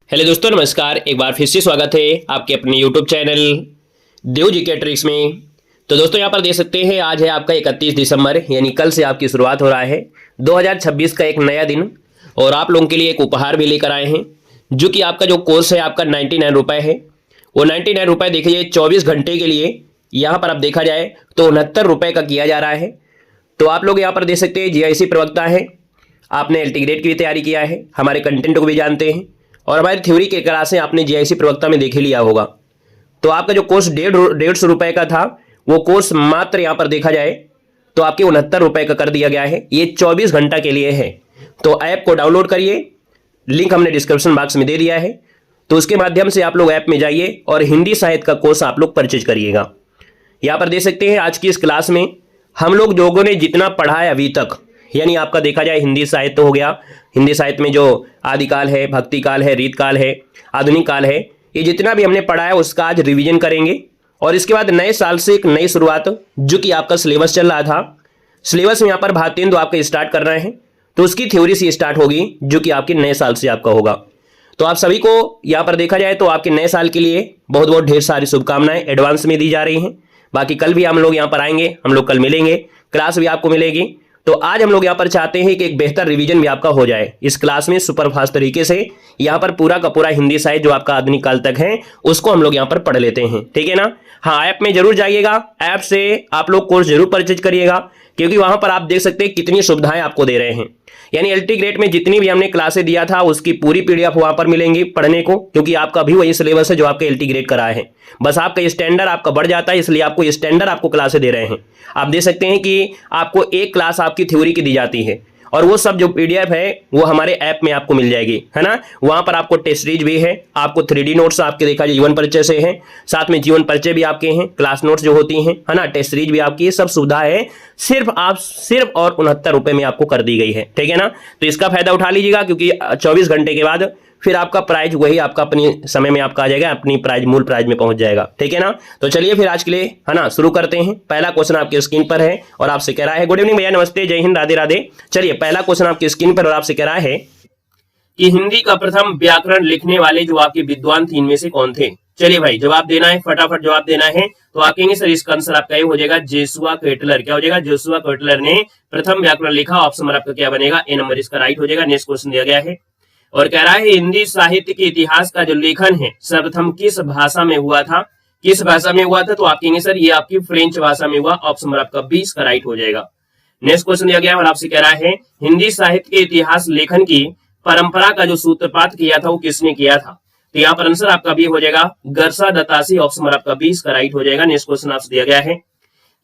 Hello दोस्तों, नमस्कार। एक बार फिर से स्वागत है आपके अपने यूट्यूब चैनल देव जी के ट्रिक्स में। तो दोस्तों यहाँ पर देख सकते हैं आज है आपका 31 दिसंबर, यानी कल से आपकी शुरुआत हो रहा है 2026 का एक नया दिन। और आप लोगों के लिए एक उपहार भी लेकर आए हैं, जो कि आपका जो कोर्स है आपका 99 रुपये है। वो 99 रुपये देखिए 24 घंटे के लिए यहाँ पर आप देखा जाए तो 69 रुपये का किया जा रहा है। तो आप लोग यहाँ पर देख सकते हैं जीआईसी प्रवक्ता है, आपने एलटी ग्रेड की भी तैयारी किया है, हमारे कंटेंट को भी जानते हैं और हमारी थ्योरी के क्लासें आपने जीआईसी प्रवक्ता में देख ही लिया होगा। तो आपका जो कोर्स 150 रुपए का था, वो कोर्स मात्र यहाँ पर देखा जाए तो आपके 69 रुपए का कर दिया गया है। ये 24 घंटा के लिए है। तो ऐप को डाउनलोड करिए, लिंक हमने डिस्क्रिप्शन बॉक्स में दे दिया है। तो उसके माध्यम से आप लोग ऐप में जाइए और हिंदी साहित्य का कोर्स आप लोग परचेज करिएगा। यहाँ पर देख सकते हैं आज की इस क्लास में हम लोग लोगों ने जितना पढ़ा है अभी तक, यानी आपका देखा जाए हिंदी साहित्य हो गया, हिंदी साहित्य में जो आदिकाल है, भक्ति काल है, रीत काल है, आधुनिक काल है, ये जितना भी हमने पढ़ा है उसका आज रिवीजन करेंगे। और इसके बाद नए साल से एक नई शुरुआत, जो कि आपका सिलेबस चल रहा था, सिलेबस में यहाँ पर भारतेंदु आपका स्टार्ट कर रहे हैं, तो उसकी थ्योरी से स्टार्ट होगी, जो कि आपके नए साल से आपका होगा। तो आप सभी को यहाँ पर देखा जाए तो आपके नए साल के लिए बहुत बहुत ढेर सारी शुभकामनाएं एडवांस में दी जा रही हैं। बाकी कल भी हम लोग यहाँ पर आएंगे, हम लोग कल मिलेंगे, क्लास भी आपको मिलेगी। तो आज हम लोग यहाँ पर चाहते हैं कि एक बेहतर रिवीजन भी आपका हो जाए इस क्लास में सुपरफास्ट तरीके से। यहाँ पर पूरा का पूरा हिंदी साहित्य जो आपका आधुनिक काल तक है उसको हम लोग यहाँ पर पढ़ लेते हैं, ठीक है ना। हाँ, ऐप में जरूर जाइएगा, ऐप से आप लोग कोर्स जरूर परचेज करिएगा, क्योंकि वहां पर आप देख सकते हैं कितनी सुविधाएं आपको दे रहे हैं। यानी एलटी ग्रेड में जितनी भी हमने क्लासें दिया था उसकी पूरी पीडीएफ वहां पर मिलेंगी पढ़ने को, क्योंकि आपका भी वही सिलेबस है जो आपके एलटी ग्रेड कराए हैं। बस आपका स्टैंडर्ड आपका बढ़ जाता है, इसलिए आपको स्टैंडर्ड आपको क्लासें दे रहे हैं। आप देख सकते हैं कि आपको एक क्लास आपकी थ्योरी की दी जाती है और वो सब जो पीडीएफ है वो हमारे ऐप में आपको मिल जाएगी, है ना। वहां पर आपको टेस्ट सीरीज भी है, आपको 3D नोट्स आपके देखा जाए जीवन परिचय से है, साथ में जीवन परिचय भी आपके हैं, क्लास नोट्स जो होती हैं, है ना, टेस्ट सीरीज भी आपकी, ये सब सुविधा है सिर्फ और 69 रुपए में आपको कर दी गई है, ठीक है ना। तो इसका फायदा उठा लीजिएगा, क्योंकि 24 घंटे के बाद फिर आपका प्राइज वही आपका अपनी समय में आपका आ जाएगा, अपनी प्राइज मूल प्राइज में पहुंच जाएगा, ठीक है ना। तो चलिए फिर आज के लिए, है ना, शुरू करते हैं। पहला क्वेश्चन आपकी स्क्रीन पर है और आपसे कह रहा है, गुड इवनिंग भैया, नमस्ते, जय हिंद, राधे राधे। चलिए पहला क्वेश्चन आपकी स्क्रीन पर और आपसे कह रहा है कि हिंदी का प्रथम व्याकरण लिखने वाले जो आपके विद्वान थे इनमें से कौन थे। चलिए भाई जवाब देना है, फटाफट जवाब देना है। तो आप कहेंगे सर इसका आंसर आपका ये हो जाएगा जोशुआ केटलर। क्या हो जाएगा? जोशुआ केटलर ने प्रथम व्याकरण लिखा। ऑप्शन आपका क्या बनेगा? ए नंबर इसका राइट हो जाएगा। नेक्स्ट क्वेश्चन दिया गया है और कह रहा है हिंदी साहित्य के इतिहास का जो लेखन है सर्वप्रथम किस भाषा में हुआ था। किस भाषा में हुआ था? तो आप कहेंगे सर ये आपकी फ्रेंच भाषा में हुआ। ऑप्शन नंबर आपका 20 का राइट हो जाएगा। नेक्स्ट क्वेश्चन दिया गया और आपसे कह रहा है हिंदी साहित्य के इतिहास लेखन की परंपरा का जो सूत्रपात किया था वो किसने किया था। तो यहाँ पर आंसर आपका भी हो जाएगा गरसा दत्तासी। ऑप्शन नंबर आपका 20 का राइट हो जाएगा। नेक्स्ट क्वेश्चन आपसे दिया गया है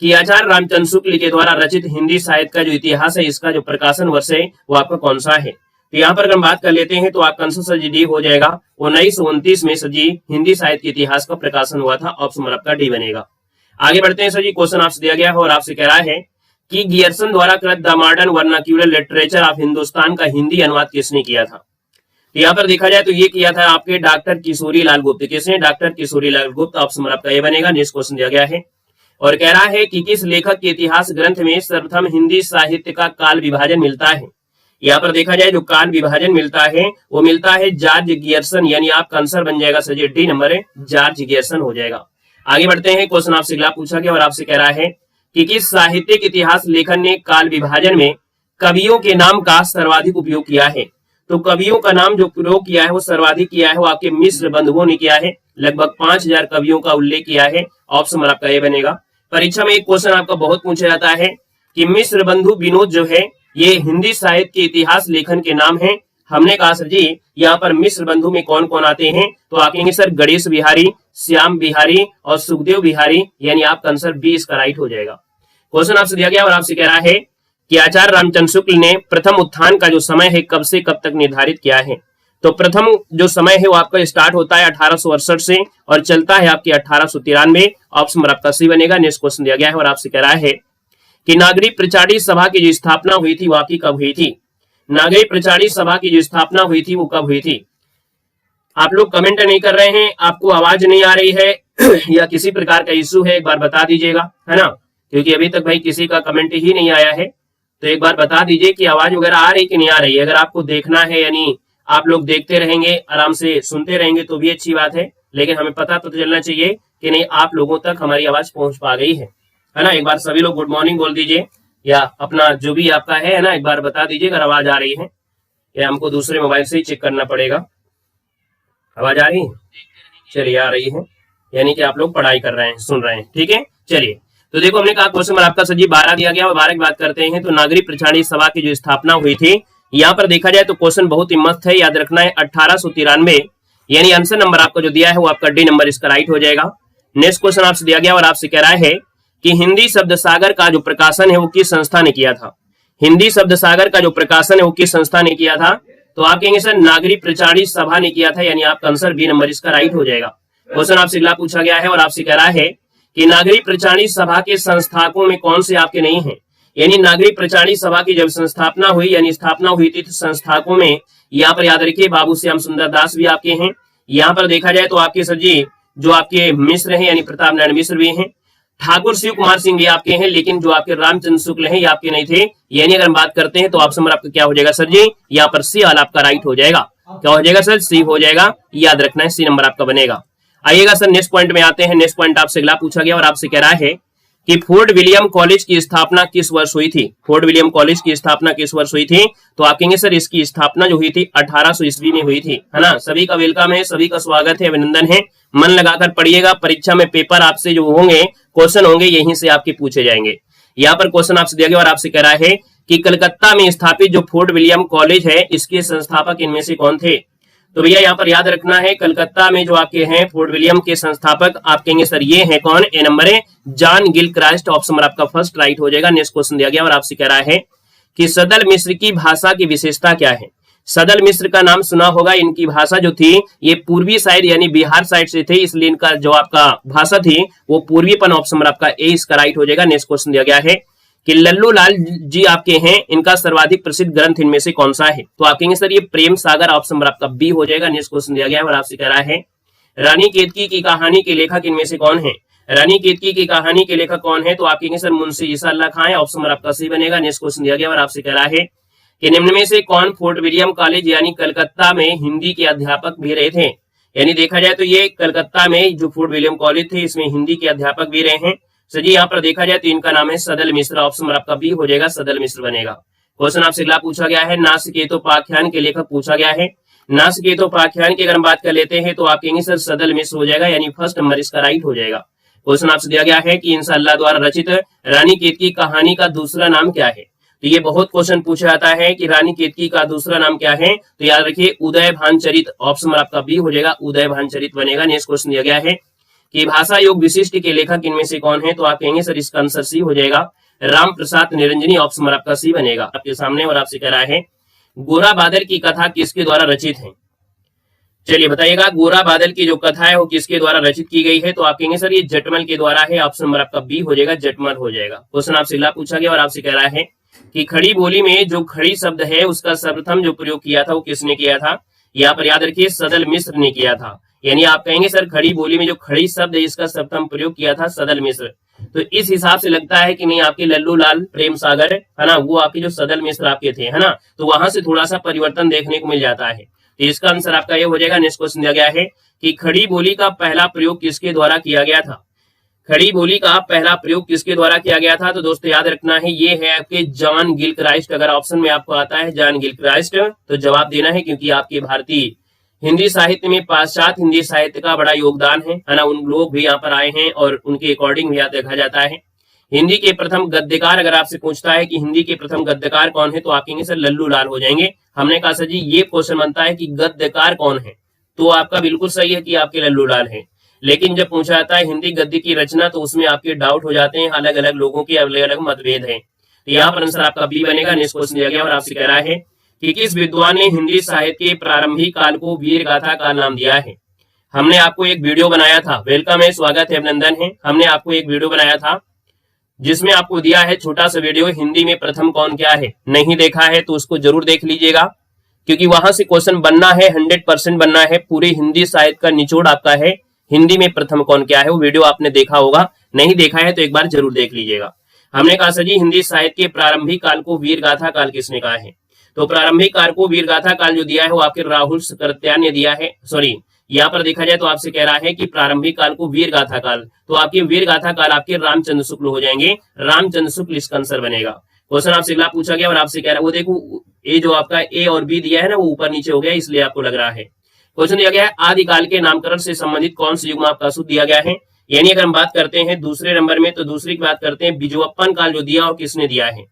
कि आचार्य रामचंद्र शुक्ल के द्वारा रचित हिंदी साहित्य का जो इतिहास है इसका जो प्रकाशन वर्ष है वो आपका कौन सा है। तो यहाँ पर अगर हम बात कर लेते हैं तो आपका आंसर सर जी डी हो जाएगा। 1929 में सर जी हिंदी साहित्य के इतिहास का प्रकाशन हुआ था। ऑप्शन नंबर आपका डी बनेगा। आगे बढ़ते हैं सर जी, क्वेश्चन आपसे दिया गया है और आपसे कह रहा है कि गियर्सन द्वारा कृत the modern vernacular literature of Hindustan का हिंदी अनुवाद किसने किया था। तो यहाँ पर देखा जाए तो ये किया था आपके डॉक्टर किशोरी लाल गुप्त। किसने? डॉक्टर किशोरी लाल गुप्त। ऑप्शन नंबर आपका ये बनेगा। नेक्स्ट क्वेश्चन दिया गया है और कह रहा है कि किस लेखक के इतिहास ग्रंथ में सर्वप्रथम हिंदी साहित्य का काल विभाजन मिलता है। यहाँ पर देखा जाए जो काल विभाजन मिलता है वो मिलता है जॉर्ज गियर्सन, यानी आपका आंसर बन जाएगा सर जी डी नंबर है, जॉर्ज गियर्सन हो जाएगा। आगे बढ़ते हैं, क्वेश्चन आपसे अगला पूछा गया और आपसे कह रहा है कि किस साहित्यिक इतिहास लेखन ने काल विभाजन में कवियों के नाम का सर्वाधिक उपयोग किया है। तो कवियों का नाम जो प्रयोग किया है वो सर्वाधिक किया है वो आपके मिश्र बंधुओं ने किया है। लगभग 5000 कवियों का उल्लेख किया है। ऑप्शन नंबर आपका ये बनेगा। परीक्षा में एक क्वेश्चन आपका बहुत पूछा जाता है कि मिश्र बंधु विनोद जो है ये हिंदी साहित्य के इतिहास लेखन के नाम है। हमने कहा सर जी यहाँ पर मिश्र बंधु में कौन कौन आते हैं। तो आप कहेंगे सर गणेश बिहारी, श्याम बिहारी और सुखदेव बिहारी, यानी आपका आंसर 20 का राइट हो जाएगा। क्वेश्चन आपसे दिया गया और आपसे कह रहा है कि आचार्य रामचंद्र शुक्ल ने प्रथम उत्थान का जो समय है कब से कब तक निर्धारित किया है। तो प्रथम जो समय है वो आपका स्टार्ट होता है 1868 से और चलता है आपके 1893। ऑप्शन नंबर आपका सी बनेगा। नेक्स्ट क्वेश्चन दिया गया है और आपसे कह रहा है कि नागरिक प्रचारी सभा की जो स्थापना हुई थी वो आपकी कब हुई थी। नागरिक प्रचारी सभा की जो स्थापना हुई थी वो कब हुई थी। आप लोग कमेंट नहीं कर रहे हैं, आपको आवाज नहीं आ रही है या किसी प्रकार का इश्यू है, एक बार बता दीजिएगा, है ना, क्योंकि अभी तक भाई किसी का कमेंट ही नहीं आया है। तो एक बार बता दीजिए कि आवाज वगैरह आ रही कि नहीं आ रही है। अगर आपको देखना है यानी आप लोग देखते रहेंगे, आराम से सुनते रहेंगे तो भी अच्छी बात लेकिन हमें पता तो चलना चाहिए कि नहीं आप लोगों तक हमारी आवाज पहुंच पा गई है ना। एक बार सभी लोग गुड मॉर्निंग बोल दीजिए, या अपना जो भी आपका है ना एक बार बता दीजिए अगर आवाज आ रही है, या हमको दूसरे मोबाइल से ही चेक करना पड़ेगा। आवाज आ रही है? चलिए आ रही है, यानी कि आप लोग पढ़ाई कर रहे हैं, सुन रहे हैं, ठीक है। चलिए तो देखो हमने कहा क्वेश्चन नंबर आपका सर 12 दिया गया और 12 की बात करते हैं। तो नागरिक प्रचारणी सभा की जो स्थापना हुई थी, यहाँ पर देखा जाए तो क्वेश्चन बहुत ही मस्त है, याद रखना है 1893, यानी आंसर नंबर आपका जो दिया है वो आपका डी नंबर इसका राइट हो जाएगा। नेक्स्ट क्वेश्चन आपसे दिया गया और आपसे कह रहा है कि हिंदी शब्द सागर का जो प्रकाशन है वो किस संस्था ने किया था। हिंदी शब्द सागर का जो प्रकाशन है वो किस संस्था ने किया था, तो आप कहेंगे सर नागरिक प्रचारणी सभा ने किया था, यानी आपका आंसर बी नंबर इसका राइट हो जाएगा। क्वेश्चन आपसे अगला पूछा गया है और आपसे कह रहा है कि नागरिक प्रचारणी सभा के संस्थापकों में कौन से आपके नहीं है, यानी नागरिक प्रचारणी सभा की जब संस्थापना हुई यानी स्थापना हुई थी तो संस्थापकों में यहाँ पर याद रखिए बाबू श्याम सुंदर दास भी आपके हैं। यहाँ पर देखा जाए तो आपके सर जी जो आपके मिश्र हैं यानी प्रताप नारायण मिश्र भी हैं, ठाकुर शिव कुमार सिंह भी आपके हैं, लेकिन जो आपके रामचंद्र शुक्ल हैं ये आपके नहीं थे। यानी अगर हम बात करते हैं तो ऑप्शन नंबर आपका क्या हो जाएगा सर जी, यहाँ पर सी वाला आपका राइट हो जाएगा। क्या हो जाएगा सर? सी हो जाएगा, याद रखना है सी नंबर आपका बनेगा। आइएगा सर नेक्स्ट पॉइंट में आते हैं। नेक्स्ट पॉइंट आपसे अगला पूछा गया और आपसे कह रहा है कि फोर्ट विलियम कॉलेज की स्थापना किस वर्ष हुई थी। फोर्ट विलियम कॉलेज की स्थापना किस वर्ष हुई थी, तो आप कहेंगे सर इसकी स्थापना जो हुई थी 1800 ईस्वी में हुई थी, है ना। सभी का वेलकम है, सभी का स्वागत है, अभिनंदन है। मन लगाकर पढ़िएगा, परीक्षा में पेपर आपसे जो होंगे क्वेश्चन होंगे यहीं से आपके पूछे जाएंगे। यहाँ पर क्वेश्चन आपसे दिया गया और आपसे कह रहा है कि कलकत्ता में स्थापित जो फोर्ट विलियम कॉलेज है इसके संस्थापक इनमें से कौन थे। तो भैया यहाँ पर याद रखना है कलकत्ता में जो आपके हैं फोर्ट विलियम के संस्थापक आप कहेंगे सर ये हैं कौन, ए नंबर है जॉन गिलक्राइस्ट, ऑप्शन नंबर आपका फर्स्ट राइट हो जाएगा। नेक्स्ट क्वेश्चन दिया गया और आपसे कह रहा है कि सदल मिस्र की भाषा की विशेषता क्या है। सदल मिस्र का नाम सुना होगा, इनकी भाषा जो थी ये पूर्वी साइड यानी बिहार साइड से थे, इसलिए इनका जो आपका भाषा थी वो पूर्वीपन, ऑप्शन नंबर आपका ए इसका राइट हो जाएगा। नेक्स्ट क्वेश्चन दिया गया है कि लल्लू लाल जी आपके हैं, इनका सर्वाधिक प्रसिद्ध ग्रंथ इनमें से कौन सा है, तो आप कहेंगे सर ये प्रेम सागर, ऑप्शन नंबर आपका बी हो जाएगा। नेक्स्ट क्वेश्चन दिया गया है और आपसे कह रहा है रानी केतकी की कहानी के लेखक इनमें से कौन है। रानी केतकी की कहानी के लेखक कौन है, तो आप कहेंगे सर मुंशी ईसा अल्लाह खां है, ऑप्शन नंबर आपका सी बनेगा। नेक्स्ट क्वेश्चन दिया गया और आपसे कह रहा है कि निम्न में से कौन फोर्ट विलियम कॉलेज यानी कलकत्ता में हिंदी के अध्यापक भी रहे थे। यानी देखा जाए तो ये कलकत्ता में जो फोर्ट विलियम कॉलेज थे इसमें हिंदी के अध्यापक भी रहे हैं। सर जी यहाँ पर देखा जाए तो इनका नाम है सदल मिश्र, ऑप्शन नंबर आपका बी हो जाएगा, सदल मिश्र बनेगा। क्वेश्चन आपसे अगला पूछा गया है नासिकेतोपाख्यान के लेखक पूछा गया है। नासिकेतोपाख्यान की अगर हम बात कर लेते हैं तो आप कहेंगे सर सदल मिश्र हो जाएगा, यानी फर्स्ट नंबर इसका राइट हो जाएगा। क्वेश्चन आपसे दिया गया है कि इंशाअल्लाह द्वारा रचित रानी केतकी कहानी का दूसरा नाम क्या है। तो ये बहुत क्वेश्चन पूछा जाता है कि रानी केतकी का दूसरा नाम क्या है, तो याद रखिए उदय भानचरित, ऑप्शन नंबर आपका बी हो जाएगा, उदय भानचरित बनेगा। नेक्स्ट क्वेश्चन दिया गया है कि भाषा योग विशिष्ट के लेखक इनमें से कौन है, तो आप कहेंगे सर इसका आंसर सी हो जाएगा, राम प्रसाद निरंजनी, ऑप्शन नंबर आपका सी बनेगा आपके सामने। और आपसे कह रहा है गोरा बादल की कथा किसके द्वारा रचित है। चलिए बताइएगा गोरा बादल की जो कथा है वो किसके द्वारा रचित की गई है, तो आप कहेंगे सर ये जटमल के द्वारा है, ऑप्शन नंबर आपका बी हो जाएगा, जटमल हो जाएगा। क्वेश्चन आपसे अगला पूछा गया और आपसे कह रहा है कि खड़ी बोली में जो खड़ी शब्द है उसका सर्वप्रथम जो प्रयोग किया था वो किसने किया था। यहाँ पर याद रखिए सदल मिश्र ने किया था, यानी आप कहेंगे सर खड़ी बोली में जो खड़ी शब्द है इसका सर्वप्रथम प्रयोग किया था सदल मिश्र। तो इस हिसाब से लगता है कि नहीं आपके लल्लू लाल प्रेम सागर है ना, वो आपके जो सदल मिश्र आपके थे, है ना, तो वहां से थोड़ा सा परिवर्तन देखने को मिल जाता है। तो इसका आंसर आपका ये हो जाएगा। नेक्स्ट क्वेश्चन दिया गया है कि खड़ी बोली का पहला प्रयोग किसके द्वारा किया गया था। खड़ी बोली का पहला प्रयोग किसके द्वारा किया गया था, तो दोस्तों याद रखना है ये है आपके जॉन गिलक्राइस्ट। अगर ऑप्शन में आपको आता है जॉन गिलक्राइस्ट तो जवाब देना है, क्योंकि आपके भारतीय हिंदी साहित्य में पाश्चात्य हिंदी साहित्य का बड़ा योगदान है ना, उन लोग भी यहाँ पर आए हैं और उनके अकॉर्डिंग भी यहाँ देखा जाता है। हिंदी के प्रथम गद्यकार अगर आपसे पूछता है कि हिंदी के प्रथम गद्यकार कौन है, तो आप कहेंगे सर लल्लू लाल हो जाएंगे। हमने कहा सर जी ये क्वेश्चन बनता है कि गद्यकार कौन है, तो आपका बिल्कुल सही है कि आपके लल्लू लाल है, लेकिन जब पूछा जाता है हिंदी गद्य की रचना तो उसमें आपके डाउट हो जाते हैं, अलग अलग लोगों के अलग अलग मतभेद हैं। तो यहाँ पर आंसर आपका बी बनेगा। नेक्स्ट क्वेश्चन दिया गया और आपसे कह रहा है कि किस विद्वान ने हिंदी साहित्य के प्रारंभिक काल को वीर गाथा का नाम दिया है। हमने आपको एक वीडियो बनाया था, वेलकम है, स्वागत है, अभिनंदन है। हमने आपको एक वीडियो बनाया था जिसमें आपको दिया है छोटा सा वीडियो, हिंदी में प्रथम कौन क्या है। नहीं देखा है तो उसको जरूर देख लीजिएगा, क्योंकि वहां से क्वेश्चन बनना है, 100% बनना है। पूरे हिंदी साहित्य का निचोड़ आपका है हिंदी में प्रथम कौन क्या है, वो वीडियो आपने देखा होगा, नहीं देखा है तो एक बार जरूर देख लीजिएगा। हमने कहा सर जी हिंदी साहित्य के प्रारंभिक काल को वीर गाथा काल किसने कहा है, तो प्रारंभिक काल को वीर गाथा काल जो दिया है वो आपके राहुल सकृत्यान ने दिया है। सॉरी, यहाँ पर देखा जाए तो आपसे कह रहा है कि प्रारंभिक काल को वीर गाथा काल, तो आपके वीर गाथा काल आपके रामचंद्र शुक्ल हो जाएंगे। रामचंद्र शुक्ल इसका आंसर बनेगा। क्वेश्चन आपसे अगला पूछा गया और आपसे कह रहा है वो देखो ये जो आपका ए और बी दिया है ना वो ऊपर नीचे हो गया, इसलिए आपको लग रहा है। क्वेश्चन दिया गया है आदिकाल के नामकरण से संबंधित कौन सा युग्म आपका सूत्र दिया गया है। यानी अगर हम बात करते हैं दूसरे नंबर में, तो दूसरी की बात करते हैं बिजवप्पन काल जो दिया और किसने दिया है।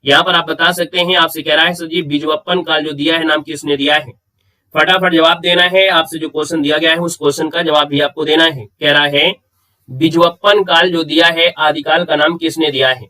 यहाँ पर आप बता सकते हैं, आपसे कह रहा है सर जी बिजवप्पन काल जो दिया है नाम किसने दिया है। फटाफट जवाब देना है। आपसे जो क्वेश्चन दिया गया है उस क्वेश्चन का जवाब भी आपको देना है। कह रहा है बिजवप्पन काल जो दिया है आदिकाल का नाम किसने दिया है।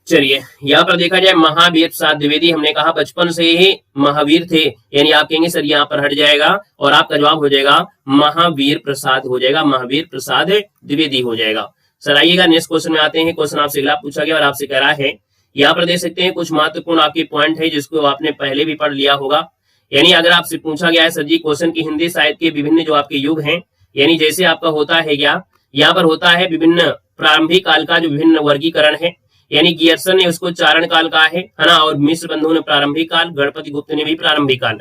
चलिए यहाँ पर देखा जाए महावीर प्रसाद द्विवेदी, हमने कहा बचपन से ही महावीर थे, यानी आप कहेंगे सर यहाँ पर हट जाएगा और आपका जवाब हो जाएगा महावीर प्रसाद हो जाएगा, महावीर प्रसाद द्विवेदी हो जाएगा। सर आइएगा नेक्स्ट क्वेश्चन में आते हैं। क्वेश्चन आपसे अगला पूछा गया और आपसे कह रहा है, यहाँ पर देख सकते हैं कुछ महत्वपूर्ण आपके पॉइंट है जिसको आपने पहले भी पढ़ लिया होगा। यानी अगर आपसे पूछा गया है सर जी क्वेश्चन की हिंदी साहित्य के विभिन्न जो आपके युग हैं, यानी जैसे आपका होता है क्या, यहाँ पर होता है विभिन्न प्रारंभिक काल का जो विभिन्न वर्गीकरण है, यानी गियर्सन ने उसको चारण काल कहा है ना, और मिश्र बंधु ने प्रारंभिक काल, गणपति गुप्त ने भी प्रारंभिक काल,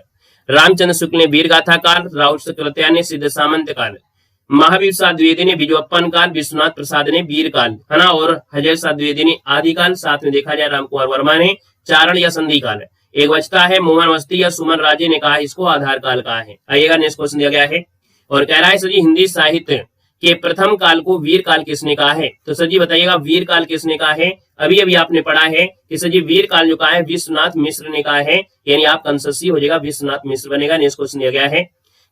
रामचंद्र शुक्ल ने वीर गाथा काल, राहुल सकृत्यान ने सिद्ध सामंत काल, महावीर प्रसाद द्विवेदी ने बिजवप्पन काल, विश्वनाथ प्रसाद ने वीर काल है ना, और हजर प्रसाद द्विवेदी ने आदि काल, साथ में देखा जाए रामकुमार वर्मा ने चारण या संधि काल। एक बचता है मोहन अवस्थी या सुमन राजे ने कहा इसको आधार काल कहा है। आइएगा नेक्स्ट क्वेश्चन दिया गया है और कह रहा है सर जी हिंदी साहित्य के प्रथम काल को वीर काल किसने कहा है। तो सर जी बताइएगा वीर काल किसने कहा है। अभी अभी आपने पढ़ा है कि सर जी वीर काल जो कहा है विश्वनाथ मिश्र ने कहा है, यानी आप कंससी हो जाएगा, विश्वनाथ मिश्र बनेगा। नेक्स्ट क्वेश्चन दिया गया है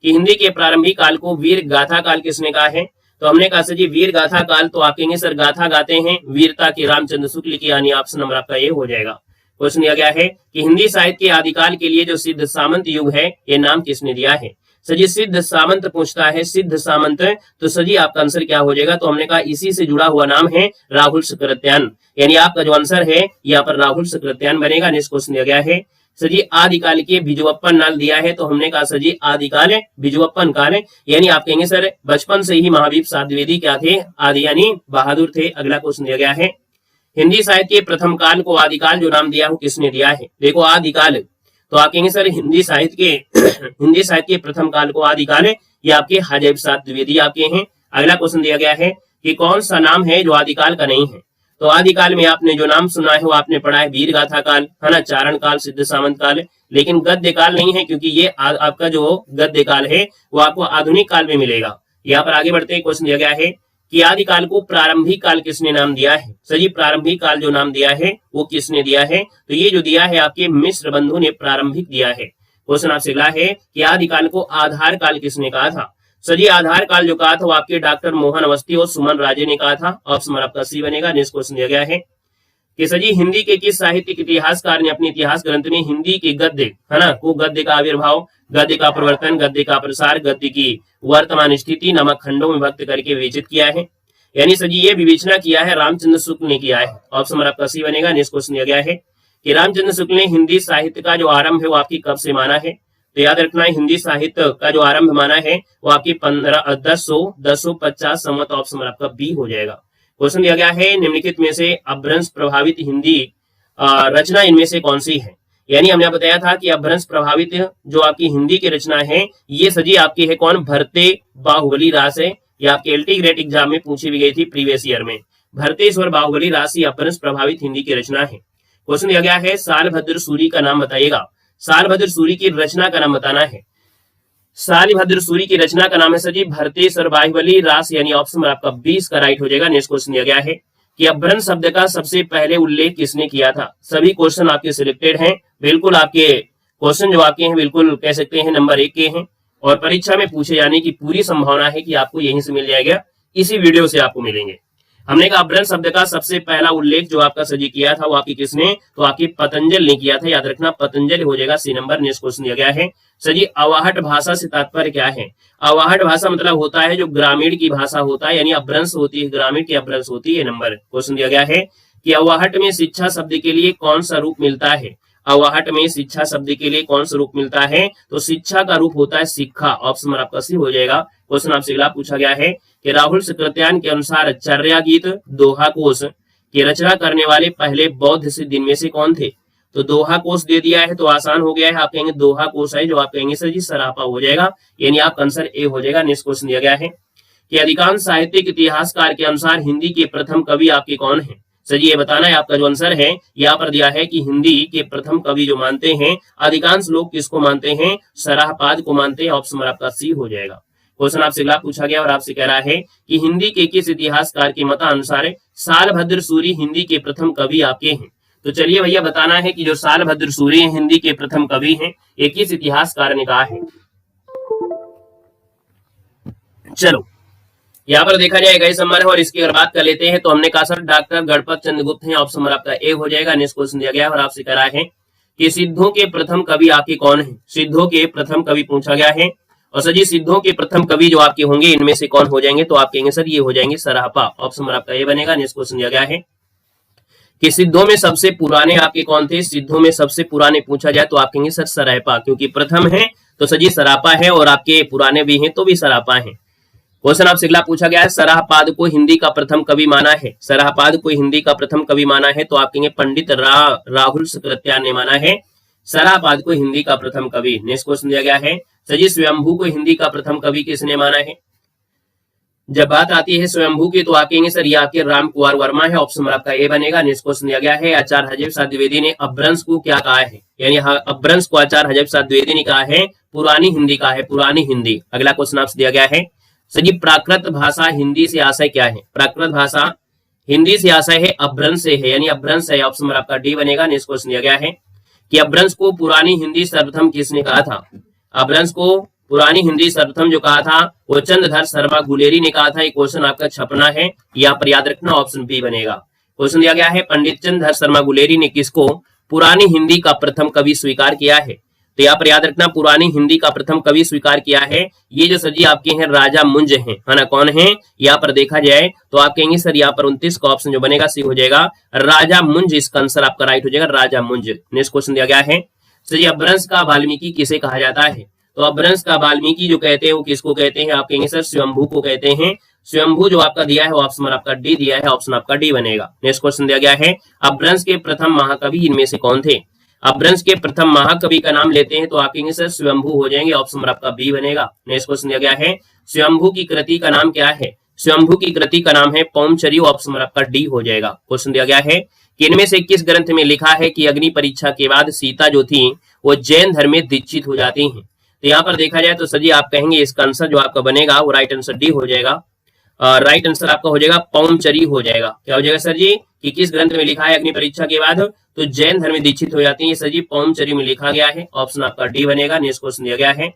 कि हिंदी के प्रारंभिक काल को वीर गाथा काल किसने कहा है। तो हमने कहा सर जी वीर गाथा काल, तो आप कहेंगे सर गाथा गाते हैं वीरता की रामचंद्र शुक्ल की, यानी ऑप्शन नंबर आपका ये हो जाएगा। क्वेश्चन दिया गया है कि हिंदी साहित्य के आदिकाल के लिए जो सिद्ध सामंत युग है ये नाम किसने दिया है। सजी सिद्ध सामंत पूछता है, सिद्ध सामंत, तो सजी आपका आंसर क्या हो जाएगा। तो हमने कहा इसी से जुड़ा हुआ नाम है राहुल सकृत्यान, यानी आपका जो आंसर है यहाँ पर राहुल सकृत्यान बनेगा। नेक्स्ट क्वेश्चन दिया गया है सजी आदिकाल के बिजवप्पन काल दिया है, तो हमने कहा सजी आदिकाल है बिजवप्पन काल है, यानी आप कहेंगे सर बचपन से ही महावीर प्रसाद द्विवेदी क्या थे, आदि यानी बहादुर थे। अगला क्वेश्चन दिया गया है हिंदी साहित्य के प्रथम काल को आदिकाल जो नाम दिया हो किसने दिया है। देखो आदिकाल, तो आप कहेंगे सर हिंदी साहित्य के प्रथम काल को आदिकाल है, ये आपके हजर प्रसाद द्विवेदी आपके हैं। अगला क्वेश्चन दिया गया है कि कौन सा नाम है जो आदिकाल का नहीं है। तो आदिकाल में आपने जो नाम सुना है वो आपने पढ़ा है वीर गाथा काल है ना, चारण काल, सिद्ध सामंत काल, लेकिन गद्य काल नहीं है, क्योंकि ये आपका जो गद्य काल है वो आपको आधुनिक काल में मिलेगा। यहाँ पर आगे बढ़ते हैं। क्वेश्चन दिया गया है कि आदिकाल को प्रारंभिक काल किसने नाम दिया है। सही प्रारंभिक काल जो नाम दिया है वो किसने दिया है। तो ये जो दिया है आपके मिश्र बंधु ने प्रारंभिक दिया है। क्वेश्चन आपसे अगला है कि आदिकाल को आधार काल किसने कहा था। सर जी आधार काल जो कहा था वो आपके डॉक्टर मोहन अवस्थी और सुमन राजे ने कहा था। ऑप्शन आपका सी बनेगा। नेक्स्ट क्वेश्चन दिया गया है कि सर जी हिंदी के किस साहित्यिक इतिहासकार ने अपने इतिहास ग्रंथ में हिंदी के गद्य है ना को गद्य का आविर्भाव, गद्य का प्रवर्तन, गद्य का प्रसार, गद्य की वर्तमान स्थिति नामक खंडों में व्यक्त करके विवेचित किया है। यानी सर जी ये विवेचना किया है रामचंद्र शुक्ल ने किया है। ऑप्शन नंबर आपका सी बनेगा। नेक्स्ट क्वेश्चन दिया गया है कि रामचंद्र शुक्ल ने हिंदी साहित्य का जो आरंभ है वो आपकी कब से माना है। तो याद रखना है हिंदी साहित्य का जो आरंभ माना है वो आपकी 1050 संवत। ऑप्शन नंबर आपका बी हो जाएगा। क्वेश्चन दिया गया है निम्नलिखित में से अपभ्रंश प्रभावित हिंदी रचना इनमें से कौन सी है। यानी हमने बताया था कि अपभ्रंश प्रभावित जो आपकी हिंदी की रचना है ये सजी आपकी है कौन, भरते बाहुबली रास है। ये आपके एलटी ग्रेड एग्जाम में पूछी भी गई थी प्रीवियस ईयर में। भरतेश्वर बाहुबली राशि अपभ्रंश प्रभावित हिंदी की रचना है। क्वेश्चन दिया गया है सालभद्र सूरी का नाम बताइएगा। सालभद्र सूरी की रचना का नाम बताना है। सालभद्र सूरी की रचना का नाम है सर जी भरतेश्वर बाहुबली रास, यानी ऑप्शन आपका 20 का राइट हो जाएगा। नेक्स्ट क्वेश्चन दिया गया है कि अपभ्रंश शब्द का सबसे पहले उल्लेख किसने किया था। सभी क्वेश्चन आपके सिलेक्टेड हैं, बिल्कुल आपके क्वेश्चन जो आपके हैं बिल्कुल कह सकते हैं नंबर 1 के हैं और परीक्षा में पूछे जाने की पूरी संभावना है कि आपको यहीं से मिल जाएगा, इसी वीडियो से आपको मिलेंगे। हमने कहा अपभ्रंश शब्द का सबसे पहला उल्लेख जो आपका सजी किया था वो आपकी किसने, तो आपकी पतंजल ने किया था। याद रखना पतंजल हो जाएगा सी नंबर। नेक्स्ट क्वेश्चन दिया गया है सजी अवाहट भाषा से तात्पर्य क्या है। अवाहट भाषा मतलब होता है जो ग्रामीण की भाषा होता है, यानी अपभ्रंश होती है ग्रामीण की अपभ्रंश होती है नंबर। क्वेश्चन दिया गया है कि अवाहट में शिक्षा शब्द के लिए कौन सा रूप मिलता है। अवाहट में शिक्षा शब्द के लिए कौन सा रूप मिलता है, तो शिक्षा का रूप होता है शिक्षा। ऑप्शन आपका सी हो जाएगा। क्वेश्चन आपसे अगला पूछा गया है कि राहुल सकृत्यान के अनुसार चर्या गीत दोहा कोश की रचना करने वाले पहले बौद्ध सिद्ध इनमें से कौन थे। तो दोहा कोष दे दिया है तो आसान हो गया है, आप कहेंगे दोहा कोष है, जो आप कहेंगे सर जी सरापा हो जाएगा, यानी आपका आंसर ए हो जाएगा। नेक्स्ट क्वेश्चन दिया गया है कि अधिकांश साहित्यिक इतिहासकार के अनुसार हिंदी के प्रथम कवि आपके कौन है। सर जी ये बताना है, आपका जो आंसर है यहाँ पर दिया है कि हिंदी के प्रथम कवि जो मानते हैं अधिकांश लोग किसको मानते हैं, सराहपाद को मानते हैं। ऑप्शन नंबर आपका सी हो जाएगा। क्वेश्चन आपसे अगला पूछा गया और आपसे कह रहा है कि हिंदी के किस इतिहासकार के मतानुसार सालभद्र सूरी हिंदी के प्रथम कवि आपके हैं। तो चलिए भैया बताना है कि जो सालभद्र सूरी हिंदी के प्रथम कवि हैं ये किस इतिहासकार ने कहा है। चलो यहाँ पर देखा जाएगा इस नंबर है और इसकी अगर बात कर लेते हैं तो हमने कहा सर डॉक्टर गणपत चंद्र गुप्त हैं। ऑप्शन नंबर आपका ए हो जाएगा। नेक्स्ट क्वेश्चन दिया गया और आपसे कह रहा है कि सिद्धों के प्रथम कवि आपके कौन है। सिद्धों के प्रथम कवि पूछा गया है और सर जी सिद्धों के प्रथम कवि जो आपके होंगे इनमें से कौन हो जाएंगे, तो आप कहेंगे सर ये हो जाएंगे सरापा। ऑप्शन नंबर आपका ए बनेगा। नेक्स्ट क्वेश्चन दिया गया है कि सिद्धों में सबसे पुराने आपके कौन थे। सिद्धों में सबसे पुराने पूछा जाए तो आप कहेंगे सर सरापा, क्योंकि प्रथम है तो सर जी सरापा है और आपके पुराने भी हैं तो भी सरापा है। क्वेश्चन आपसे अगला पूछा गया है सराहपाद को हिंदी का प्रथम कवि माना है। सराहपाद को हिंदी का प्रथम कवि माना है तो आप कहेंगे पंडित राहुल सक्रेत्यार ने माना है सराहपाद को हिंदी का प्रथम कवि। नेक्स्ट क्वेश्चन दिया गया है सर जी स्वयंभू को हिंदी का प्रथम कवि किसने माना है। जब बात आती है स्वयंभू की तो आप कहेंगे सर ये आपके राम कुमार वर्मा है। ऑप्शन नंबर आपका ए बनेगा। नेक्स्ट क्वेश्चन दिया गया है आचार्य हजीब शाह द्विवेदी ने अपभ्रंश को क्या कहा है, यानी अपभ्रंश को आचार्य हजीब शाह द्विवेदी ने कहा है पुरानी हिंदी कहा है, पुरानी हिंदी। अगला क्वेश्चन आपसे दिया गया है सर जी प्राकृत भाषा हिंदी से आशय क्या है। प्राकृत भाषा हिंदी से आशय है अपभ्रंश से है, यानी अपभ्रंश है। ऑप्शन नंबर आपका डी बनेगा। नेक्स्ट क्वेश्चन दिया गया है कि अपभ्रंश को पुरानी हिंदी सर्वप्रथम किसने कहा था। अपभ्रंश को पुरानी हिंदी सर्वप्रथम जो कहा था वो चंद्रधर शर्मा गुलेरी ने कहा था। ये क्वेश्चन आपका छपना है, यहाँ पर याद रखना ऑप्शन बी बनेगा। क्वेश्चन दिया गया है पंडित चंद्रधर शर्मा गुलेरी ने किसको पुरानी हिंदी का प्रथम कवि स्वीकार किया है। तो यहाँ पर याद रखना पुरानी हिंदी का प्रथम कवि स्वीकार किया है ये जो सर जी आपके हैं राजा मुंज हैं, है ना। कौन है यहाँ पर देखा जाए तो आप कहेंगे सर यहाँ पर 29 का ऑप्शन जो बनेगा सी हो जाएगा राजा मुंज। इसका आंसर आपका राइट हो जाएगा राजा मुंज। नेक्स्ट क्वेश्चन दिया गया है सर जी अपभ्रंश का वाल्मीकि किसे कहा जाता है। तो अपभ्रंश का वाल्मीकि जो कहते हैं वो किसको कहते हैं, आप कहेंगे सर स्वयंभू को कहते हैं। स्वयंभू जो आपका दिया है वो ऑप्शन आपका डी दिया है। ऑप्शन आपका डी बनेगा। नेक्स्ट क्वेश्चन दिया गया है अपभ्रंश के प्रथम महाकवि इनमें से कौन थे। अपभ्रंश के प्रथम महाकवि का नाम लेते हैं तो आप कहेंगे सर स्वयंभू हो जाएंगे। ऑप्शन नंबर आपका बी बनेगा। नेक्स्ट क्वेश्चन दिया गया है स्वयंभू की कृति का नाम क्या है। स्वयंभू की कृति का नाम है पौमचर्यु। ऑप्शन नंबर आपका डी हो जाएगा। क्वेश्चन दिया गया है कि इनमें से किस ग्रंथ में लिखा है कि अग्नि परीक्षा के बाद सीता जो थी वो जैन धर्म में दीक्षित हो जाती हैं। तो यहाँ पर देखा जाए तो सर जी आप कहेंगे इसका आंसर जो आपका बनेगा वो राइट आंसर डी हो जाएगा। राइट आंसर आपका हो जाएगा पौमचरी हो जाएगा। क्या हो जाएगा सर जी कि किस ग्रंथ में लिखा है अग्नि परीक्षा के बाद तो जैन धर्म में दीक्षित हो जाती है सर जी पौमचरी में लिखा गया है। ऑप्शन आपका डी बनेगा। नेक्स्ट क्वेश्चन दिया गया है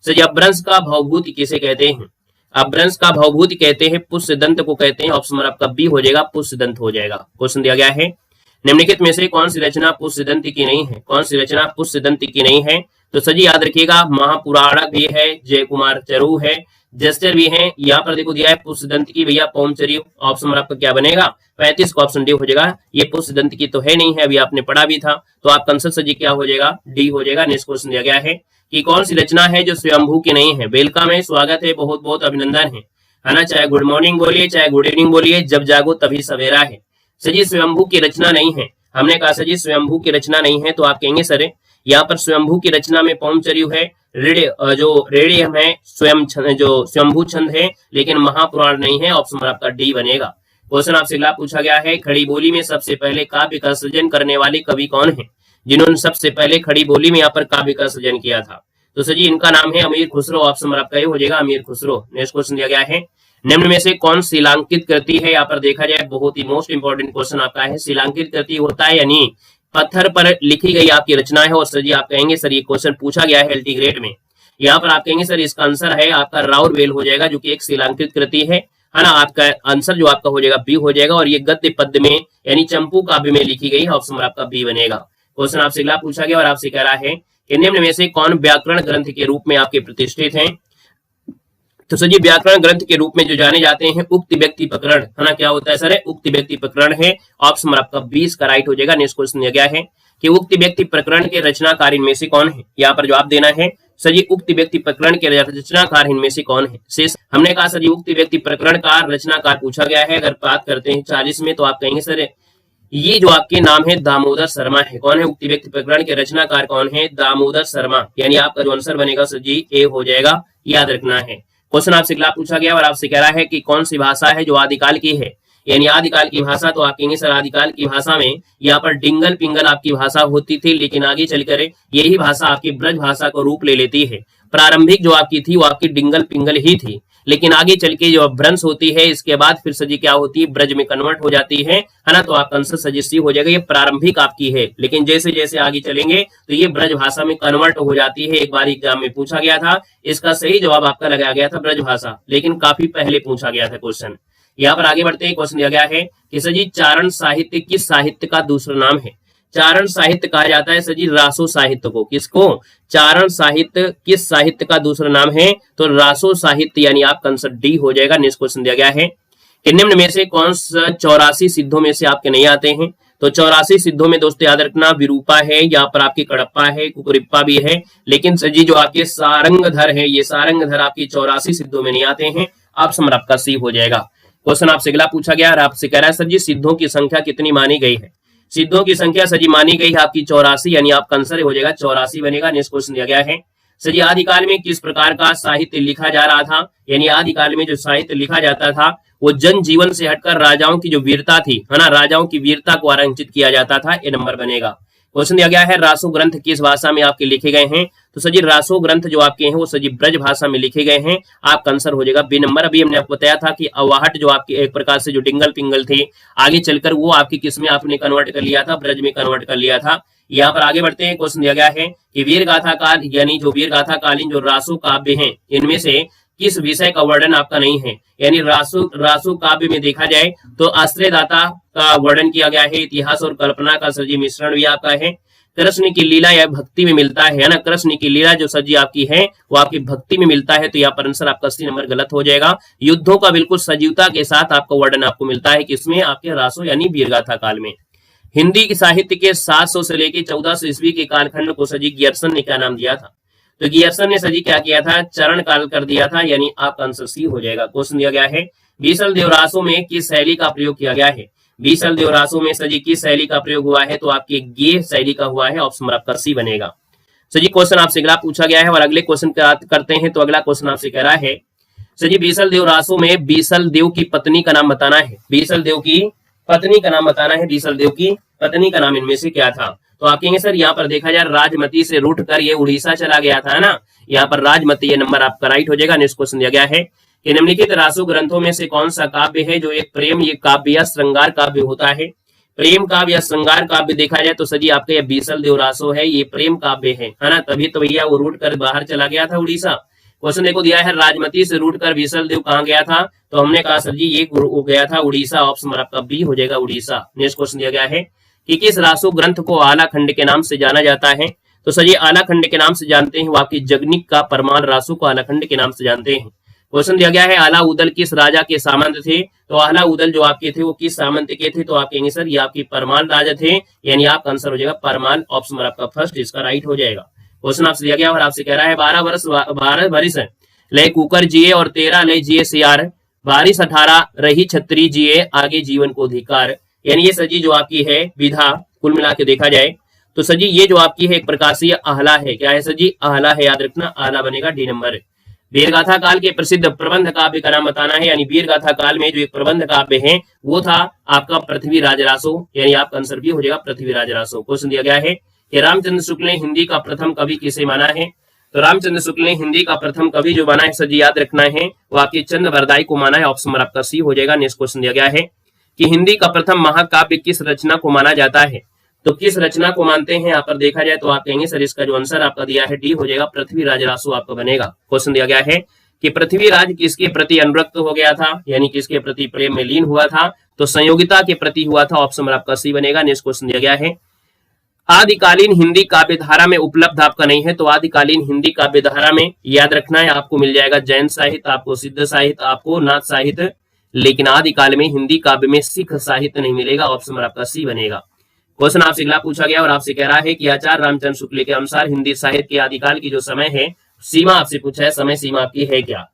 सर जी अपभ्रंश का भवभूति किसे कहते हैं। अपभ्रंश का भवभूति कहते हैं पुष्यदंत को कहते हैं। ऑप्शन नंबर आपका बी हो जाएगा पुष्यदंत हो जाएगा। क्वेश्चन दिया गया है निम्नलिखित में से कौन सी रचना पुष्यदंत की नहीं है। कौन सी रचना पुष्यदंत की नहीं है तो सर जी याद रखिएगा महापुराणक भी है, जय कुमार चरू है, जस्टर भी है। यहाँ पर देखो दिया है पुष्यदंत की भैया पौमचरी। ऑप्शन नंबर आपका क्या बनेगा 35 का ऑप्शन डी हो जाएगा। ये पुष्यदंत की तो है नहीं है, अभी आपने पढ़ा भी था, तो आपका आंसर सर जी क्या हो जाएगा डी हो जाएगा। नेक्स्ट क्वेश्चन दिया गया है कि कौन सी रचना है जो स्वयंभू की नहीं है। वेलकम है, स्वागत है, बहुत बहुत अभिनंदन है ना। चाहे गुड मॉर्निंग बोलिए चाहे गुड इवनिंग बोलिए, जब जागो तभी सवेरा है। सर जी स्वयंभू की रचना नहीं है। हमने कहा सर जी स्वयंभू की रचना नहीं है तो आप कहेंगे सर यहाँ पर स्वयंभू की रचना में पौमचर्यु है, जो रेडियम है स्वयं जो स्वयंभू छंद है, लेकिन महापुराण नहीं है। ऑप्शन नंबर आपका डी बनेगा। क्वेश्चन आपसे अगला पूछा गया है खड़ी बोली में सबसे पहले काव्य का सृजन करने वाले कवि कौन है। जिन्होंने सबसे पहले खड़ी बोली में यहाँ पर काव्य का सृजन किया था तो सर जी इनका नाम है अमीर खुसरो। ऑप्शन नंबर आपका ये हो जाएगा अमीर खुसरो। नेक्स्ट क्वेश्चन दिया गया है निम्न में से कौन शिलांकित कृति है। यहाँ पर देखा जाए बहुत ही मोस्ट इंपोर्टेंट क्वेश्चन आपका है। शिलांकित कृति होता है यानी पत्थर पर लिखी गई आपकी रचना है। और सर जी आप कहेंगे सर ये क्वेश्चन पूछा गया है एलटी ग्रेड में। यहाँ पर आप कहेंगे सर इसका आंसर है आपका राउरवेल हो जाएगा, जो कि एक शिलांकित कृति है ना। आपका आंसर जो आपका हो जाएगा बी हो जाएगा। और ये गद्य पद्य में यानी चंपू काव्य में लिखी गई है। ऑप्शन नंबर आपका बी बनेगा। क्वेश्चन आपसे अगला पूछा गया और आपसे कह रहा है कि निम्न में से कौन व्याकरण ग्रंथ के रूप में आपके प्रतिष्ठित हैं। तो सर जी व्याकरण ग्रंथ के रूप में जो जाने जाते हैं उक्त व्यक्ति प्रकरण, है ना। क्या होता है सर उक्त व्यक्ति प्रकरण है। ऑप्शन नंबर आपका 20 का राइट हो जाएगा। नेक्स्ट क्वेश्चन दिया गया है कि उक्त व्यक्ति प्रकरण के रचनाकार इनमें से कौन है। यहाँ पर जवाब देना है सर जी उक्त व्यक्ति प्रकरण के रचनाकार इनमें से कौन है। शेष हमने कहा सर जी उक्त व्यक्ति प्रकरण का रचनाकार पूछा गया है। अगर बात करते हैं 40 में तो आप कहेंगे सर ये जो आपके नाम है दामोदर शर्मा है। कौन है उक्ति व्यक्ति प्रकरण के रचनाकार? कौन है? दामोदर शर्मा। यानी आपका जो आंसर बनेगा सर जी ए हो जाएगा, याद रखना है। क्वेश्चन आपसे अगला पूछा गया और आपसे कह रहा है कि कौन सी भाषा है जो आदिकाल की है, यानी आदिकाल की भाषा। तो आप कहेंगे सर आदिकाल की भाषा में यहाँ पर डिंगल पिंगल आपकी भाषा होती थी, लेकिन आगे चलकर यही भाषा आपकी ब्रज भाषा को रूप ले लेती है। प्रारंभिक जो आपकी थी वो आपकी डिंगल पिंगल ही थी, लेकिन आगे चल के जो अपभ्रंश होती है इसके बाद फिर सजी क्या होती है, ब्रज में कन्वर्ट हो जाती है ना। तो आपका आंसर सजेस्टिव हो जाएगा, ये प्रारंभिक आपकी है, लेकिन जैसे जैसे आगे चलेंगे तो ये ब्रज भाषा में कन्वर्ट हो जाती है। एक बार एग्जाम में पूछा गया था, इसका सही जवाब आपका लगाया गया था ब्रज भाषा, लेकिन काफी पहले पूछा गया था क्वेश्चन। यहाँ पर आगे बढ़ते हैं, क्वेश्चन दिया गया है कि सर जी चारण साहित्य किस साहित्य का दूसरा नाम है? चारण साहित्य कहा जाता है सर जी रासो साहित्य को। किसको? चारण साहित्य किस साहित्य का दूसरा नाम है? तो रासो साहित्य, यानी आपका आंसर डी हो जाएगा। नेक्स्ट क्वेश्चन दिया गया है कि निम्न में से कौन सा 84 सिद्धों में से आपके नहीं आते हैं? तो 84 सिद्धों में दोस्तों याद रखना विरूपा है, यहाँ पर आपकी कडप्पा है, कुकुरिप्पा भी है, लेकिन सर जी जो आपके सारंगधर है, ये सारंगधर आपकी 84 सिद्धों में नहीं आते हैं। ऑप्शन आपका सी हो जाएगा। क्वेश्चन आपसे अगला पूछा गया और आपसे कह रहा है सर जी सिद्धों की संख्या कितनी मानी गई है? सिद्धों की संख्या सर जी मानी गई है आपकी 84, यानी आपका आंसर हो जाएगा 84 बनेगा। नेक्स्ट क्वेश्चन दिया गया है सर जी आदिकाल में किस प्रकार का साहित्य लिखा जा रहा था? यानी आदिकाल में जो साहित्य लिखा जाता था वो जन जीवन से हटकर राजाओं की जो वीरता थी, है ना, राजाओं की वीरता को आरंचित किया जाता था। ये नंबर बनेगा। क्वेश्चन दिया गया है रासो ग्रंथ किस भाषा में आपके लिखे गए हैं? तो सर जी रासो ग्रंथ जो आपके हैं वो सर जी ब्रज भाषा में लिखे गए हैं। आपका आंसर हो जाएगा बी नंबर। अभी हमने आपको बताया था कि अवाहट जो आपकी एक प्रकार से जो डिंगल पिंगल थे, आगे चलकर वो आपकी किस में आपने कन्वर्ट कर लिया था? ब्रज में कन्वर्ट कर लिया था। यहाँ पर आगे बढ़ते हैं, क्वेश्चन दिया गया है कि वीर गाथा काल, यानी जो वीर गाथा कालीन जो रासो काव्य हैं इनमें से किस विषय का वर्णन आपका नहीं है? यानी रासो काव्य में देखा जाए तो आश्रयदाता का वर्णन किया गया है, इतिहास और कल्पना का सर जी मिश्रण भी आपका है, कृष्ण की लीला या भक्ति में मिलता है ना, कृष्ण की लीला जो सर जी आपकी है वो आपकी भक्ति में मिलता है। तो यहाँ पर आंसर आपका 80 नंबर गलत हो जाएगा। युद्धों का बिल्कुल सजीवता के साथ आपका वर्णन आपको मिलता है किसमें? आपके रासो यानी वीरगाथा काल में। हिंदी की साहित्य के 700 से लेकर 1400 ईस्वी के कालखंड को सर जी गियर्सन ने क्या नाम दिया था? तो गियर्सन ने सर जी क्या किया था? चरण काल कर दिया था, यानी आपका आंसर सी हो जाएगा। क्वेश्चन दिया गया है बीसल देवरासों में किस शैली का प्रयोग किया गया है? बीसल देवरासों में सर जी किस शैली का प्रयोग हुआ है? तो आपकी गे शैली का हुआ है। ऑप्शन आपका सी बनेगा। सर जी क्वेश्चन आपसे अगला पूछा गया है और अगले क्वेश्चन करते हैं। तो अगला क्वेश्चन आपसे कह रहा है सर जी बीसल देवरासों में बीसल देव की पत्नी का नाम बताना है। बीसल देव की पत्नी का नाम बताना है। बीसल देव की पत्नी का नाम इनमें से क्या था? तो आप कहेंगे सर यहाँ पर देखा जाए राजमती से रूट कर ये उड़ीसा चला गया था ना, यहाँ पर राजमती, ये नंबर आपका राइट हो जाएगा। नेक्स्ट क्वेश्चन दिया गया है कि निम्नलिखित रासो ग्रंथों में से कौन सा काव्य है जो एक प्रेम ये काव्य या श्रृंगार काव्य होता है? प्रेम काव्य या श्रृंगार काव्य देखा जाए तो सर जी आपका ये बीसल देवरासो है, ये प्रेम काव्य है ना, तभी तो भैया वो रूट कर बाहर चला गया था उड़ीसा। क्वेश्चन देखो दिया है राजमती से रूट कर बीसल देव कहाँ गया था? तो हमने कहा सर जी ये गया था उड़ीसा। ऑप्शन आपका बी हो जाएगा उड़ीसा। नेक्स्ट क्वेश्चन दिया गया है कि किस रासो ग्रंथ को आला खंड के नाम से जाना जाता है? तो सर ये आला खंड के नाम से जानते हैं वो आपकी जगनिक का परमाल रासो को आला खंड के नाम से जानते हैं। क्वेश्चन दिया गया है आला उदल किस राजा के सामंत थे? तो आला उदल जो आपके थे वो किस सामंत के थे? तो आप कहेंगे सर ये आपकी परमाल राजा थे, यानी आपका आंसर हो जाएगा परमाल। ऑप्शन आपका फर्स्ट इसका राइट हो जाएगा। क्वेश्चन आपसे दिया गया और आपसे कह रहा है 12 वर्ष लय कुकर जिए और 13 लय जिए सियार, 22 18 रही छत्री जिए आगे जीवन को अधिकार। यानी ये सजी जो आपकी है विधा कुल मिला के देखा जाए तो सजी ये जो आपकी है एक प्रकार से आहला है। क्या है सजी? आहला है, याद रखना आहला बनेगा डी नंबर। वीरगाथा काल के प्रसिद्ध प्रबंध काव्य का नाम बताना है। यानी वीरगाथा काल में जो एक प्रबंध काव्य है वो था आपका पृथ्वीराज रासो, यानी आपका आंसर भी हो जाएगा पृथ्वीराज रासो। क्वेश्चन दिया गया है कि रामचंद्र शुक्ल ने हिंदी का प्रथम कवि किसे माना है? तो रामचंद्र शुक्ल ने हिंदी का प्रथम कवि जो माना है सर जी याद रखना है वो आपके चंद्र वरदाई को माना है। ऑप्शन आपका सी हो जाएगा। नेक्स्ट क्वेश्चन दिया गया है कि हिंदी का प्रथम महाकाव्य किस रचना को माना जाता है? तो किस रचना को मानते हैं यहाँ पर देखा जाए तो आप कहेंगे सर इसका जो आंसर आपका दिया है डी हो जाएगा पृथ्वीराज रासो आपका बनेगा। क्वेश्चन दिया गया है कि पृथ्वीराज किसके प्रति अनुरक्त हो गया था, यानी किसके प्रति प्रेम में लीन हुआ था? तो संयोगिता के प्रति हुआ था। ऑप्शन आपका सी बनेगा। नेक्स्ट क्वेश्चन दिया गया है आदिकालीन हिंदी काव्य धारा में उपलब्ध आपका नहीं है। तो आदिकालीन हिंदी काव्य धारा में याद रखना है आपको मिल जाएगा जैन साहित्य, आपको सिद्ध साहित्य, आपको नाथ साहित्य, लेकिन आदिकाल में हिंदी काव्य में सिख साहित्य नहीं मिलेगा। ऑप्शन आपका सी बनेगा। क्वेश्चन आपसे अगला पूछा गया और आपसे कह रहा है कि आचार्य रामचंद्र शुक्ल के अनुसार हिंदी साहित्य के आदिकाल की जो समय है सीमा आपसे पूछा है, समय सीमा आपकी है क्या?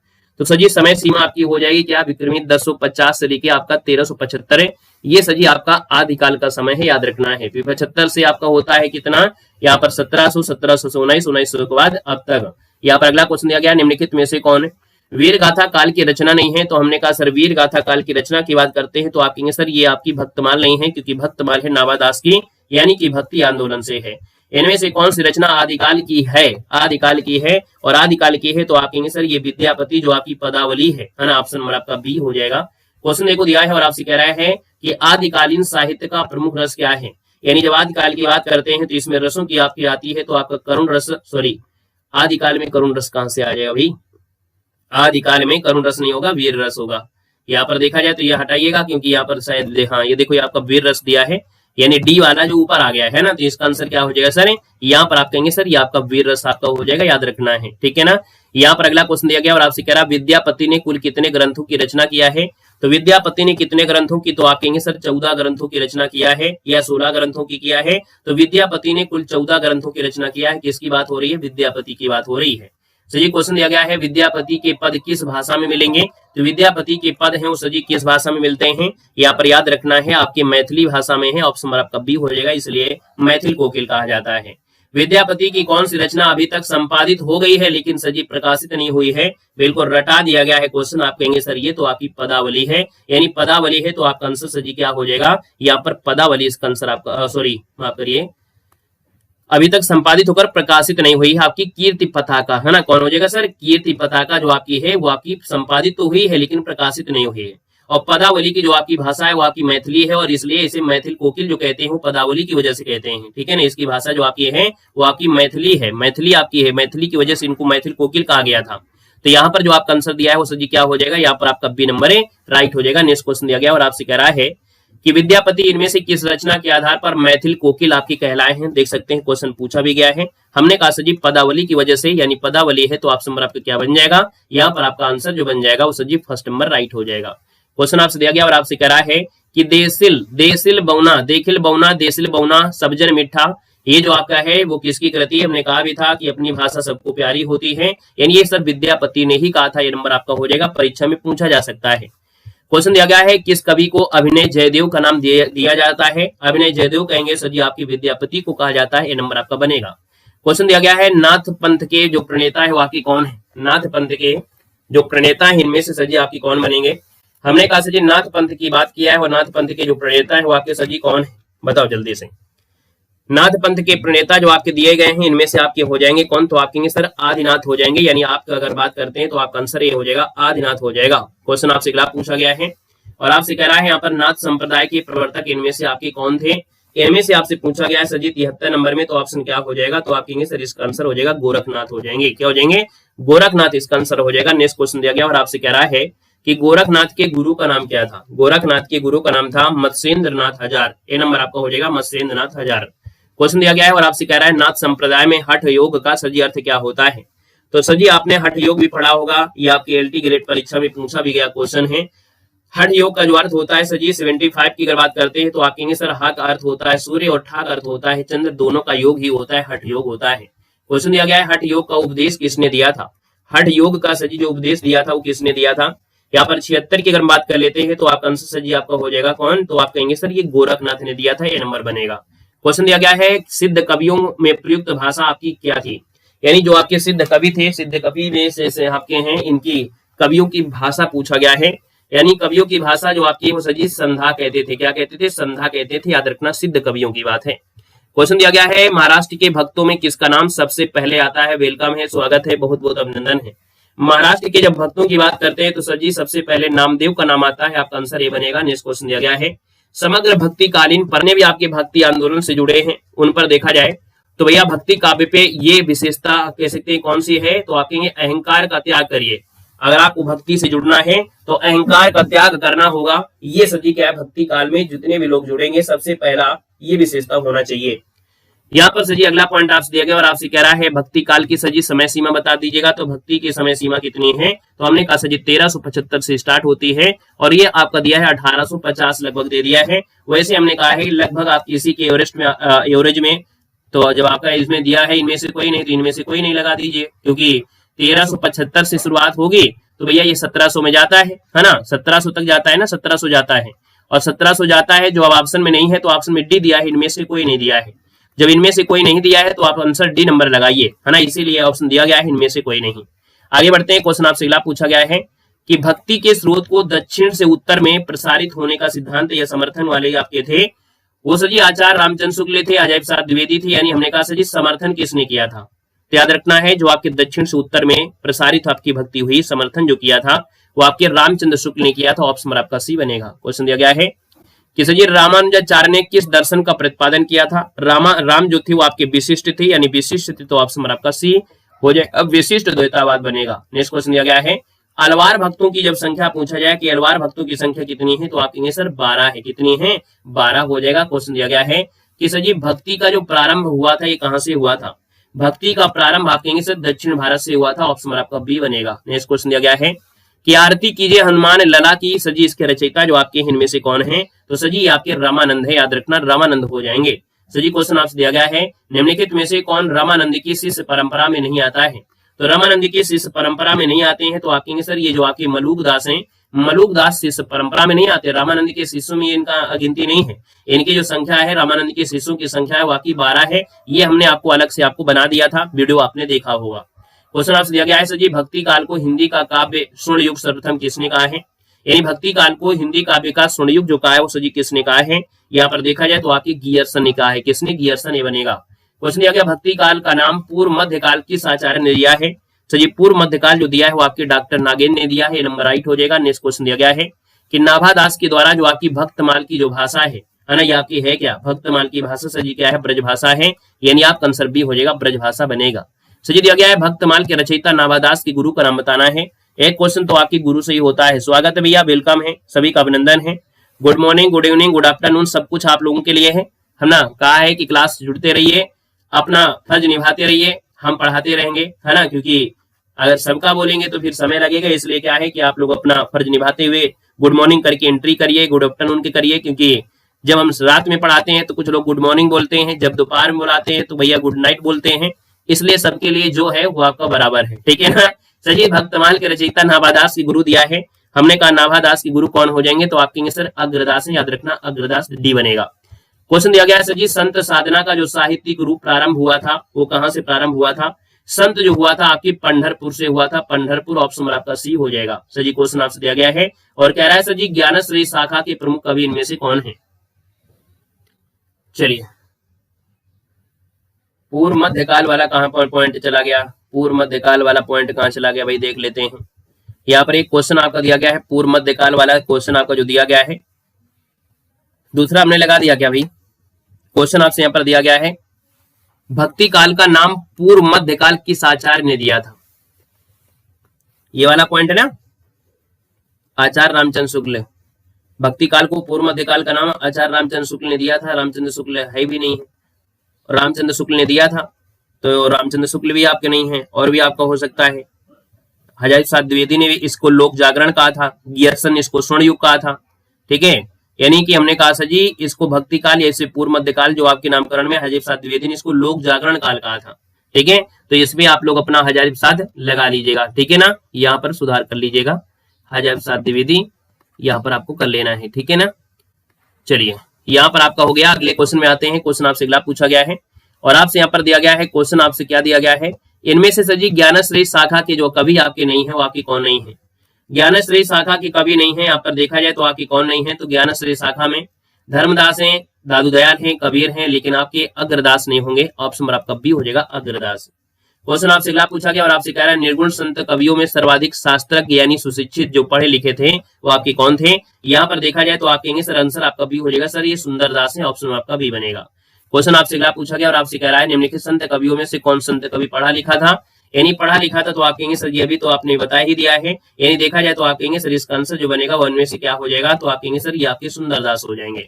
तो सजी समय सीमा आपकी हो जाएगी क्या, विक्रमी 1050 से लेके आपका 1375 है, ये सजी आपका आदिकाल का समय है, याद रखना है। फिर 75 से आपका होता है कितना, यहाँ पर 1700, 1700 से 1900 के बाद अब तक। यहाँ पर अगला क्वेश्चन दिया गया, निम्नलिखित में से कौन वीर गाथा काल की रचना नहीं है, तो हमने कहा सर वीर गाथा काल की रचना की बात करते हैं तो आप कहेंगे सर ये आपकी भक्तमाल नहीं है, क्योंकि भक्तमाल है नावादास की, यानी कि भक्ति आंदोलन से है। इनमें से कौन सी रचना आदिकाल की है, आदिकाल की है, और आदिकाल की है तो आप कहेंगे सर ये विद्यापति जो आपकी पदावली है ना, ऑप्शन नंबर आपका बी हो जाएगा। क्वेश्चन देखो दिया है और आपसे कह रहा है कि आदिकालीन साहित्य का प्रमुख रस क्या है, यानी जब आदिकाल की बात करते हैं तो इसमें रसों की आपकी आती है, तो आपका करुण रस, सॉरी आदिकाल में करुण रस कहां से आ जाएगा भाई, आदिकाल में करुण रस नहीं होगा, वीर रस होगा। यहाँ पर देखा जाए तो यह हटाइएगा, क्योंकि यहाँ पर शायद हाँ ये देखो ये आपका वीर रस दिया है, यानी डी वाला जो ऊपर आ गया है ना, तो इसका आंसर क्या हो जाएगा सर, यहाँ पर आप कहेंगे सर ये आपका वीर रस आपका हो जाएगा, याद रखना है, ठीक है ना। यहाँ पर अगला क्वेश्चन दिया गया और आपसे कह रहा विद्यापति ने कुल कितने ग्रंथों की रचना किया है, तो विद्यापति ने कितने ग्रंथों की, तो आप कहेंगे सर 14 ग्रंथों की रचना किया है या 16 ग्रंथों की किया है, तो विद्यापति ने कुल 14 ग्रंथों की रचना किया है। किसकी बात हो रही है, विद्यापति की बात हो रही है। सही क्वेश्चन दिया गया है विद्यापति के पद किस भाषा में मिलेंगे, तो विद्यापति के पद हैं वो सजी किस भाषा में मिलते हैं, यहाँ पर याद रखना है आपके मैथिली भाषा में है, ऑप्शन नंबर आपका बी हो जाएगा, इसलिए मैथिल कोकिल कहा जाता है। विद्यापति की कौन सी रचना अभी तक संपादित हो गई है लेकिन सजी प्रकाशित नहीं हुई है, बिल्कुल रटा दिया गया है क्वेश्चन, आप कहेंगे सर ये तो आपकी पदावली है, यानी पदावली है तो आपका आंसर सजी क्या हो जाएगा, यहाँ पर पदावली इसका आंसर आपका, सॉरी माफ करिए, अभी तक संपादित होकर प्रकाशित नहीं हुई है आपकी कीर्ति पताका, है ना, कौन हो जाएगा सर, कीर्ति पताका जो आपकी है वो आपकी संपादित तो हुई है लेकिन प्रकाशित नहीं हुई है। और पदावली की जो आपकी भाषा है वो आपकी मैथिली है, और इसलिए इसे मैथिल कोकिल जो कहते हैं वो पदावली की वजह से कहते हैं, ठीक है ना। इसकी भाषा जो आपकी है वो आपकी मैथिली है, मैथिली आपकी है, मैथिली की वजह से इनको मैथिल कोकिल कहा गया था। तो यहाँ पर जो आपका आंसर दिया है वो सजी क्या हो जाएगा, यहाँ पर आपका बी नंबर है, राइट हो जाएगा। नेक्स्ट क्वेश्चन दिया गया और आपसे कह रहा है कि विद्यापति इनमें से किस रचना के आधार पर मैथिल कोकिल आपकी कहलाए हैं, देख सकते हैं क्वेश्चन पूछा भी गया है, हमने कहा सजी पदावली की वजह से, यानी पदावली है तो ऑप्शन नंबर आपका क्या बन जाएगा, यहाँ पर आपका आंसर जो बन जाएगा वो सजी फर्स्ट नंबर राइट हो जाएगा। क्वेश्चन आपसे दिया गया और आपसे कह रहा है कि देसिल देसिल बौना देखिल बौना देसिल बौना सबजन मिठा, ये जो आपका है वो किसकी कृति है, हमने कहा भी था कि अपनी भाषा सबको प्यारी होती है, यानी ये सब विद्यापति ने ही कहा था, ये नंबर आपका हो जाएगा, परीक्षा में पूछा जा सकता है। क्वेश्चन दिया गया है किस कवि को अभिनय जयदेव का नाम दिया जाता है, अभिनय जयदेव कहेंगे सर जी आपकी विद्यापति को कहा जाता है, ये नंबर आपका बनेगा। क्वेश्चन दिया गया है नाथ पंथ के जो प्रणेता है वो आपकी कौन है, नाथ पंथ के जो प्रणेता है इनमें से सजी आपकी कौन बनेंगे, हमने कहा सजी नाथ पंथ की बात किया है और नाथ पंथ के जो प्रणेता है वो आपके सजी कौन है, बताओ जल्दी से। नाथ पंथ के प्रणेता जो आपके दिए गए हैं इनमें से आपके हो जाएंगे कौन, तो आप कहेंगे सर आदिनाथ हो जाएंगे, यानी आप अगर बात करते हैं तो आपका आंसर ये हो जाएगा आदिनाथ हो जाएगा। क्वेश्चन आपसे अगला पूछा गया है और आपसे कह रहा है यहाँ पर नाथ संप्रदाय के प्रवर्तक इनमें से आपके कौन थे, इनमें से आपसे पूछा गया है सर जी 73 नंबर में, तो ऑप्शन क्या हो जाएगा, तो आप कहेंगे सर इसका आंसर हो जाएगा गोरखनाथ हो जाएंगे, क्या हो जाएंगे, गोरखनाथ इसका आंसर हो जाएगा। नेक्स्ट क्वेश्चन दिया गया और आपसे कह रहा है कि गोरखनाथ के गुरु का नाम क्या था, गोरखनाथ के गुरु का नाम था मत्स्येंद्र नाथ हजार, ये नंबर आपका हो जाएगा मत्स्येंद्र नाथ हजार। क्वेश्चन दिया गया है और आपसे कह रहा है नाथ संप्रदाय में हठ योग का सजी अर्थ क्या होता है, तो सजी आपने हठ योग भी पढ़ा होगा, ये आपकी एलटी ग्रेड परीक्षा में पूछा भी गया क्वेश्चन है। हठ योग का जो अर्थ होता है सजी 75 की अगर बात करते हैं तो आप कहेंगे सर हा का अर्थ होता है सूर्य और ठा का अर्थ होता है चंद्र, दोनों का योग ही होता है हठ योग होता है। क्वेश्चन दिया गया है हठ योग का उपदेश किसने दिया था, हठ योग का सजी जो उपदेश दिया था वो किसने दिया था, यहाँ पर 76 की अगर बात कर लेते हैं तो आपका आंसर सजी आपका हो जाएगा कौन, तो आप कहेंगे सर ये गोरखनाथ ने दिया था, ये नंबर बनेगा। क्वेश्चन दिया गया है सिद्ध कवियों में प्रयुक्त भाषा आपकी क्या थी, यानी जो आपके सिद्ध कवि थे, सिद्ध कवि में से आपके हैं इनकी कवियों की भाषा पूछा गया है, यानी कवियों की भाषा जो आपकी वो सजी संधा कहते थे, क्या कहते थे, संधा कहते थे, याद रखना सिद्ध कवियों की बात है। क्वेश्चन दिया गया है महाराष्ट्र के भक्तों में किसका नाम सबसे पहले आता है, वेलकम है, स्वागत है, बहुत बहुत अभिनंदन है। महाराष्ट्र के जब भक्तों की बात करते हैं तो सर जी सबसे पहले नामदेव का नाम आता है, आपका आंसर ये बनेगा। नेक्स्ट क्वेश्चन दिया गया है समग्र भक्ति कालीन पढ़ने भी आपके भक्ति आंदोलन से जुड़े हैं, उन पर देखा जाए तो भैया भक्ति काव्य पे ये विशेषता कह सकते हैं कौन सी है, तो आप कहेंगे अहंकार का त्याग करिए, अगर आपको भक्ति से जुड़ना है तो अहंकार का त्याग करना होगा, ये सजी क्या है भक्ति काल में जितने भी लोग जुड़ेंगे सबसे पहला ये विशेषता होना चाहिए। यहाँ पर सजी अगला पॉइंट आपसे दिया गया और आपसे कह रहा है भक्ति काल की सजी समय सीमा बता दीजिएगा, तो भक्ति की समय सीमा कितनी है, तो हमने कहा सजी 1375 से स्टार्ट होती है और ये आपका दिया है 1850 लगभग दे दिया है। वैसे हमने कहा है लगभग आप किसी के एवरेज में, तो जब आपका इसमें दिया है इनमें से कोई नहीं तो इनमें से कोई नहीं लगा दीजिए, क्योंकि 1375 से शुरुआत होगी तो भैया ये 1700 में जाता है ना, 1700 तक जाता है ना, 1700 जाता है और 1700 जाता है। जो अब ऑप्शन में नहीं है तो ऑप्शन में डी दिया है, इनमें से कोई नहीं दिया है। जब इनमें से कोई नहीं दिया है तो आप आंसर डी नंबर लगाइए, है ना, इसीलिए ऑप्शन दिया गया है इनमें से कोई नहीं। आगे बढ़ते हैं, क्वेश्चन आपसे अगला पूछा गया है कि भक्ति के स्रोत को दक्षिण से उत्तर में प्रसारित होने का सिद्धांत या समर्थन वाले आपके थे, वो सर जी आचार्य रामचंद्र शुक्ल थे, अजय प्रसाद द्विवेदी थे, यानी हमने कहा सर जी समर्थन किसने किया था। तो याद रखना है जो आपके दक्षिण से उत्तर में प्रसारित आपकी भक्ति हुई, समर्थन जो किया था वो आपके रामचंद्र शुक्ल ने किया था। ऑप्शन नंबर आपका सी बनेगा। क्वेश्चन दिया गया है कि सर जी रामानुजाचार्य ने किस दर्शन का प्रतिपादन किया था। राम जो थी वो आपके विशिष्ट थी, यानी विशिष्ट थी, तो ऑप्शन नंबर आपका सी हो जाए। अब विशिष्ट द्वैतावाद बनेगा। नेक्स्ट क्वेश्चन दिया गया है अलवार भक्तों की जब संख्या पूछा जाए कि अलवार भक्तों की संख्या कितनी है, तो आप कहेंगे सर 12 है। कितनी है? 12 हो जाएगा। क्वेश्चन दिया गया है कि सर जी भक्ति का जो प्रारंभ हुआ था ये कहां से हुआ था। भक्ति का प्रारंभ आप कहेंगे सर दक्षिण भारत से हुआ था। ऑप्शन आपका बी बनेगा। नेक्स्ट क्वेश्चन दिया गया है कि आरती कीजिए हनुमान लला की सजी इसके रचयिता जो आपके इनमें से कौन है, तो सजी आपके रामानंद है। याद रखना रामानंद हो जाएंगे। सजी क्वेश्चन आपसे दिया गया है निम्नलिखित में से कौन रामानंद की शिष्य परंपरा में नहीं आता है। तो रामानंद की शिष्य परंपरा में नहीं आते हैं तो आप कहेंगे सर ये जो आपके मलूक दास हैं, मलूक दास शिष्य परंपरा में नहीं आते। रामानंद के शिष्यों में इनका गिनती नहीं है। इनकी जो संख्या है रामानंद के शिष्यों की संख्या है वाकई 12 है। ये हमने आपको अलग से आपको बना दिया था, वीडियो आपने देखा होगा। क्वेश्चन आपसे दिया गया है सर जी भक्ति काल को हिंदी का काव्य स्वर्ण युग सर्वप्रथम किसने कहा है। यानी भक्ति काल को हिंदी काव्य का स्वर्ण युग जो कहा है वो सर जी किसने कहा है। यहाँ पर देखा जाए तो आपकी गियर्सन ने कहा है। किसने? गियर्सन ये बनेगा। क्वेश्चन दिया गया भक्ति काल का नाम पूर्व मध्यकाल किस आचार्य ने दिया है। तो ये पूर्व मध्यकाल जो दिया है वो आपके डॉक्टर नागेंद्र ने दिया है। नंबर राइट हो जाएगा। नेक्स्ट क्वेश्चन दिया गया है कि नाभादास के द्वारा जो आपकी भक्तमाल की जो भाषा है ना, ये आपकी है क्या भक्तमाल की भाषा। सजी क्या है? ब्रज भाषा है, यानी आप आंसर बी हो जाएगा, ब्रज भाषा बनेगा। सजी दिया गया है भक्तमाल के रचयिता नाभादास के गुरु का नाम बताना है। एक क्वेश्चन तो आपकी गुरु से ही होता है। स्वागत है भैया, वेलकम है, सभी का अभिनंदन है। Good morning, good evening, good afternoon, सब कुछ आप लोगों के लिए है ना। कहा है कि क्लास जुड़ते रहिए, अपना फर्ज निभाते रहिए, हम पढ़ाते रहेंगे, है ना, क्योंकि अगर सबका बोलेंगे तो फिर समय लगेगा। इसलिए क्या है कि आप लोग अपना फर्ज निभाते हुए गुड मॉर्निंग करके एंट्री करिए, गुड आफ्टरनून के करिए, क्योंकि जब हम रात में पढ़ाते हैं तो कुछ लोग गुड मॉर्निंग बोलते हैं, जब दोपहर में बुलाते हैं तो भैया गुड नाइट बोलते हैं। इसलिए सबके लिए जो है वो आपका बराबर है, ठीक है ना। सजी भक्तमाल के रचयिता नाभादास की गुरु दिया है। हमने कहा नाभादास की गुरु कौन हो जाएंगे, तो आप कहेंगे सर अग्रदास है। याद रखना अग्रदास डी बनेगा। क्वेश्चन दिया गया है सर जी संत साधना का जो साहित्यिक रूप प्रारंभ हुआ था वो कहां से प्रारंभ हुआ था। संत जो हुआ था आपकी पंढरपुर से हुआ था। पंढरपुर ऑप्शन नंबर आपका सी हो जाएगा। सर जी क्वेश्चन आपसे दिया गया है और कह रहा है सर जी ज्ञानश्री शाखा के प्रमुख कवि इनमें से कौन है। चलिए पूर्व मध्यकाल वाला कहां पर पॉइंट चला गया, पूर्व मध्यकाल वाला पॉइंट कहां चला गया भाई, देख लेते हैं। यहाँ पर एक क्वेश्चन आपका दिया गया है पूर्व मध्यकाल वाला क्वेश्चन आपका जो दिया गया है, दूसरा हमने लगा दिया क्या भाई। क्वेश्चन आपसे यहाँ पर दिया गया है भक्ति काल का नाम पूर्व मध्यकाल किस आचार्य ने दिया था। ये वाला पॉइंट है ना, आचार्य रामचंद्र शुक्ल। भक्ति काल को पूर्व मध्यकाल का नाम आचार्य रामचंद्र शुक्ल ने दिया था। रामचंद्र शुक्ल है भी नहीं है, रामचंद्र शुक्ल ने दिया था तो रामचंद्र शुक्ल भी आपके नहीं है, और भी आपका हो सकता है। हजारी प्रसाद द्विवेदी ने भी इसको लोक जागरण कहा था, गियर्सन ने इसको स्वर्ण युग कहा था, ठीक है। यानी कि हमने कहा सजी इसको भक्ति काल या इसे पूर्व मध्यकाल जो आपके नामकरण में हजारी प्रसाद द्विवेदी ने इसको लोक जागरण काल कहा था, ठीक है। तो इसमें आप लोग अपना हजारी प्रसाद लगा लीजिएगा, ठीक है ना। यहाँ पर सुधार कर लीजिएगा, हजारी प्रसाद द्विवेदी यहाँ पर आपको कर लेना है, ठीक है ना। चलिए यहाँ पर आपका हो गया। अगले क्वेश्चन में आते हैं। क्वेश्चन आपसे अगला पूछा गया है और आपसे यहाँ पर दिया गया है क्वेश्चन आपसे क्या दिया गया है, इनमें से सजी ज्ञानश्री शाखा के जो कवि आपके नहीं है वो आपकी कौन नहीं है। ज्ञानश्री शाखा के कवि नहीं है, यहाँ पर देखा जाए तो आपकी कौन नहीं है। तो ज्ञानश्री शाखा में धर्मदास हैं, दादू दयाल हैं, कबीर हैं, लेकिन आपके अग्रदास नहीं होंगे। ऑप्शन नंबर आपका बी हो जाएगा, अग्रदास। क्वेश्चन आपसे अगला पूछा गया और आपसे कह रहा है निर्गुण संत कवियों में सर्वाधिक शास्त्रज्ञ यानी सुशिक्षित जो पढ़े लिखे थे वो आपके कौन थे। यहाँ पर देखा जाए तो आप कहेंगे सर आंसर आपका बी हो जाएगा, सर ये सुंदरदास है। ऑप्शन आपका बी बनेगा। क्वेश्चन आपसे अगला पूछा गया और आपसे कह रहा है निम्नलिखित संत कवियों में से कौन संत कवि पढ़ा लिखा था। यानी पढ़ा लिखा था तो आप कहेंगे सर ये अभी तो आपने बता ही दिया है। यानी देखा जाए तो आप कहेंगे सर इसका आंसर जो बनेगा वो इनमें से क्या हो जाएगा, तो आप कहेंगे सर ये आपके सुंदरदास हो जाएंगे।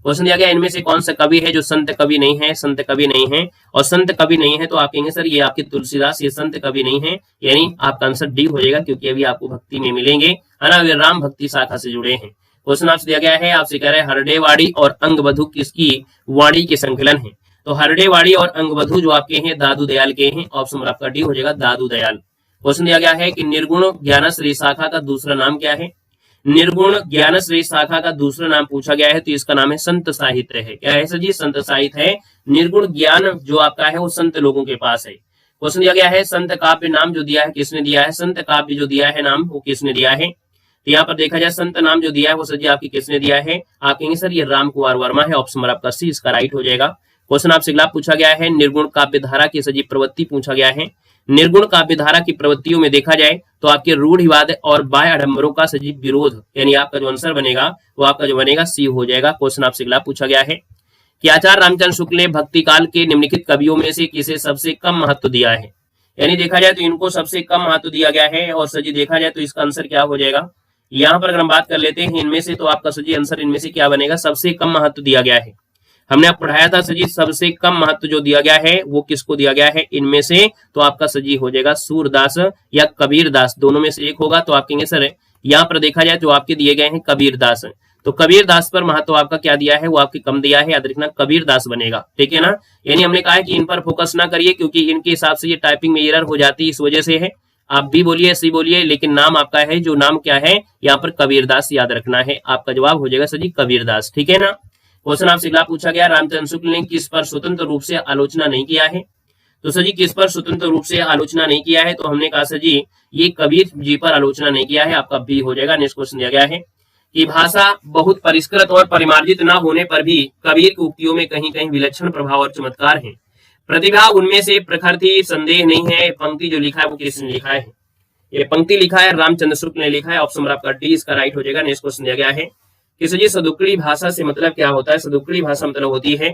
क्वेश्चन दिया गया इनमें से कौन सा कवि है जो संत कवि नहीं है। संत कवि नहीं है, और संत कवि नहीं है तो आप कहेंगे सर ये आपके तुलसीदास, ये संत कवि नहीं है। यानी आपका आंसर डी हो जाएगा, क्योंकि अभी आपको भक्ति में मिलेंगे, है ना, वे राम भक्ति शाखा से जुड़े हैं। क्वेश्चन आपसे दिया गया है, आपसे कह रहे हैं हरडेवाड़ी और अंगबधु किसकी वाणी के संकलन है। तो हरडेवाड़ी और अंगबधु जो आपके हैं दादू दयाल के हैं। ऑप्शन आपका डी हो जाएगा, दादू दयाल। क्वेश्चन दिया गया है कि निर्गुण ज्ञानश्रेय शाखा का दूसरा नाम क्या है। निर्गुण ज्ञानश्रेय शाखा का दूसरा नाम पूछा गया है तो इसका नाम है संत साहित्य है। क्या है सर जी? संत साहित्य है। निर्गुण ज्ञान जो आपका है वो संत लोगों के पास है। क्वेश्चन दिया गया है संत काव्य नाम जो दिया है किसने दिया है। संत काव्य जो दिया है नाम वो किसने दिया है। तो यहाँ पर देखा जाए संत नाम जो दिया है वो सर जी आपकी किसने दिया है। आप कहेंगे सर ये राम कुमार वर्मा है। ऑप्शन नंबर आपका सी इसका राइट हो जाएगा। क्वेश्चन आपसे अगला पूछा गया है निर्गुण काव्य धारा की सर जी प्रवृत्ति पूछा गया है। निर्गुण काव्य धारा की प्रवृत्तियों में देखा जाए तो आपके रूढ़िवाद और बाह्य आडंबरों का सजीव विरोध, यानी आपका जो आंसर बनेगा वो आपका जो बनेगा सी हो जाएगा। क्वेश्चन आपसे अगला पूछा गया है कि आचार्य रामचंद्र शुक्ल ने भक्ति काल के निम्नलिखित कवियों में से किसे सबसे कम महत्व दिया है। यानी देखा जाए तो इनको सबसे कम महत्व दिया गया है और सजी देखा जाए तो इसका आंसर क्या हो जाएगा। यहाँ पर अगर हम बात कर लेते हैं इनमें से तो आपका सजी आंसर इनमें से क्या बनेगा। सबसे कम महत्व दिया गया है। हमने आप पढ़ाया था सजी सबसे कम महत्व जो दिया गया है वो किसको दिया गया है इनमें से। तो आपका सजी हो जाएगा सूरदास या कबीरदास, दोनों में से एक होगा। तो आप कहेंगे सर यहाँ पर देखा जाए तो आपके दिए गए हैं कबीरदास, तो कबीरदास पर महत्व आपका क्या दिया है वो आपके कम दिया है। याद रखना कबीरदास बनेगा, ठीक है ना। यानी हमने कहा है कि इन पर फोकस ना करिए क्योंकि इनके हिसाब से ये टाइपिंग में एरर हो जाती है, इस वजह से है। आप भी बोलिए सी बोलिए लेकिन नाम आपका है जो नाम क्या है यहाँ पर कबीरदास याद रखना है। आपका जवाब हो जाएगा सर जी कबीरदास, ठीक है ना। क्वेश्चन आपसे अगला पूछा गया रामचंद्र शुक्ल ने किस पर स्वतंत्र रूप से आलोचना नहीं किया है। तो सर जी किस पर स्वतंत्र रूप से आलोचना नहीं किया है। तो हमने कहा सर जी ये कबीर जी पर आलोचना नहीं किया है। आपका बी हो जाएगा। नेक्स्ट क्वेश्चन दिया गया है कि भाषा बहुत परिष्कृत और परिमार्जित न होने पर भी कबीर की उक्तियों में कहीं कहीं विलक्षण प्रभाव और चमत्कार है। प्रतिभा उनमें से प्रखर थी, संदेह नहीं है। पंक्ति जो लिखा है वो किसने लिखा है। ये पंक्ति लिखा है रामचंद्र शुक्ल ने लिखा है। ऑप्शन नंबर आपका डी इसका राइट हो जाएगा। नेक्स्ट क्वेश्चन दिया गया है कि सर जी सदुक्कड़ी भाषा से मतलब क्या होता है। सदुक्कड़ी भाषा मतलब होती है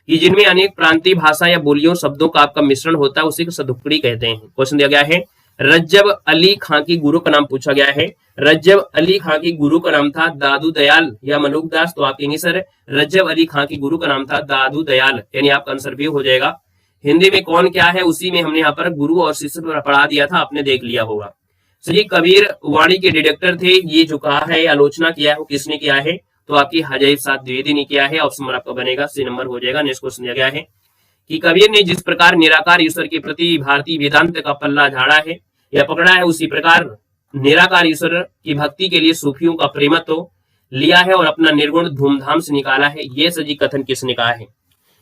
कि जिनमें अनेक प्रांतीय भाषा या बोलियों शब्दों का आपका मिश्रण होता है उसी को सदुक्कड़ी कहते हैं। क्वेश्चन दिया गया है रज्जब अली खां की गुरु का नाम पूछा गया है। रज्जब अली खां की गुरु का नाम था दादू दयाल या मलुकदास। तो आप कहेंगे सर रज्जब अली खां की गुरु का नाम था दादू दयाल, यानी आपका आंसर भी हो जाएगा। हिंदी में कौन क्या है उसी में हमने यहाँ पर गुरु और शिष्य पर पढ़ा दिया था, आपने देख लिया होगा। सर ये कबीर वाणी के डिटेक्टर थे। ये जो कहा है आलोचना किया है वो किसने किया है। तो आपकी हजैब साहब द्विवेदी ने किया है। ऑप्शन नंबर आपका बनेगा सी नंबर हो जाएगा। नेक्स्ट क्वेश्चन दिया गया है कि कबीर ने जिस प्रकार निराकार ईश्वर के प्रति भारतीय वेदांत का पल्ला झाड़ा है या पकड़ा है उसी प्रकार निराकार ईश्वर की भक्ति के लिए सूफियों का प्रेमत्व लिया है और अपना निर्गुण धूमधाम से निकाला है। ये सजी कथन किसने कहा है।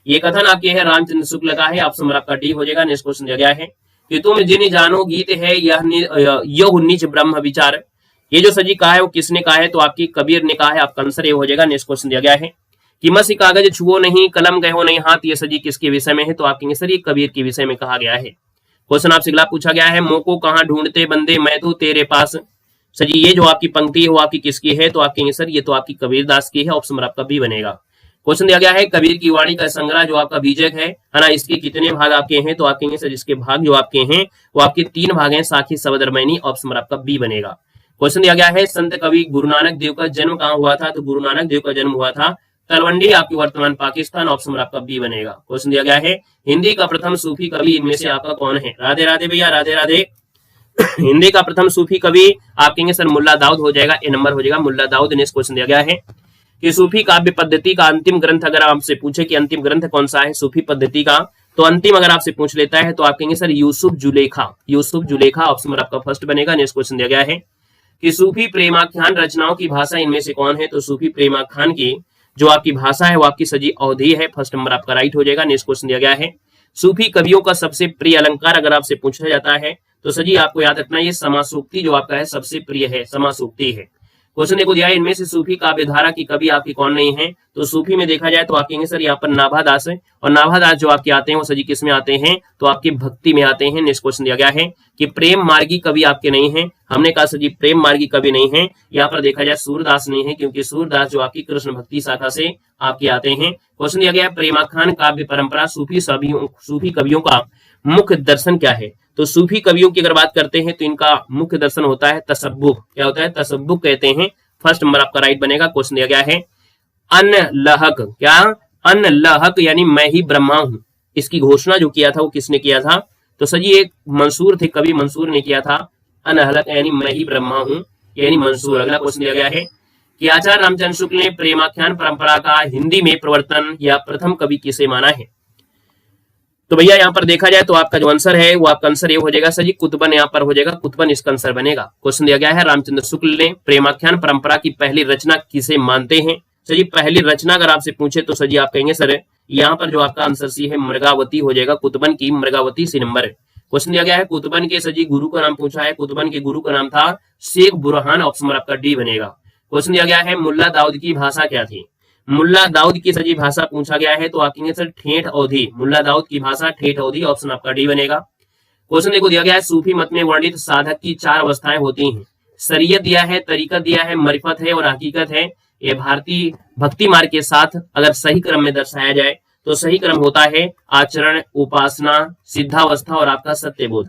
ये कथन आपके है रामचंद्र शुक्ल का है। ऑप्शन नंबर आपका डी हो जाएगा। नेक्स्ट क्वेश्चन दिया गया है कि तुम जिन जानो गीत है यह निज ब्रह्म विचार। ये जो सजी कहा है वो किसने कहा है। तो आपकी कबीर ने कहा है। आपका आंसर ये हो जाएगा। नेक्स्ट क्वेश्चन दिया गया है कि मसी कागज छुओ नहीं कलम गहो नहीं हाथ। ये सजी किसके विषय में है। तो आप कहेंगे सर ये कबीर के विषय में कहा गया है। क्वेश्चन आपसे अगला पूछा गया है मोको कहाँ ढूंढते बंदे मैं तो तेरे पास। सर जी ये जो आपकी पंक्ति है वो आपकी किसकी है। तो आप कहेंगे सर ये तो आपकी कबीरदास की है। ऑप्शन नंबर आपका बी बनेगा। क्वेश्चन दिया गया है कबीर की वाणी का संग्रह जो आपका बीजक है ना, इसके कितने भाग आपके हैं। तो आप कहेंगे सर इसके भाग जो आपके हैं वो आपके 3 भाग हैं साखी शब्द रमैनी। ऑप्शन नंबर आपका बी बनेगा। क्वेश्चन दिया गया है संत कवि गुरु नानक देव का जन्म कहाँ हुआ था। तो गुरु नानक देव का जन्म हुआ था तलवंडी, आपकी वर्तमान पाकिस्तान। ऑप्शन नंबर आपका बी बनेगा। क्वेश्चन दिया गया है हिंदी का प्रथम सूफी कवि इनमें से आपका कौन है। राधे राधे भैया, राधे राधे। हिंदी का प्रथम सूफी कवि आप कहेंगे सर मुल्ला दाऊद हो जाएगा। ए नंबर हो जाएगा मुल्ला दाऊद। नेक्स्ट क्वेश्चन दिया गया है कि सूफी काव्य पद्धति का अंतिम ग्रंथ अगर आपसे पूछे कि अंतिम ग्रंथ कौन सा है सूफी पद्धति का, तो अंतिम अगर आपसे पूछ लेता है तो आप कहेंगे sir Yusuf Zulekha. Yusuf Zulekha option number आपका फर्स्ट बनेगा। नेक्स्ट क्वेश्चन दिया गया है कि सूफी प्रेमाख्यान रचनाओं की भाषा इनमें से कौन है। तो सूफी प्रेमाख्यान की जो आपकी भाषा है वो आपकी सजी अवधी है। फर्स्ट नंबर आपका राइट हो जाएगा। नेक्स्ट क्वेश्चन दिया गया है सूफी कवियों का सबसे प्रिय अलंकार अगर आपसे पूछा जाता है तो सजी आपको याद रखना ये समासूक्ति जो आपका है सबसे प्रिय है, समासूक्ति है। क्वेश्चन देखो दिया है इनमें से सूफी काव्य धारा की कवि आपकी कौन नहीं है। तो सूफी में देखा जाए तो आप कहेंगे सर यहाँ पर नाभादास है। और नाभादास जो आपके आते हैं वो सजी किस में आते हैं। तो आपके भक्ति में आते हैं। नेक्स्ट क्वेश्चन दिया गया है कि प्रेम मार्गी कवि आपके नहीं है। हमने कहा सजी प्रेम मार्गी कवि नहीं है। यहाँ पर देखा जाए सूरदास नहीं है क्योंकि सूरदास जो आपकी कृष्ण भक्ति शाखा से आपके आते हैं। क्वेश्चन दिया गया प्रेमाख्यान काव्य परंपरा सूफी कवियों का मुख्य दर्शन क्या है। तो सूफी कवियों की अगर बात करते हैं तो इनका मुख्य दर्शन होता है तसब्बुह। क्या होता है। तसब्बुह कहते हैं। फर्स्ट नंबर आपका राइट बनेगा। क्वेश्चन दिया गया है अन्न लहक। क्या अन्न लहक यानी मैं ही ब्रह्मा हूं। इसकी घोषणा जो किया था वो किसने किया था। तो सजी एक मंसूर थे, कवि मंसूर ने किया था। अनहलक यानी मैं ही ब्रह्मा हूं यानी मंसूर। अगला क्वेश्चन दिया गया है कि आचार्य रामचंद्र शुक्ल ने प्रेमाख्यान परंपरा का हिंदी में प्रवर्तन या प्रथम कवि किसे माना है। तो भैया यहाँ पर देखा जाए तो आपका जो आंसर है वो आपका आंसर ये हो जाएगा सर जी कुतुबन, यहाँ पर हो जाएगा कुतुबन इसका आंसर बनेगा। क्वेश्चन दिया गया है रामचंद्र शुक्ल ने प्रेमाख्यान परंपरा की पहली रचना किसे मानते हैं। सर जी पहली रचना अगर आपसे पूछे तो सर जी आप कहेंगे सर यहाँ पर जो आपका आंसर सी है मृगावती हो जाएगा, कुतुबन की मृगावती सी नंबर है। क्वेश्चन दिया गया है कुतुबन के सर जी गुरु का नाम पूछा है, कुतुबन के गुरु का नाम था शेख बुरहान, ऑप्शन नंबर आपका डी बनेगा। क्वेश्चन दिया गया है मुल्ला दाऊद की भाषा क्या थी। मुल्ला दाऊद की सर जी भाषा पूछा गया है तो आप कहेंगे सर ठेठ अवधी, मुल्ला दाऊद की भाषा ठेठ अवधी, ऑप्शन आपका डी बनेगा। क्वेश्चन देखो दिया गया है सूफी मत में वर्णित साधक की 4 अवस्थाएं होती हैं। शरीयत दिया है, तरीकत दिया है, मरिफत है और हकीकत है। ये भारतीय भक्ति मार्ग के साथ अगर सही क्रम में दर्शाया जाए तो सही क्रम होता है आचरण, उपासना, सिद्धावस्था और आपका सत्यबोध,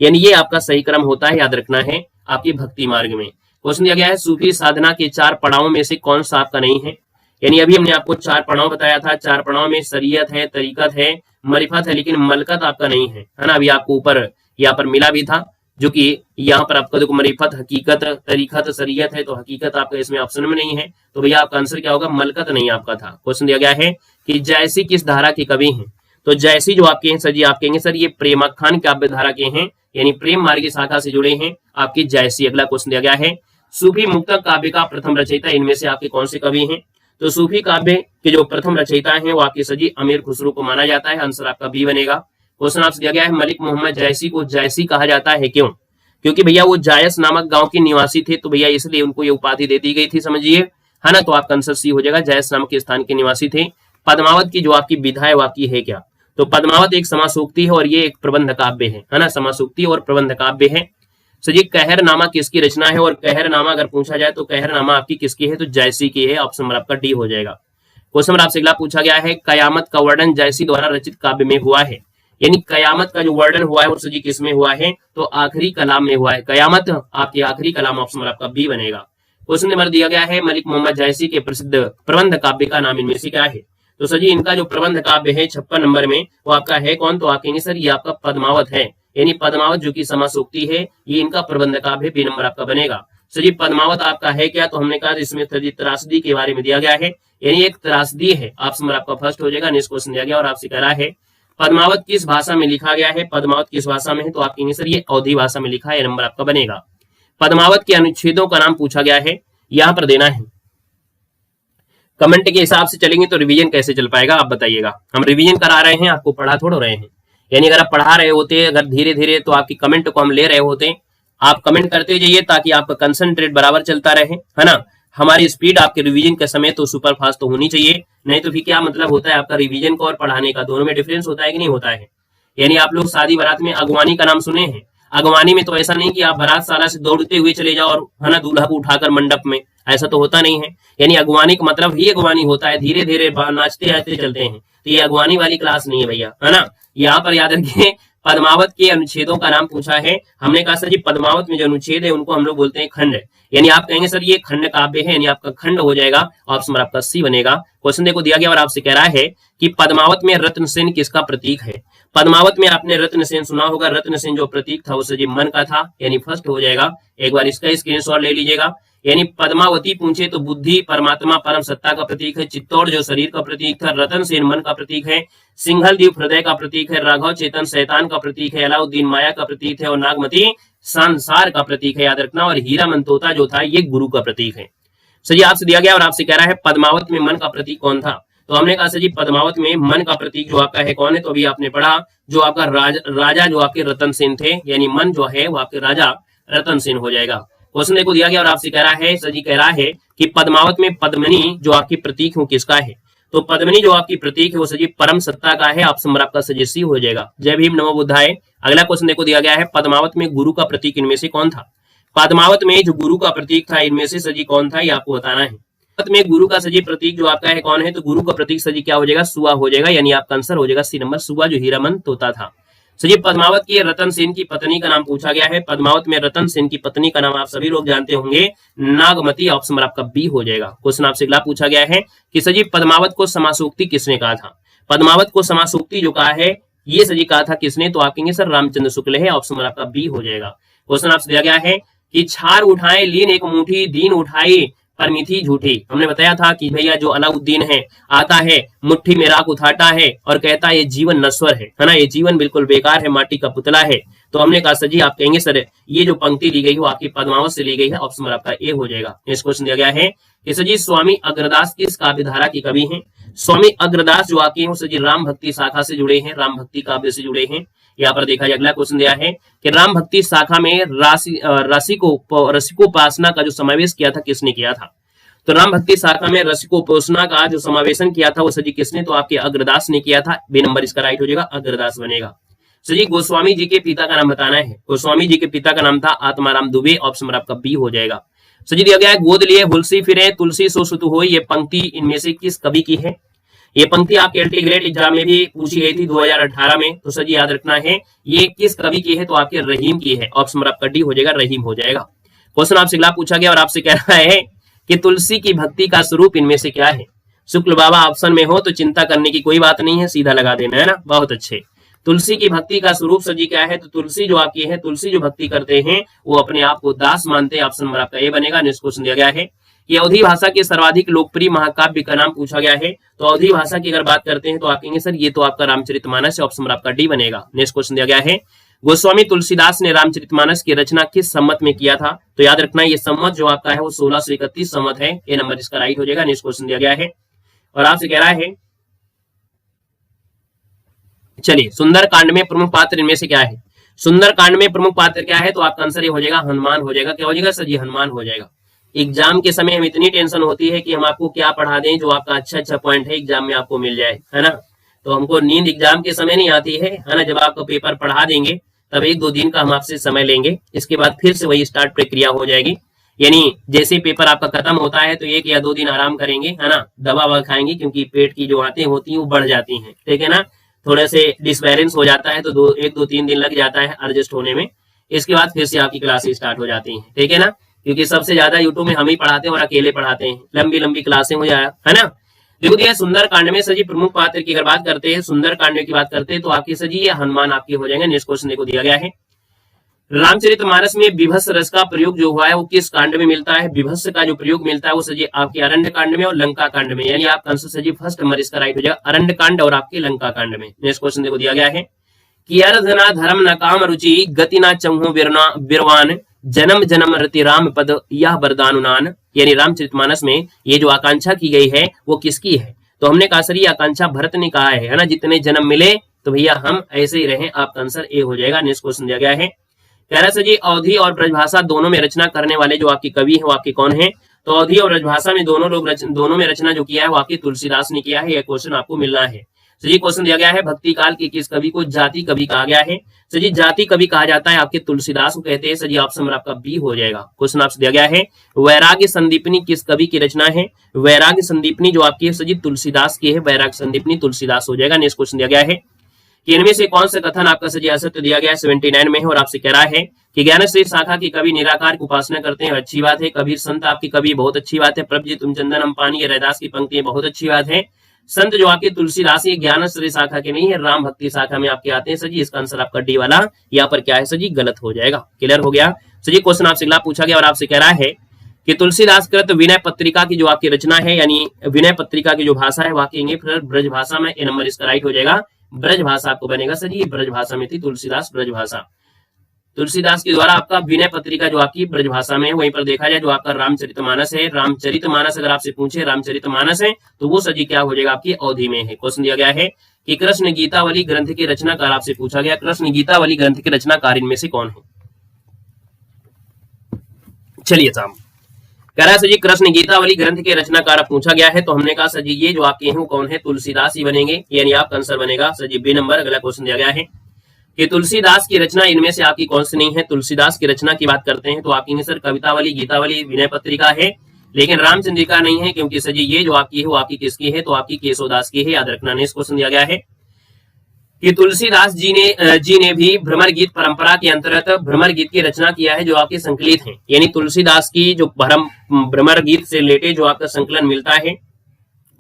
यानी ये आपका सही क्रम होता है, याद रखना है आपकी भक्ति मार्ग में। क्वेश्चन दिया गया है सूफी साधना के 4 पड़ावों में से कौन सा आपका नहीं है। यानी अभी हमने आपको 4 पड़ाव बताया था, 4 पड़ाव में शरीयत है, तरीकत है, मरिफत है, लेकिन मलकत आपका नहीं है, है ना। अभी आपको ऊपर यहाँ पर मिला भी था, जो कि यहाँ पर आपका देखो मरिफत, हकीकत, तरीकत, शरीयत है, तो हकीकत आपका इसमें ऑप्शन में नहीं है, तो भैया आपका आंसर क्या होगा, मलकत नहीं आपका था। क्वेश्चन दिया गया है कि जैसी किस धारा के कवि हैं। तो जैसी जो आपके हैं सर जी आप कहेंगे सर ये प्रेमाख्यान काव्य धारा के हैं, यानी प्रेम मार्ग की शाखा से जुड़े हैं आपकी जैसी। अगला क्वेश्चन दिया गया है सूफी मुक्तक काव्य का प्रथम रचयिता इनमें से आपके कौन से कवि हैं। तो सूफी काव्य के जो प्रथम रचयिता हैं वो आपके सर जी अमीर खुसरो को माना जाता है, आंसर आपका बी बनेगा। क्वेश्चन आपसे दिया गया है मलिक मोहम्मद जैसी को जैसी कहा जाता है क्यों। क्योंकि भैया वो जायस नामक गांव के निवासी थे, तो भैया इसलिए उनको ये उपाधि दे दी गई थी, समझिए, है ना। तो आपका आंसर सी हो जाएगा, जायस नामक के स्थान के निवासी थे। पद्मावत की जो आपकी विधा है वो आपकी है क्या। तो पद्मावत एक समासूक्ति है और ये एक प्रबंध काव्य है ना, समासूक्ति और प्रबंध काव्य है। सो जी कहरनामा किसकी रचना है, और कहरनामा अगर पूछा जाए तो कहरनामा आपकी किसकी है, तो जैसी की है, ऑप्शन नंबर आपका डी हो जाएगा। क्वेश्चन नंबर आपसे अगला पूछा गया है कयामत का वर्णन जैसी द्वारा रचित काव्य में हुआ है। यानी कयामत का जो वर्णन हुआ है वो सर जी किस में हुआ है, तो आखिरी कलाम में हुआ है। कयामत आपकी आखिरी कलाम, ऑप्शन नंबर आपका बी बनेगा। क्वेश्चन नंबर दिया गया है मलिक मोहम्मद जैसी के प्रसिद्ध प्रबंध काव्य का नाम इनमें से क्या है। तो सर जी इनका जो प्रबंध काव्य है 56 नंबर में वो आपका है कौन, तो आप कहेंगे सर ये आपका पद्मावत है, यानी पद्मावत जो कि समासूक्ति है, ये इनका प्रबंध काव्य, बी नंबर आपका बनेगा। सर जी पद्मावत आपका है क्या, तो हमने कहा इसमें सर जी त्रासदी के बारे में दिया गया है, यानी एक त्रासदी है, ऑप्शन नंबर आपका फर्स्ट हो जाएगा। नेक्स्ट क्वेश्चन दिया गया और आपसे कह रहा है पद्मावत किस भाषा में लिखा गया है। पद्मावत किस भाषा में है, तो आप कहेंगे सर ये अवधी भाषा में लिखा है, नंबर आपका बनेगा। पद्मावत के अनुच्छेदों का नाम पूछा गया है, यहां पर देना है। कमेंट के हिसाब से चलेंगे तो रिवीजन कैसे चल पाएगा, आप बताइएगा। हम रिवीजन करा रहे हैं, आपको पढ़ा थोड़ा रहे हैं, यानी अगर आप पढ़ा रहे होते अगर धीरे धीरे तो आपकी कमेंट को हम ले रहे होते। आप कमेंट करते जाइए ताकि आपका कंसंट्रेट बराबर चलता रहे, है ना। हमारी स्पीड आपके रिवीजन के समय तो सुपर फास्ट तो होनी चाहिए, नहीं तो फिर क्या मतलब होता है आपका रिवीजन का और पढ़ाने का, दोनों में डिफरेंस होता है कि नहीं होता है। यानी आप लोग शादी बारात में अगवानी का नाम सुने हैं। अगवानी में तो ऐसा नहीं कि आप बारात साला से दौड़ते हुए चले जाओ और है ना दूल्हा को उठाकर मंडप में, ऐसा तो होता नहीं है। यानी अगवानी का मतलब ही अगवानी होता है, धीरे धीरे नाचते आते चलते हैं, तो ये अगवानी वाली क्लास नहीं है भैया, है ना। यहाँ पर याद रखिए पद्मावत के अनुच्छेदों का नाम पूछा है, हमने कहा सर जी पद्मावत में जो अनुच्छेद है उनको हम लोग बोलते हैं खंड, यानी आप कहेंगे सर ये खंड काव्य है, यानी आपका खंड हो जाएगा, ऑप्शन नंबर आपका सी बनेगा। क्वेश्चन देखो दिया गया और आपसे कह रहा है कि पद्मावत में रत्नसेन किसका प्रतीक है। पद्मावत में आपने रत्नसेन सुना होगा, रत्नसेन जो प्रतीक था वो सर जी मन का था, यानी फर्स्ट हो जाएगा। एक बार इसका स्क्रीनशॉट ले लीजिएगा। यानी पद्मावती पूछे तो बुद्धि, परमात्मा, परम सत्ता का प्रतीक है। चित्तौड़ जो शरीर का प्रतीक था, रतन सेन मन का प्रतीक है। सिंघल द्वीप हृदय का प्रतीक है। राघव चेतन शैतान का प्रतीक है। अलाउद्दीन माया का प्रतीक है और नागमती संसार का प्रतीक है, याद रखना। और हीरा मनतोता जो था ये गुरु का प्रतीक है। सर जी आपसे दिया गया और आपसे कह रहा है पद्मावत में मन का प्रतीक कौन था। तो हमने कहा सर जी पद्मावत में मन का प्रतीक जो आपका है कौन है, तो अभी आपने पढ़ा जो आपका राजा जो आपके रतन सेन थे, यानी मन जो है वो आपके राजा रतन सेन हो जाएगा। क्वेश्चन देखो दिया गया और आपसे कह रहा है सर जी कह रहा है कि पद्मावत में पद्मनी जो आपकी प्रतीक हो किसका है। तो पद्मनी जो आपकी प्रतीक है वो सर जी परम सत्ता का है, ऑप्शन नंबर आपका सर सी हो जाएगा। जय भीम नमो बुद्धाय। अगला क्वेश्चन देखो दिया गया है पद्मावत में गुरु का प्रतीक इनमें से कौन था। पद्मावत में जो गुरु का प्रतीक था इनमें से सर जी कौन था, ये आपको बताना है। में गुरु का सजी प्रतीक जो आपका है कौन है, तो गुरु का प्रतीक सजी क्या हो जाएगा, सुआ हो जाएगा, यानी आपका आंसर हो जाएगा सी नंबर, सुआ जो हीरामन तोता था। सजी पद्मावत की रतन सेन की पत्नी का नाम पूछा गया है। पद्मावत में रतन सेन की पत्नी का नाम आप सभी लोग जानते होंगे, नागमती, ऑप्शन नंबर आपका बी हो जाएगा। क्वेश्चन आपसे अगला पूछा गया है कि सजी पद्मावत को समासूक्ति किसने कहा था। पद्मावत को समासूक्ति जो कहा है ये सजी कहा था किसने, तो आप कहेंगे सर रामचंद्र शुक्ल है, ऑप्शन नंबर आपका बी हो जाएगा। क्वेश्चन आपसे दिया गया है कि छार उठाए लीन एक मुठी दीन उठाई पर मीठी झूठी। हमने बताया था कि भैया जो अलाउद्दीन है आता है, मुट्ठी में राख उठाता है और कहता है ये जीवन नश्वर है ना, ये जीवन बिल्कुल बेकार है, माटी का पुतला है। तो हमने कहा सर जी आप कहेंगे सर ये जो पंक्ति ली गई वो आपकी पद्मावत से ली गई है, ऑप्शन नंबर आपका ए हो जाएगा। नेक्स्ट क्वेश्चन दिया गया है कि सर जी स्वामी अग्रदास किस काव्य धारा के कवि हैं? स्वामी अग्रदास जो आके हैं सर जी राम भक्ति शाखा से जुड़े हैं, राम भक्ति काव्य से जुड़े हैं। यहाँ पर देखा जाए अगला क्वेश्चन दिया है कि राम भक्ति शाखा में रसिकोपासना का जो समावेश किया था किसने किया था? तो राम भक्ति शाखा में रसिकोपासना का जो समावेशन किया था वो सर जी किसने? तो आपके अग्रदास ने किया था। बी नंबर इसका राइट हो जाएगा, अग्रदास बनेगा। सर जी गोस्वामी जी के पिता का नाम बताना है। गोस्वामी जी के पिता का नाम था आत्माराम दुबे, ऑप्शन नंबर आपका बी हो जाएगा। सर जी दिया गया है गोद लिए हुलसी फिरे तुलसी सो सुतु होई, ये पंक्ति इनमें से किस कवि की है? ये पंक्ति आपके एलटी ग्रेड एग्जाम में भी पूछी गई थी 2018 में। तो सर जी याद रखना है ये किस कवि की है? तो आपके रहीम की है, ऑप्शन नंबर आपका डी हो जाएगा, रहीम हो जाएगा। क्वेश्चन आपसे अगला पूछा गया और आपसे कह रहा है कि तुलसी की भक्ति का स्वरूप इनमें से क्या है? शुक्ल बाबा ऑप्शन में हो तो चिंता करने की कोई बात नहीं है, सीधा लगा देना है ना, बहुत अच्छे। तुलसी की भक्ति का स्वरूप सर जी क्या है? तो तुलसी जो आपकी है, तुलसी जो भक्ति करते हैं वो अपने आप को दास मानते हैं, ऑप्शन नंबर आपका ए बनेगा। नेक्स्ट क्वेश्चन दिया गया है कि अवधी भाषा के सर्वाधिक लोकप्रिय महाकाव्य का नाम पूछा गया है। तो अवधी भाषा की अगर बात करते हैं तो आप कहेंगे सर ये तो आपका रामचरितमानस है, ऑप्शन नंबर आपका डी बनेगा। नेक्स्ट क्वेश्चन दिया गया है गोस्वामी तुलसीदास ने रामचरितमानस की रचना किस सम्मत में किया था? तो याद रखना ये सम्मत जो आपका है वो 1631 सम्मत है, ये नंबर इसका राइट हो जाएगा। नेक्स्ट क्वेश्चन दिया गया है और आपसे कह रहा है चलिए सुंदर कांड में प्रमुख पात्र इनमें से क्या है? सुंदर कांड में प्रमुख पात्र क्या है? तो आपका आंसर ये हो जाएगा हनुमान हो जाएगा। क्या हो जाएगा सर जी? हनुमान हो जाएगा। एग्जाम के समय हम इतनी टेंशन होती है कि हम आपको क्या पढ़ा दें जो आपका अच्छा पॉइंट है एग्जाम में आपको मिल जाए, है ना। तो हमको नींद एग्जाम के समय नहीं आती है ना। जब आपको पेपर पढ़ा देंगे तब 1-2 दिन का हम आपसे समय लेंगे, इसके बाद फिर से वही स्टार्ट प्रक्रिया हो जाएगी। यानी जैसे पेपर आपका खत्म होता है तो 1 या 2 दिन आराम करेंगे, है ना, दवा खाएंगे क्योंकि पेट की जो आंतें होती हैं वो बढ़ जाती हैं, ठीक है ना। थोड़े से डिसबैलेंस हो जाता है तो 1-2-3 दिन लग जाता है एडजस्ट होने में। इसके बाद फिर से आपकी क्लासेस स्टार्ट हो जाती हैं, ठीक है ना। क्योंकि सबसे ज्यादा यूट्यूब में हम ही पढ़ाते हैं और अकेले पढ़ाते हैं, लंबी लंबी क्लासें हो जाए, है ना। देखो दिया सुंदर कांड में सजी प्रमुख पात्र की अगर बात करते हैं, सुंदर कांड की बात करते हैं तो आपकी सजी ये हनुमान आपके हो जाएंगे। नेक्स्ट क्वेश्चन देखो दिया गया है रामचरितमानस में विभत्स रस का प्रयोग जो हुआ है वो किस कांड में मिलता है? विभत्स का जो प्रयोग मिलता है वो सजी आपके अरण्य कांड में और लंका कांड में, यानी आपका आंसर सजी फर्स्ट नंबर इसका राइट हो जाएगा, अरण्य कांड और आपके लंका कांड में। नेक्स्ट क्वेश्चन देखो दिया गया है कि अर्धना धर्म न काम रुचि गति ना चहु बिरवान जन्म जन्म रति राम पद यह वरदानुनान, यानी रामचरितमानस में ये जो आकांक्षा की गई है वो किसकी है? तो हमने कहा सर ये आकांक्षा भरत ने कहा है ना, जितने जन्म मिले तो भैया हम ऐसे ही रहे, आपका आंसर ए हो जाएगा। नेक्स्ट क्वेश्चन दिया गया है कह रहा सर जी अवधी और ब्रजभाषा दोनों में रचना करने वाले जो आपके कवि हैं वो आपके कौन है? तो अवधी और ब्रजभाषा में दोनों में रचना जो किया है वो आपके तुलसीदास ने किया है। यह क्वेश्चन आपको मिलना है। सर जी क्वेश्चन दिया गया है भक्ति काल के किस कवि को जाति कवि कहा गया है? सर जी जाति कवि कहा जाता है आपके तुलसीदास को कहते हैं। सर जी ऑप्शन नंबर आपका बी हो जाएगा। क्वेश्चन आपसे दिया गया है वैराग्य संदीपनी किस कवि की रचना है? वैराग्य संदीपनी जो आपकी है सर जी तुलसीदास की है, वैराग्य संदीपनी तुलसीदास हो जाएगा। नेक्स्ट क्वेश्चन दिया गया है कि इनमें से कौन सा कथन आपका सर जी असत्य दिया गया है? 79 में है और आपसे कह रहा है कि ज्ञानश्रेष्ठ शाखा के कवि निराकार की उपासना करते हैं, अच्छी बात है। कबीर संत आपके कवि, बहुत अच्छी बात है। प्रभुजी तुम चंदन हम पानी, रैदास की पंक्ति बहुत अच्छी बात है। संत जो आपके तुलसीदास ये ज्ञानश्रेष्ठ शाखा के नहीं है, राम भक्ति शाखा में आपके आते हैं। सर जी इसका आंसर आपका डी वाला यहाँ पर क्या है सर जी गलत हो जाएगा। क्लियर हो गया सर जी। क्वेश्चन आपसे अगला पूछा गया और आपसे कह रहा है कि तुलसीदास कृत विनय पत्रिका की जो आपकी रचना है, यानी विनय पत्रिका की जो भाषा है वाकई फिर ब्रज भाषा में, ए नंबर इसका राइट हो जाएगा, ब्रज भाषा आपको बनेगा। सर जी ब्रज भाषा में थी तुलसीदास, ब्रज भाषा तुलसीदास के द्वारा आपका विनय पत्रिका जो आपकी ब्रज भाषा में है। वहीं पर देखा जाए जो आपका रामचरितमानस है, रामचरितमानस अगर आपसे पूछे रामचरितमानस है तो वो सजी क्या हो जाएगा आपकी अवधि में है। क्वेश्चन दिया गया है कि कृष्ण गीतावली ग्रंथ के रचनाकार आपसे पूछा गया, कृष्ण गीतावली ग्रंथ के रचनाकार इनमें से कौन है? चलिए साहब कह रहा है सर जी कृष्ण गीतावली ग्रंथ के रचनाकार पूछा गया है। तो हमने कहा सर जी ये जो आपके हैं कौन है? तुलसीदास ही बनेंगे, यानी आपका आंसर बनेगा सर जी बी नंबर। अगला क्वेश्चन दिया गया है कि तुलसीदास की रचना इनमें से आपकी कौन सी नहीं है? तुलसीदास की रचना की बात करते हैं तो आपकी सर कवितावली, गीतावली, विनय पत्रिका है, लेकिन रामचंद्रिका नहीं है, क्योंकि सर जी ये जो आपकी है वो आपकी किसकी है? तो आपकी केशवदास की है, याद रखना। नेक्स्ट क्वेश्चन दिया गया है कि तुलसीदास जी ने भी भ्रमर गीत परंपरा के अंतर्गत भ्रमर गीत की रचना किया है जो आपके संकलित है, यानी तुलसीदास की जो भ्रमर गीत से रिलेटेड जो आपका संकलन मिलता है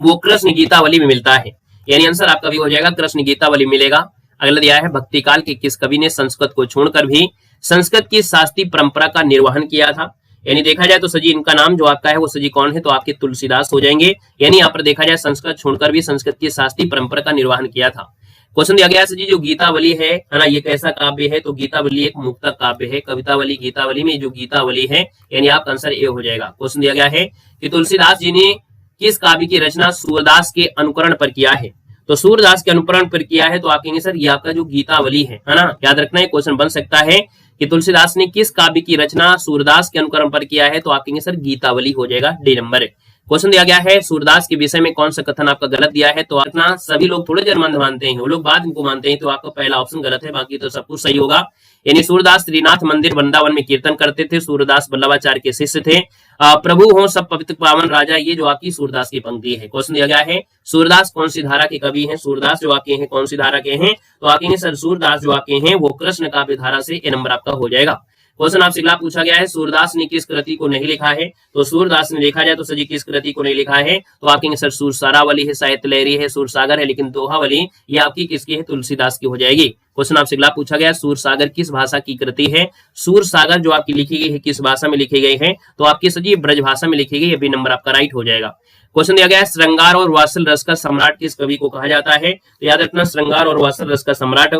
वो कृष्ण गीतावली में मिलता है, यानी आंसर आपका भी हो जाएगा कृष्ण गीतावली मिलेगा। अगला दिया है भक्ति काल के किस कवि ने संस्कृत को छोड़कर भी संस्कृत की शास्त्रीय परंपरा का निर्वहन किया था? यानी देखा जाए तो सजी इनका नाम जो आपका है वो सजी कौन है, तो आपके तुलसीदास हो जाएंगे। यानी यहाँ पर देखा जाए संस्कृत छोड़कर भी संस्कृत की शास्त्रीय परंपरा का निर्वहन किया था। क्वेश्चन दिया गया है सजी जो गीतावली है ना, ये कैसा काव्य है, तो गीतावली एक मुक्तक काव्य है। कवितावली गीतावली में जो गीतावली है यानी आपका आंसर ए हो जाएगा। क्वेश्चन दिया गया है कि तुलसीदास जी ने किस काव्य की रचना सूरदास के अनुकरण पर किया है, तो सूरदास के अनुकरण पर किया है तो आप कहेंगे सर ये आपका जो गीतावली है ना, याद रखना है क्वेश्चन बन सकता है कि तुलसीदास ने किस काव्य की रचना सूरदास के अनुकरण पर किया है, तो आप कहेंगे सर गीतावली हो जाएगा, डी नंबर। क्वेश्चन दिया गया है सूरदास के विषय में कौन सा कथन आपका गलत दिया है, तो अपना सभी लोग थोड़े जर्मंद मानते हैं, वो लोग बाद इनको मानते हैं, तो आपका पहला ऑप्शन गलत है, बाकी तो सब कुछ सही होगा। यानी सूरदास श्रीनाथ मंदिर वृंदावन में कीर्तन करते थे, सूरदास वल्लभाचार्य के शिष्य थे। प्रभु हो सब पवित्र पावन राजा, ये जो आपकी सूरदास की पंक्ति है। क्वेश्चन दिया गया है सूरदास कौन सी धारा के कवि हैं, सूरदास जो आपके हैं कौन सी धारा के हैं, तो आप कहेंगे सर सूरदास जो आपके हैं वो कृष्ण काव्य धारा से, ए नंबर आपका हो जाएगा। क्वेश्चन आपसे अगला पूछा गया है सूरदास ने किस कृति को नहीं लिखा है, तो सूरदास ने देखा जाए तो सजी किस कृति को नहीं लिखा है, तो आप कहेंगे सर सूरसारावली है, साहित्य लहरी है, सूरसागर है, लेकिन दोहावली ये आपकी किसकी है, तुलसीदास की हो जाएगी। क्वेश्चन आपसे अगला पूछा गया सूरसागर किस भाषा की कृति है, सूरसागर जो आपकी लिखी गई है किस भाषा में लिखी गई है, तो आपकी सजी ब्रज भाषा में लिखी गई है, बी नंबर आपका राइट हो जाएगा। क्वेश्चन दिया गया है श्रृंगार और वात्सल रस का सम्राट किस कवि को कहा जाता है, तो याद रखना श्रृंगार और वात्सल रस का सम्राट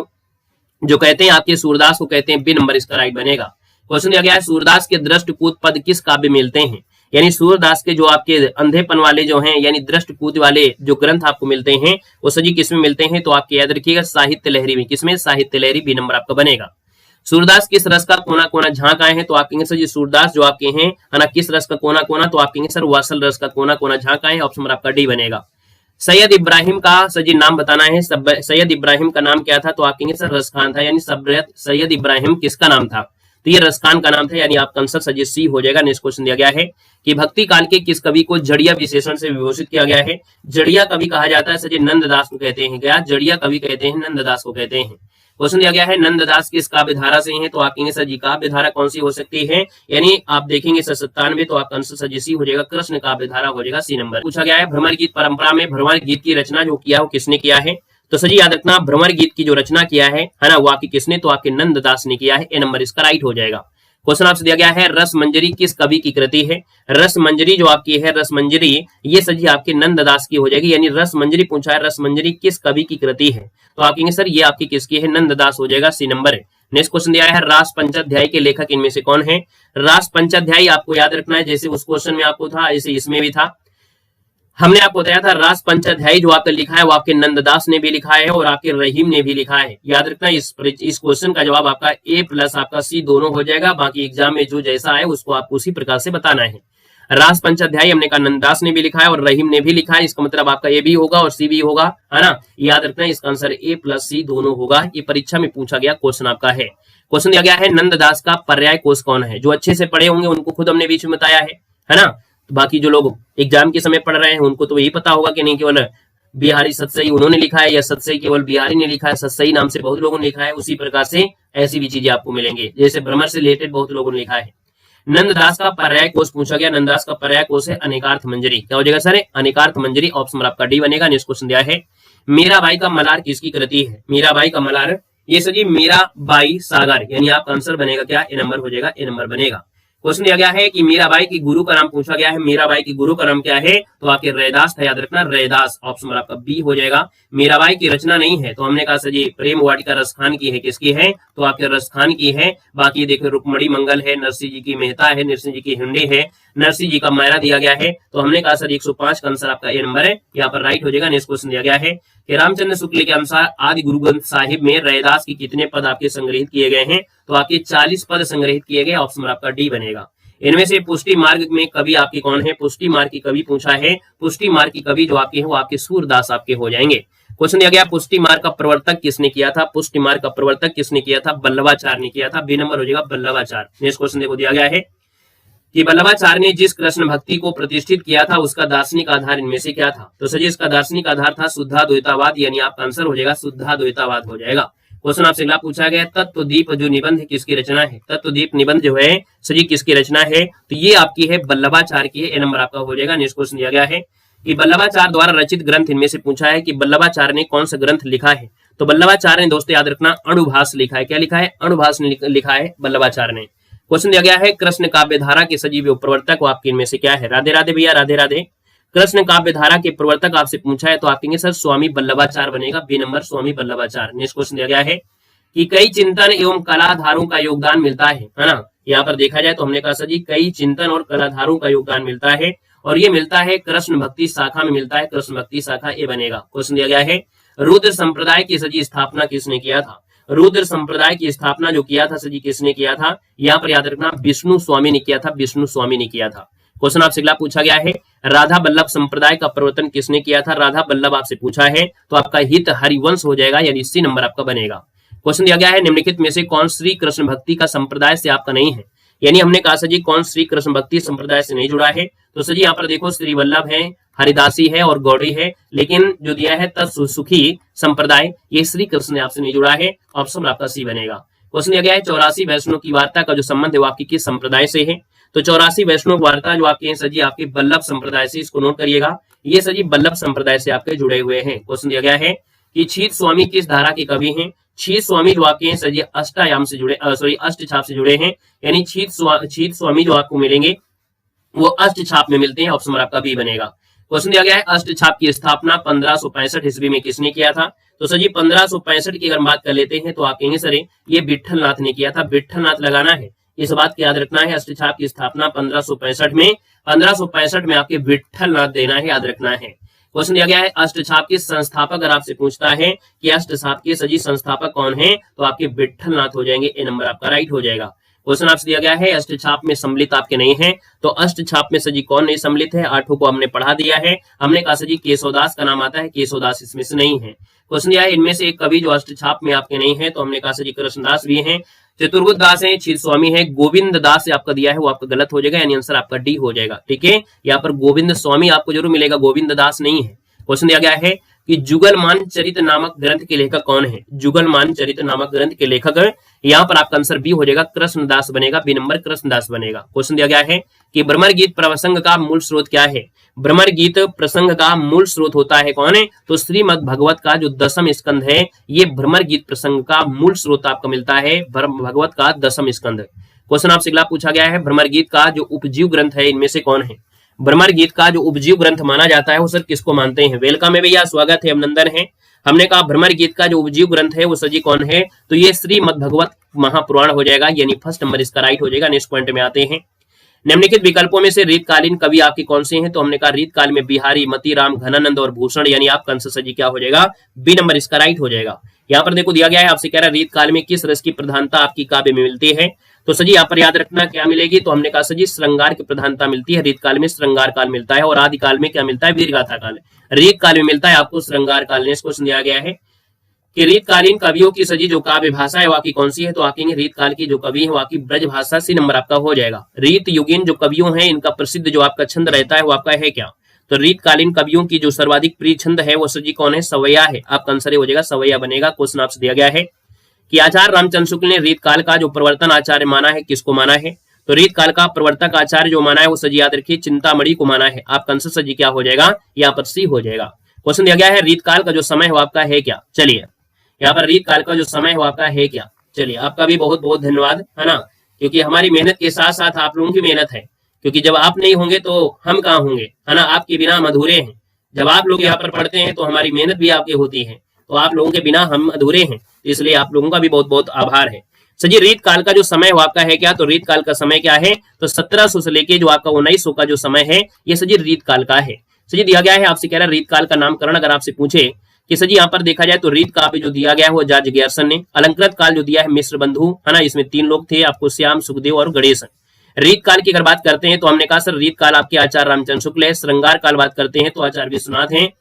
जो कहते हैं आपके सूरदास को कहते हैं, बी नंबर इसका राइट बनेगा। क्वेश्चन दिया गया है सूरदास के दृष्टकूट पद किस काव्य में मिलते हैं, यानी सूरदास के जो आपके अंधेपन वाले जो हैं यानी दृष्टकूट वाले जो ग्रंथ आपको मिलते हैं वो सजी किसमें मिलते हैं, तो आपके याद रखिएगा साहित्य लहरी में, किसमें, साहित्य लहरी, बी नंबर आपका बनेगा। सूरदास किस रस का कोना कोना झांक आए हैं, तो आप कहेंगे सर जी सूरदास जो आपके हैं है ना किस रस का कोना कोना, तो आप कहेंगे सर वात्सल रस का कोना कोना झांक आए, ऑप्शन नंबर आपका डी बनेगा। सैयद इब्राहिम का सजी नाम बताना है, सैयद इब्राहिम का नाम क्या था, तो आप कहेंगे सर रसखान था, यानी सैयद इब्राहिम किसका नाम था, तो ये रसखान का नाम था, यानी आपका आंसर सजी सी हो जाएगा। नेक्स्ट क्वेश्चन दिया गया है कि भक्ति काल के किस कवि को जड़िया विशेषण से विभूषित किया गया है, जड़िया कवि कहा जाता है सजी नंददास को कहते हैं, क्या जड़िया कवि कहते हैं, नंददास को कहते हैं। क्वेश्चन दिया गया है नंददास किस काव्य धारा से हैं, तो आप कहेंगे सर जी काव्य धारा कौन सी हो सकती है, यानी आप देखेंगे सर 97, तो आपका आंसर सजी सी हो जाएगा, कृष्ण काव्य धारा हो जाएगा, सी नंबर। पूछा गया है भ्रमर गीत परंपरा में भ्रमर गीत की रचना जो किया वो किसने किया है, तो सजी याद रखना भ्रमर गीत की जो रचना किया है ना वो आपकी किसने, तो आपके नंददास ने किया है, ए नंबर इसका राइट हो जाएगा। क्वेश्चन आपसे दिया गया है रस मंजरी किस कवि की कृति है, रस मंजरी जो आपकी है रस मंजरी ये सजी आपके नंददास की हो जाएगी, यानी रस मंजरी पूछा है रस मंजरी किस कवि की कृति है, तो आप कहेंगे सर ये आपकी किसकी है, नंददास हो जाएगा, सी नंबर है। नेक्स्ट क्वेश्चन दिया है रास पंचाध्याय के लेखक इनमें से कौन है, रास पंचाध्याय आपको याद रखना है, जैसे उस क्वेश्चन में आपको था ऐसे इसमें भी था, हमने आपको बताया था रास पंचाध्याय जो आपने लिखा है वो आपके नंददास ने भी लिखा है और आपके रहीम ने भी लिखा है, याद रखना इस क्वेश्चन का जवाब आपका ए प्लस आपका सी दोनों हो जाएगा, बाकी एग्जाम में जो जैसा है उसको आपको उसी प्रकार से बताना है। रास पंचाध्याय हमने कहा नंददास ने भी लिखा है और रहीम ने भी लिखा है, इसका मतलब आपका ए भी होगा और सी भी होगा, है ना, याद रखना इसका आंसर ए प्लस सी दोनों होगा, ये परीक्षा में पूछा गया क्वेश्चन आपका है। क्वेश्चन दिया गया है नंददास का पर्याय कोश कौन है, जो अच्छे से पढ़े होंगे उनको खुद हमने बीच में बताया है ना, तो बाकी जो लोग एग्जाम के समय पढ़ रहे हैं उनको तो यही पता होगा कि नहीं केवल बिहारी सतसई उन्होंने लिखा है या सतसई केवल बिहारी ने लिखा है, सतसई नाम से बहुत लोगों ने लिखा है, उसी प्रकार से ऐसी भी चीजें आपको मिलेंगे, जैसे भ्रमर से रिलेटेड बहुत लोगों ने लिखा है। नंददास का पर्याय कोश पूछा गया, नंददास का पर्याय कोश है अनेकार्थ मंजरी, क्या हो जाएगा सर, अनेकार्थ मंजरी, ऑप्शन आपका डी बनेगा। नेक्स्ट क्वेश्चन दिया है मीराबाई का मलार किसकी कृति है, मीराबाई का मलार ये सजी मीराबाई सागर, यानी आपका आंसर बनेगा क्या, ए नंबर हो जाएगा, ए नंबर बनेगा। क्वेश्चन दिया गया है कि मीराबाई की गुरु का नाम पूछा गया है, मीराबाई की गुरु का नाम क्या है, तो आपके रैदास था, याद रखना रैदास, ऑप्शन आपका बी हो जाएगा। मीराबाई की रचना नहीं है तो हमने कहा सर जी प्रेम वाटिका रसखान की है, किसकी है, तो आपके रसखान की है। बाकी देखो रुक्मणी मंगल है, नरसिंह जी की मेहता है, नरसिंह जी की हिंडी है, नरसिंह जी का मायरा दिया गया है, तो हमने कहा सर 105 का आंसर आपका ए नंबर है, यहाँ पर राइट हो जाएगा। नेक्स्ट क्वेश्चन दिया गया है कि रामचंद्र शुक्ल के अनुसार आदि गुरु ग्रंथ साहिब में रैदास की कितने पद आपके संग्रहित किए गए हैं, तो आपके 40 पद संग्रहित किए गए, ऑप्शन आपका डी बनेगा। इनमें से पुष्टि मार्ग में कवि आपके कौन है, पुष्टि मार्ग की कवि पूछा है, पुष्टि मार्ग की कवि जो आपके हैं वो आपके सूरदास आपके हो जाएंगे। क्वेश्चन दिया गया पुष्टि मार्ग का प्रवर्तक किसने किया था, पुष्टि मार्ग का प्रवर्तक किसने किया था, वल्लभाचार्य ने किया था, बी नंबर हो जाएगा वल्लभाचार्य। नेक्स्ट क्वेश्चन देखो दिया गया है कि वल्लभाचार्य ने जिस कृष्ण भक्ति को प्रतिष्ठित किया था उसका दार्शनिक आधार इनमें से क्या था, तो सर इसका दार्शनिक आधार था शुद्धाद्वैतवाद, यानी आपका आंसर हो जाएगा शुद्धाद्वैतवाद हो जाएगा। क्वेश्चन आपसे अगला पूछा गया तत्वदीप जो निबंध किसकी रचना है, तत्वदीप निबंध जो है सजी किसकी रचना है, तो ये आपकी है वल्लभाचार्य की है, ए नंबर आपका हो जाएगा। नेक्स्ट क्वेश्चन दिया गया है कि वल्लभाचार्य द्वारा रचित ग्रंथ इनमें से पूछा है कि वल्लभाचार्य ने कौन सा ग्रंथ लिखा है, तो वल्लभाचार्य ने दोस्तों याद रखना अणुभाष लिखा है, क्या लिखा है, अणुभाष लिखा है वल्लभाचार्य ने। क्वेश्चन दिया गया है कृष्ण काव्य धारा के सजीव प्रवर्तक वो आपके इनमें से क्या है? राधे राधे भैया, राधे राधे। कृष्ण काव्य धारा के प्रवर्तक आपसे पूछा है तो आप कहेंगे सर स्वामी वल्लभाचार्य बनेगा, बी नंबर स्वामी वल्लभाचार्य। नेक्स्ट क्वेश्चन दिया गया है कि कई चिंतन एवं कलाधारों का योगदान मिलता है ना। यहाँ पर देखा जाए तो हमने कहा सर जी कई चिंतन और कलाधारों का योगदान मिलता है और ये मिलता है कृष्ण भक्ति शाखा में मिलता है, कृष्ण भक्ति शाखा ये बनेगा। क्वेश्चन दिया गया है रुद्र संप्रदाय की सजी स्थापना किसने किया था? रुद्र संप्रदाय की स्थापना जो किया था सजी किसने किया था? यहाँ पर याद रखना विष्णु स्वामी ने किया था, विष्णु स्वामी ने किया था। क्वेश्चन आपसे अगला पूछा गया है राधा बल्लभ संप्रदाय का प्रवर्तन किसने किया था? राधा बल्लभ आपसे पूछा है तो आपका हित हरिवंश हो जाएगा, यानी सी नंबर आपका बनेगा। क्वेश्चन दिया गया है निम्नलिखित में से कौन श्री कृष्ण भक्ति का संप्रदाय से आपका नहीं है? यानी हमने कहा सर जी कौन श्री कृष्ण भक्ति संप्रदाय से नहीं जुड़ा है, तो सर जी यहाँ पर देखो श्री वल्लभ है, हरिदासी है और गौड़ी है, लेकिन जो दिया है तत्सुखी संप्रदाय ये श्री कृष्ण आपसे नहीं जुड़ा है, ऑप्शन आपका सी बनेगा। क्वेश्चन दिया गया है 84 वैष्णव की वार्ता का जो संबंध है वो आपकी किस संप्रदाय से है? तो 84 वैष्णव वार्ता जो आपके सर जी आपके बल्लभ संप्रदाय से, इसको नोट करिएगा, ये सर जी बल्लभ संप्रदाय से आपके जुड़े हुए हैं। क्वेश्चन दिया गया है कि छीत स्वामी किस धारा के कवि हैं? छीत स्वामी जो आपके सर जी अष्टायाम से जुड़े अष्ट छाप से जुड़े हैं, यानी छीत स्वामी जो आपको मिलेंगे वो अष्ट छाप में मिलते हैं, ऑप्शन आपका बी बनेगा। क्वेश्चन दिया गया है अष्ट छाप की स्थापना 1565 ईस्वी में किसने किया था? तो सर जी 1565 की अगर बात कर लेते हैं तो आप कहेंगे सर ये विट्ठल नाथ ने किया था, विट्ठल नाथ लगाना है, इस बात की याद रखना है। अष्ट छाप की स्थापना 1565 में आपके विट्ठल नाथ देना है, याद रखना है। क्वेश्चन दिया गया है अष्ट छाप के संस्थापक अगर आपसे पूछता है कि अष्ट छाप के सजी संस्थापक कौन है, तो आपके विट्ठल नाथ हो जाएंगे, ए नंबर आपका राइट हो जाएगा। क्वेश्चन आपसे दिया गया है अष्ट छाप में सम्मिलित आपके नहीं है, तो अष्ट छाप में सजी कौन नहीं सम्मिलित है? आठों को हमने पढ़ा दिया है, हमने कहा सजी केशवदास का नाम आता है, केशवदास इसमें से नहीं है। क्वेश्चन दिया है इनमें से एक कवि जो अष्ट छाप में आपके नहीं है, तो हमने कहा सजी कृष्णदास भी है, चतुर्बुद्ध दास है, क्षीर स्वामी है, गोविंद दास से आपका दिया है वो आपका गलत हो जाएगा, यानी आंसर आपका डी हो जाएगा। ठीक है, यहाँ पर गोविंद स्वामी आपको जरूर मिलेगा, गोविंद दास नहीं है। क्वेश्चन दिया गया है कि जुगलमान चरित नामक ग्रंथ के लेखक कौन है? जुगलमान चरित नामक ग्रंथ के लेखक, यहाँ पर आपका आंसर बी हो जाएगा, कृष्णदास बनेगा, बी नंबर कृष्णदास बनेगा। क्वेश्चन दिया गया है कि भ्रमर गीत प्रसंग का मूल स्रोत क्या है? भ्रमर गीत प्रसंग का मूल स्रोत होता है कौन है? तो श्रीमद् भगवत का जो 10वां स्कंध है, ये भ्रमर गीत प्रसंग का मूल स्रोत आपको मिलता है, भगवत का 10वां स्कंध। क्वेश्चन आपसे अगला पूछा गया है भ्रमर गीत का जो उपजीव ग्रंथ है इनमें से कौन है? भ्रमर गीत का जो उपजीव ग्रंथ माना जाता है वो सर किसको मानते हैं? वेलकम है भैया, स्वागत है, अभिनंदन है। हमने कहा भ्रमर गीत का जो उपजीव ग्रंथ है वो सजी कौन है? तो ये श्रीमद् भगवत महापुराण हो जाएगा, यानी फर्स्ट नंबर इसका राइट हो जाएगा। नेक्स्ट पॉइंट में आते हैं, निम्नलिखित विकल्पों में से रीतकालीन कवि आपके कौन से हैं? तो हमने कहा रीतकाल में बिहारी, मतीराम, घनानंद और भूषण, यानी आपका आंसर सजी क्या हो जाएगा? बी नंबर इसका राइट हो जाएगा। यहाँ पर देखो दिया गया है आपसे कह रहा है रीतकाल में किस रस की प्रधानता आपकी काव्य में मिलती है? तो सजी यहाँ पर याद रखना क्या मिलेगी? तो हमने कहा सजी श्रृंगार की प्रधानता मिलती है, रीतकाल में श्रृंगार काल मिलता है, और आदिकाल में क्या मिलता है? वीरगाथा काल। रीतकाल में मिलता है आपको श्रृंगार काल। नेक्स्ट क्वेश्चन दिया गया है कि रीतकालीन कवियों की सजी जो काव्य भाषा है वाकी कौन सी है? तो आकेंगे रीतकाल की जो कवि है वाकी ब्रज भाषा, सी नंबर आपका हो जाएगा। रीत युगीन जो कवियों हैं इनका प्रसिद्ध जो आपका छंद रहता है वो आपका है क्या? तो रीतकालीन कवियों की जो सर्वाधिक प्रिय छंद है वो सजी कौन है? सवैया है, आपका आंसर हो जाएगा सवैया बनेगा। क्वेश्चन आपसे दिया गया है कि आचार्य रामचंद्र शुक्ल ने रीतकाल का जो प्रवर्तन आचार्य माना है किसको माना है? तो रीतकाल का प्रवर्तक आचार्य जो माना है वो सजी याद रखिए चिंतामणि को माना है, आपका आंसर सजी क्या हो जाएगा? यहाँ पर सी हो जाएगा। क्वेश्चन दिया गया है रीतकाल का जो समय है वो आपका है क्या? चलिए यहाँ पर रीतकाल का जो समय है वो आपका है क्या? चलिए आपका भी बहुत बहुत धन्यवाद, है ना, क्योंकि हमारी मेहनत के साथ साथ आप लोगों की मेहनत है, क्योंकि जब आप नहीं होंगे तो हम कहाँ होंगे, है ना, आपके बिना हम अधूरे हैं। जब आप लोग यहाँ पर पढ़ते हैं तो हमारी मेहनत भी आपकी होती है, तो आप लोगों के बिना हम अधूरे हैं, इसलिए आप लोगों का भी बहुत बहुत आभार है। सजी रीतकाल का जो समय वो आपका है क्या? तो रीतकाल का समय क्या है? तो 1700 से लेके जो आपका 1900 का जो समय है ये सजी रीतकाल का है। सजी दिया गया है आपसे कह रहा है रीतकाल का नामकरण अगर आपसे पूछे कि सजी यहाँ पर देखा जाए तो रीत काव्य जो दिया गया है वो जॉर्ज ग्यर्सन ने, अलंकृत काल जो दिया है मिश्र बंधु, है ना, इसमें 3 लोग थे आपको, श्याम, सुखदेव और गणेश। रीत काल की अगर बात करते हैं तो हमने कहा सर रीत काल आपके आचार्य रामचंद्र शुक्ल है, श्रृंगार काल बात करते हैं तो आचार्य विश्वनाथ हैं,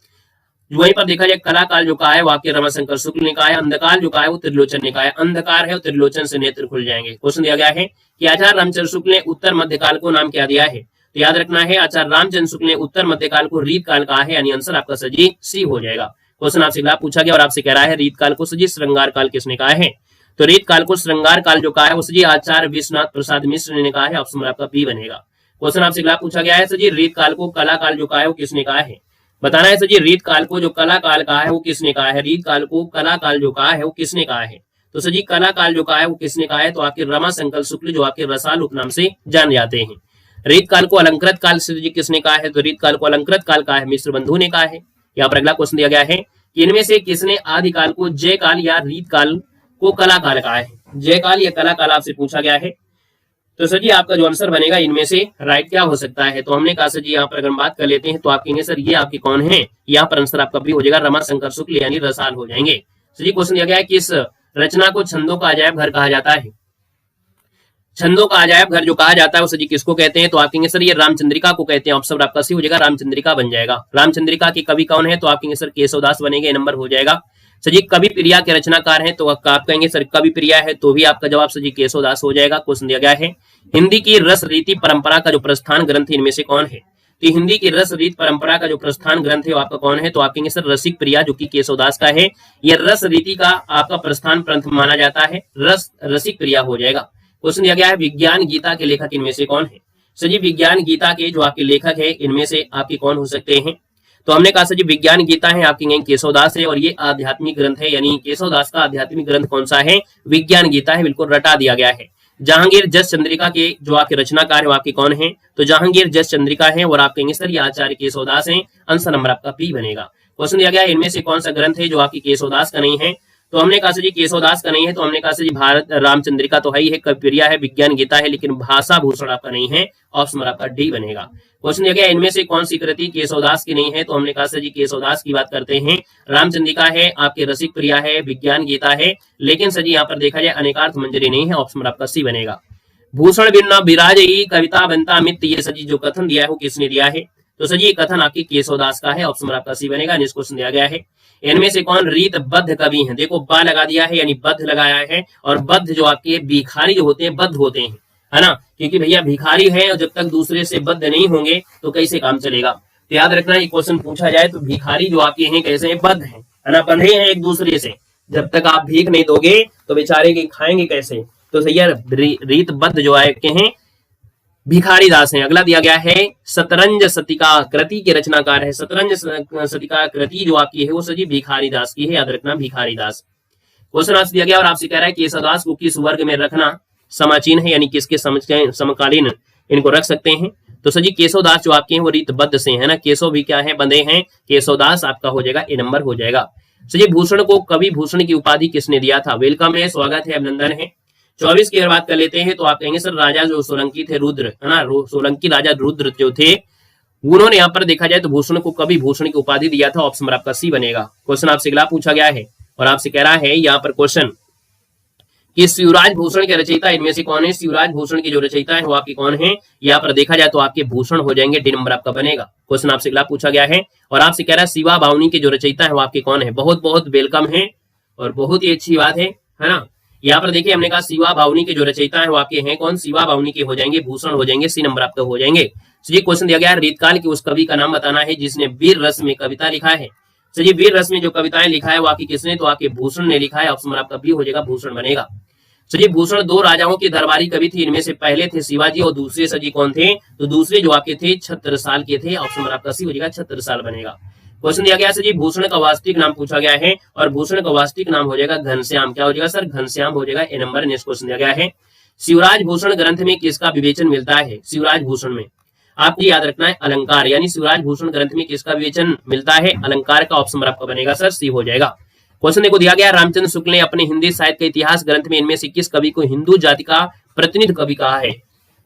वहीं पर देखा जाए कला काल जो कहा है वो आपके रमाशंकर शुक्ल ने कहा है, अंधकाल जो कहा है वो त्रिलोचन ने कहा है, अंधकार है और त्रिलोचन से नेत्र खुल जाएंगे। क्वेश्चन दिया गया है कि आचार्य रामचंद्र शुक्ल ने उत्तर मध्यकाल को नाम क्या दिया है? तो याद रखना है आचार्य रामचंद्र शुक्ल ने उत्तर मध्यकाल को रीत काल कहा है, यानी आंसर आपका सजी सी हो जाएगा। क्वेश्चन आपसे अगला पूछा गया और आपसे कह रहा है रीतकाल को सजी श्रृंगार काल किसने कहा है? तो रीतकाल को श्रृंगार काल जो कहा है वो सजी आचार्य विश्वनाथ प्रसाद मिश्र ने कहा है, ऑप्शन आपका बी बनेगा। क्वेश्चन आपसे अगला पूछा गया है सजी रीतकाल को कला काल जो कहा है वो किसने कहा है? बताना है सजी रीतकाल को जो कला काल कहा है वो किसने कहा है? रीतकाल को कला काल जो कहा है वो किसने कहा है? तो सर जी कला काल जो कहा है वो किसने कहा है, तो आपके रमाशंकर शुक्ल जो आपके रसाल उपनाम से जाने जाते हैं। रीत काल को अलंकृत काल सर जी किसने कहा है, तो रीत काल को अलंकृत काल कहा है मिश्र बंधु ने कहा है। यहाँ पर अगला क्वेश्चन दिया गया है कि इनमें से किसने आदि काल को जय काल या रीत काल को कला काल कहा है, जय काल या कला काल आपसे पूछा गया है। तो सर जी आपका जो आंसर बनेगा इनमें से राइट क्या हो सकता है, तो हमने कहा सर जी यहाँ पर अगर हम बात कर लेते हैं तो आप कहेंगे सर ये आपके कौन है, यहाँ पर आंसर आपका भी हो जाएगा रमाशंकर शुक्ल यानी रसाल हो जाएंगे। सर जी क्वेश्चन दिया गया है कि इस रचना को छंदों का अजायब घर कहा जाता है। छंदों का अजायब घर जो कहा जाता है वो सर जी किसको कहते हैं, तो आप कहेंगे सर ये रामचंद्रिका को कहते हैं। ऑप्शन आपका सी हो जाएगा, रामचंद्रिका बन जाएगा। रामचंद्रिका के कवि कौन है, तो आप कहेंगे सर केशवदास बनेंगे, नंबर हो जाएगा। सर जी कवि प्रिया के रचनाकार हैं, तो आप कहेंगे सर कवि प्रिया है, तो भी आपका जवाब सर जी केशवदास हो जाएगा। क्वेश्चन दिया गया है हिंदी की रस रीति परंपरा का जो प्रस्थान ग्रंथ इनमें से कौन है, तो हिंदी की रस रीत परंपरा का जो प्रस्थान ग्रंथ है वो आपका कौन है, तो आप कहेंगे सर रसिक प्रिया जो कि केशवदास का है। यह रस रीति का आपका प्रस्थान ग्रंथ माना जाता है, रसिक प्रिया हो जाएगा। क्वेश्चन दिया गया है विज्ञान गीता के लेखक इनमें से कौन है, सर जी विज्ञान गीता के जो आपके लेखक है इनमें से आपके कौन हो सकते हैं, तो हमने कहा सर जी विज्ञान गीता है आपके केशवदास है, और ये आध्यात्मिक ग्रंथ है, यानी केशवदास का आध्यात्मिक ग्रंथ कौन सा है, विज्ञान गीता है, बिल्कुल रटा दिया गया है। जहांगीर जस चंद्रिका के जो आपके रचनाकार है आपके कौन है, तो जहांगीर जस चंद्रिका है, और आप कहेंगे सर ये आचार्य केशवदास है, आंसर नंबर आपका पी बनेगा। क्वेश्चन दिया गया इनमें से कौन सा ग्रंथ है जो आपकी केशवदास का नहीं है, तो हमने कहा सर जी केशवदास का नहीं है, तो हमने कहा सर जी भारत रामचंद्रिका तो है ही है, कविप्रिया है, विज्ञान गीता है, लेकिन भाषा भूषण आपका नहीं है, ऑप्शन आपका डी बनेगा। क्वेश्चन दिया गया इनमें से कौन सी कृति केशवदास की नहीं है, तो हमने कहा सर जी केशवदास की बात करते हैं, रामचंद्रिका है, आपके रसिक प्रिया है, विज्ञान गीता है, लेकिन सर जी यहाँ पर देखा जाए अनेकार्थ मंजरी नहीं है, ऑप्शन आपका सी बनेगा। भूषण बिन्ना बिराज कविता बनता मित्र, ये सर जी जो कथन दिया है वो किसने दिया है, तो सर जी कथन आपकी केशवदास का है, ऑप्शन आपका सी बनेगा। नेक्स्ट क्वेश्चन दिया गया है इनमें से कौन रीतबद्ध कवि हैं, देखो बा लगा दिया है यानी बद्ध लगाया है, और बद्ध जो आपके भिखारी जो होते हैं बद्ध होते हैं, है ना, क्योंकि भैया भिखारी है और जब तक दूसरे से बद्ध नहीं होंगे तो कैसे काम चलेगा। तो याद रखना ये क्वेश्चन पूछा जाए तो भिखारी जो आपके हैं कैसे हैं, बद्ध हैं, है ना, बंधे हैं एक दूसरे से, जब तक आप भीख नहीं दोगे तो बेचारे के खाएंगे कैसे, तो सही है रीतबद्ध जो आपके हैं भिखारी दास हैं। अगला दिया गया है शतरंज सतिका कृति के रचनाकार है, शतरंज सतिका कृति जो आपकी है वो सर जी भिखारी दास की है, याद रखना भिखारी दास। क्वेश्चन आपसे दिया गया और आपसे कह रहा है केशवदास को किस वर्ग में रखना समाचीन है, यानी किसके समकालीन इनको रख सकते हैं, तो सर जी केशवदास जो आपके हैं वो रीतबद्ध से है ना, केशव भी क्या है बंधे हैं, केशवदास आपका हो जाएगा, ए नंबर हो जाएगा। सर जी भूषण को कवि भूषण की उपाधि किसने दिया था, वेलकम है, स्वागत है, अभिनंदन है। 24 की अगर बात कर लेते हैं तो आप कहेंगे सर राजा जो सोलंकी थे रुद्र, है ना, सोलंकी राजा रुद्र जो थे उन्होंने यहाँ पर देखा जाए तो भूषण को कवि भूषण की उपाधि दिया था, ऑप्शन आपका सी बनेगा। क्वेश्चन आपसे अगला पूछा गया है और आपसे कह रहा है यहाँ पर क्वेश्चन कि शिवराज भूषण के रचयिता इनमें से कौन है, शिवराज भूषण की जो रचयिता है वो आपके कौन है, यहाँ पर देखा जाए तो आपके भूषण हो जाएंगे, डी नंबर आपका बनेगा। क्वेश्चन आपसे अगला पूछा गया है और आपसे कह रहा है शिवा बावनी के जो रचयिता है वो आपके कौन है, बहुत बहुत वेलकम है और बहुत ही अच्छी बात है ना। यहाँ पर देखिए हमने कहा शिवा बावनी के जो रचयिता है वो आपके हैं कौन, शिवा बावनी के हो जाएंगे, भूषण हो जाएंगे, सी नंबर आपका हो जाएंगे। ये क्वेश्चन दिया गया है रीतकाल के उस कवि का नाम बताना है जिसने वीर रस में कविता लिखा है। चलिए वीर रस में जो कविताएं लिखा है वो आपकी किसने, तो आपके भूषण ने लिखा है, ऑप्शन आपका बी हो जाएगा, भूषण बनेगा। चलिए भूषण दो राजाओं की दरबारी कवि थे, इनमें से पहले थे शिवाजी और दूसरे सजी कौन थे, तो दूसरे जो आपके थे छत्रसाल के थे, ऑप्शन आपका सी हो जाएगा, छत्रसाल बनेगा। क्वेश्चन दिया गया सर जी भूषण का वास्तविक नाम पूछा गया है और भूषण का वास्तविक नाम हो जाएगा घनश्याम, क्या हो जाएगा सर, घनश्याम हो जाएगा, ए नंबर। नेक्स्ट क्वेश्चन दिया गया है शिवराज भूषण ग्रंथ में किसका विवेचन मिलता है, शिवराज भूषण में आपको याद रखना है अलंकार, यानी शिवराज भूषण ग्रंथ में किसका विवेचन मिलता है, अलंकार का, ऑप्शन आपका बनेगा सर सी हो जाएगा। क्वेश्चन देखो दिया गया रामचंद्र शुक्ल ने अपने हिंदी साहित्य के इतिहास ग्रंथ में इनमें से किस कवि को हिंदू जाति का प्रतिनिधि कवि कहा है।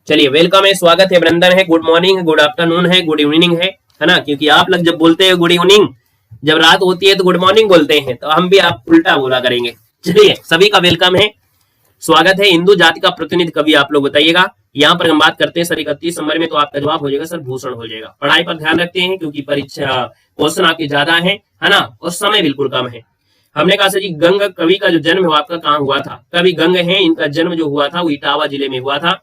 चलिए वेलकम है, स्वागत है, अभिनंदन है, गुड मॉर्निंग है, गुड आफ्टरनून है, गुड इवनिंग है ना, क्योंकि आप लोग जब बोलते हैं गुड इवनिंग, जब रात होती है तो गुड मॉर्निंग बोलते हैं, तो हम भी आप उल्टा बोला करेंगे। चलिए सभी का वेलकम है, स्वागत है। हिंदू जाति का प्रतिनिधि कवि आप लोग बताइएगा। यहाँ पर हम बात करते हैं सर 31 नंबर में, तो आपका जवाब हो जाएगा सर भूषण हो जाएगा। पढ़ाई पर ध्यान रखते हैं क्योंकि परीक्षा क्वेश्चन आपके ज्यादा है ना, और समय बिल्कुल कम है। हमने कहा सर जी गंग कवि का जो जन्म है आपका कहाँ हुआ था, कवि गंग है, इनका जन्म जो हुआ था वो इटावा जिले में हुआ था।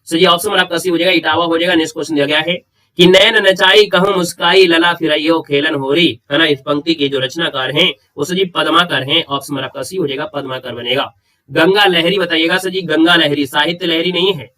सर जी ऑप्शन आपका सी हो जाएगा, इटावा हो जाएगा। नेक्स्ट क्वेश्चन दिया गया है कि नैन नचाई कहूं मुस्काई लला फिराइयो खेलन होरी, है ना, इस पंक्ति के जो रचनाकार हैं वो सर जी पद्माकर हैं, ऑप्शन आपका सी हो जाएगा, पद्माकर बनेगा। गंगा लहरी बताइएगा सर जी, गंगा लहरी साहित्य लहरी नहीं है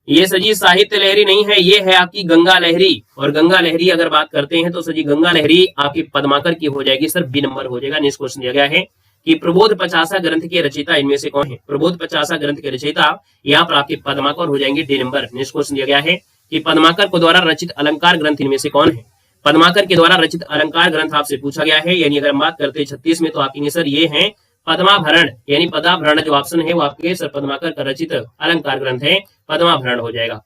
ये सर जी, साहित्य लहरी नहीं है, ये है आपकी गंगा लहरी। और गंगा लहरी अगर बात करते हैं तो सर जी गंगा लहरी आपकी पद्माकर की हो जाएगी सर, बी नंबर हो जाएगा। नेक्स्ट क्वेश्चन दिया गया है कि प्रबोध पचासा ग्रंथ के रचयिता इनमें से कौन है? प्रबोध पचासा ग्रंथ के रचयिता यहाँ पर आपके पद्माकर हो जाएंगे, डी नंबर। नेक्स्ट क्वेश्चन दिया गया है कि पद्माकर को द्वारा रचित अलंकार ग्रंथ इनमें से कौन है? पद्माकर के द्वारा रचित अलंकार ग्रंथ आपसे पूछा गया है, यानी अगर हम बात करते हैं 36 में तो आपके सर ये है पद्माभरण, यानी पदाभरण जो ऑप्शन है वो आपके सर पद्माकर का रचित अलंकार ग्रंथ है, पद्माभरण हो जाएगा।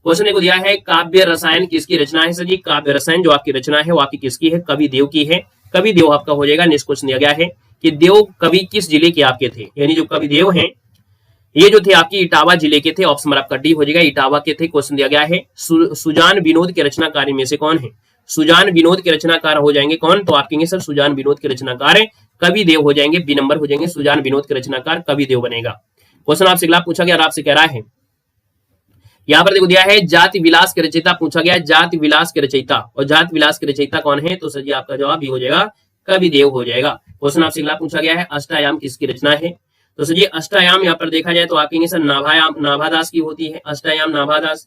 क्वेश्चन को दिया है काव्य रसायन किसकी रचना है? सर जी काव्य रसायन जो आपकी रचना है वो आपकी किसकी है? कवि देव की है, कवि देव आपका हो जाएगा। नेक्स्ट क्वेश्चन दिया गया है कि देव कवि किस जिले के आपके थे? यानी जो कवि देव हैं ये जो थे आपकी इटावा जिले के थे, ऑप्शन आपका डी हो जाएगा, इटावा के थे। क्वेश्चन दिया गया है सुजान विनोद के रचनाकार में से कौन है? सुजान विनोद के रचनाकार हो जाएंगे कौन? तो आप कहेंगे सर सुजान विनोद के रचनाकार कवि देव हो जाएंगे, बी नंबर हो जाएंगे, सुजान विनोद के रचनाकार कवि देव बनेगा। क्वेश्चन आपसे अगला पूछा गया और आपसे कह रहा है यहाँ पर देखो दिया है जाति विलास के रचयिता पूछा गया, जाति विलास के रचयिता, और जाति विलास के रचयिता कौन है? तो सर जी आपका जवाब भी हो जाएगा कवि देव हो जाएगा। क्वेश्चन आपसे अगला पूछा गया है अष्टायाम किसकी रचना है? तो सर जी अष्टायाम यहाँ पर देखा जाए तो आप कहेंगे सर नाभायाम नाभादास की होती है, अष्टायाम नाभादास।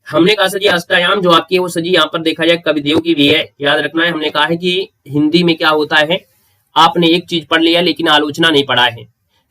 हमने कहा सर जी अष्टायाम जो आपकी है वो सर जी यहाँ पर देखा जाए कवि देव की भी है, याद रखना है। हमने कहा है कि हिंदी में क्या होता है, आपने एक चीज पढ़ लिया लेकिन आलोचना नहीं पढ़ा है,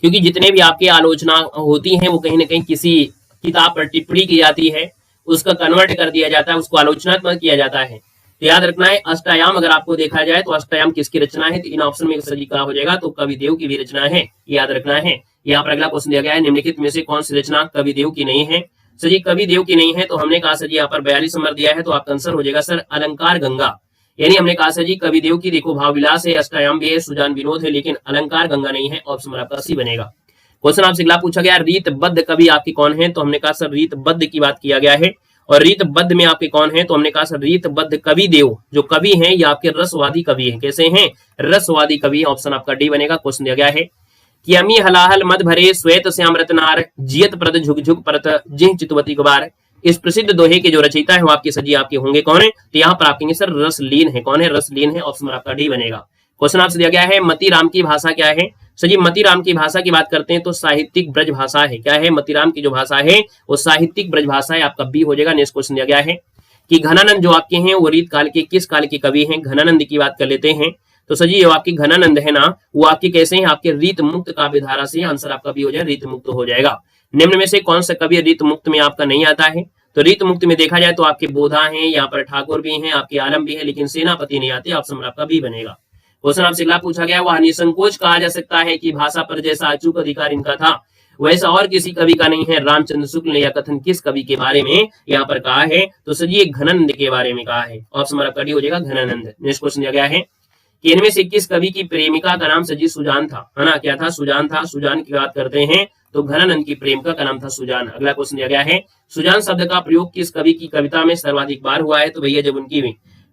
क्योंकि जितने भी आपकी आलोचना होती है वो कहीं ना कहीं किसी किताब पर टिप्पणी की जाती है, उसका कन्वर्ट कर दिया जाता है, उसको आलोचनात्मक किया जाता है। तो याद रखना है अष्टायाम अगर आपको देखा जाए तो अष्टायाम किसकी रचना है? तो इन ऑप्शन में सही क्या हो जाएगा? तो कवि देव की भी रचना है, याद रखना है। यहाँ पर अगला क्वेश्चन दिया गया है निम्नलिखित में से कौन सी रचना कवि देव की नहीं है? सर जी कवि देव की नहीं है तो हमने कहा सर जी यहाँ पर 42 नंबर दिया है, तो आपका आंसर हो जाएगा सर अलंकार गंगा। यानी हमने कहा सर जी कवि देव की देखो भाव विलास है, अष्टायाम भी है, सुजान विनोद है, लेकिन अलंकार गंगा नहीं है, ऑप्शन आपका सी बनेगा। क्वेश्चन आपसे अगला पूछा गया रीतबद्ध कवि आपके कौन है? तो हमने कहा सर रीतबद्ध की बात किया गया है, और रीतबद्ध में आपके कौन है? तो हमने कहा सर रीतबद्ध कवि देव जो कवि हैं ये आपके रसवादी कवि हैं। कैसे हैं? रसवादी कवि, ऑप्शन आपका डी बनेगा। क्वेश्चन दिया गया है कि अमी हलाहल मद भरे श्वेत श्याम रत्नार जियत प्रद झुक झुक परत जिह चितवती गुबार, इस प्रसिद्ध दोहे के जो रचयिता है वो आपके सजी आपके होंगे कौन है? तो यहाँ पर आपके सर रसलीन है, कौन है? रसलीन है, ऑप्शन आपका डी बनेगा। क्वेश्चन आपसे दिया गया है मतीराम की भाषा क्या है? सजी मतीराम की भाषा की बात करते हैं तो साहित्यिक ब्रज भाषा है। क्या है? मतीराम की जो भाषा है वो साहित्यिक ब्रज भाषा है, आपका बी हो जाएगा। नेक्स्ट क्वेश्चन दिया गया है कि घनानंद जो आपके हैं वो रीत काल के किस काल के कवि हैं? घनानंद की बात कर लेते हैं तो सजी जो आपकी घनानंद है ना वो आपके कैसे हैं? आपके रीत मुक्त काव्य धारा से, आंसर आपका भी हो जाएगा रीत मुक्त हो जाएगा। निम्न में से कौन सा कवि रीत मुक्त में आपका नहीं आता है? तो रीत मुक्त में देखा जाए तो आपके बोधा हैं, यहाँ पर ठाकुर भी हैं, आपके आलम भी है, लेकिन सेनापति नहीं आते, ऑप्शन आपका बी बनेगा। क्वेश्चन आपसे अगला पूछा गया वह निसंकोच कहा जा सकता है कि भाषा पर जैसा अचूक अधिकार इनका था वैसा और किसी कवि का नहीं है। रामचंद्र शुक्ल ने यह कथन किस कवि के बारे में यहाँ पर कहा है? तो सर ये घनानंद के बारे में कहा है, ऑप्शन आपका डी हो जाएगा घनानंद। नेक्स्ट क्वेश्चन दिया गया है कि इनमें से किस कवि की प्रेमिका का नाम सजी सुजान था? है ना, क्या था? सुजान था। सुजान की बात करते हैं तो घनानंद की प्रेमिका का नाम था सुजान। अगला क्वेश्चन दिया गया है सुजान शब्द का प्रयोग किस कवि की कविता में सर्वाधिक बार हुआ है? तो भैया जब उनकी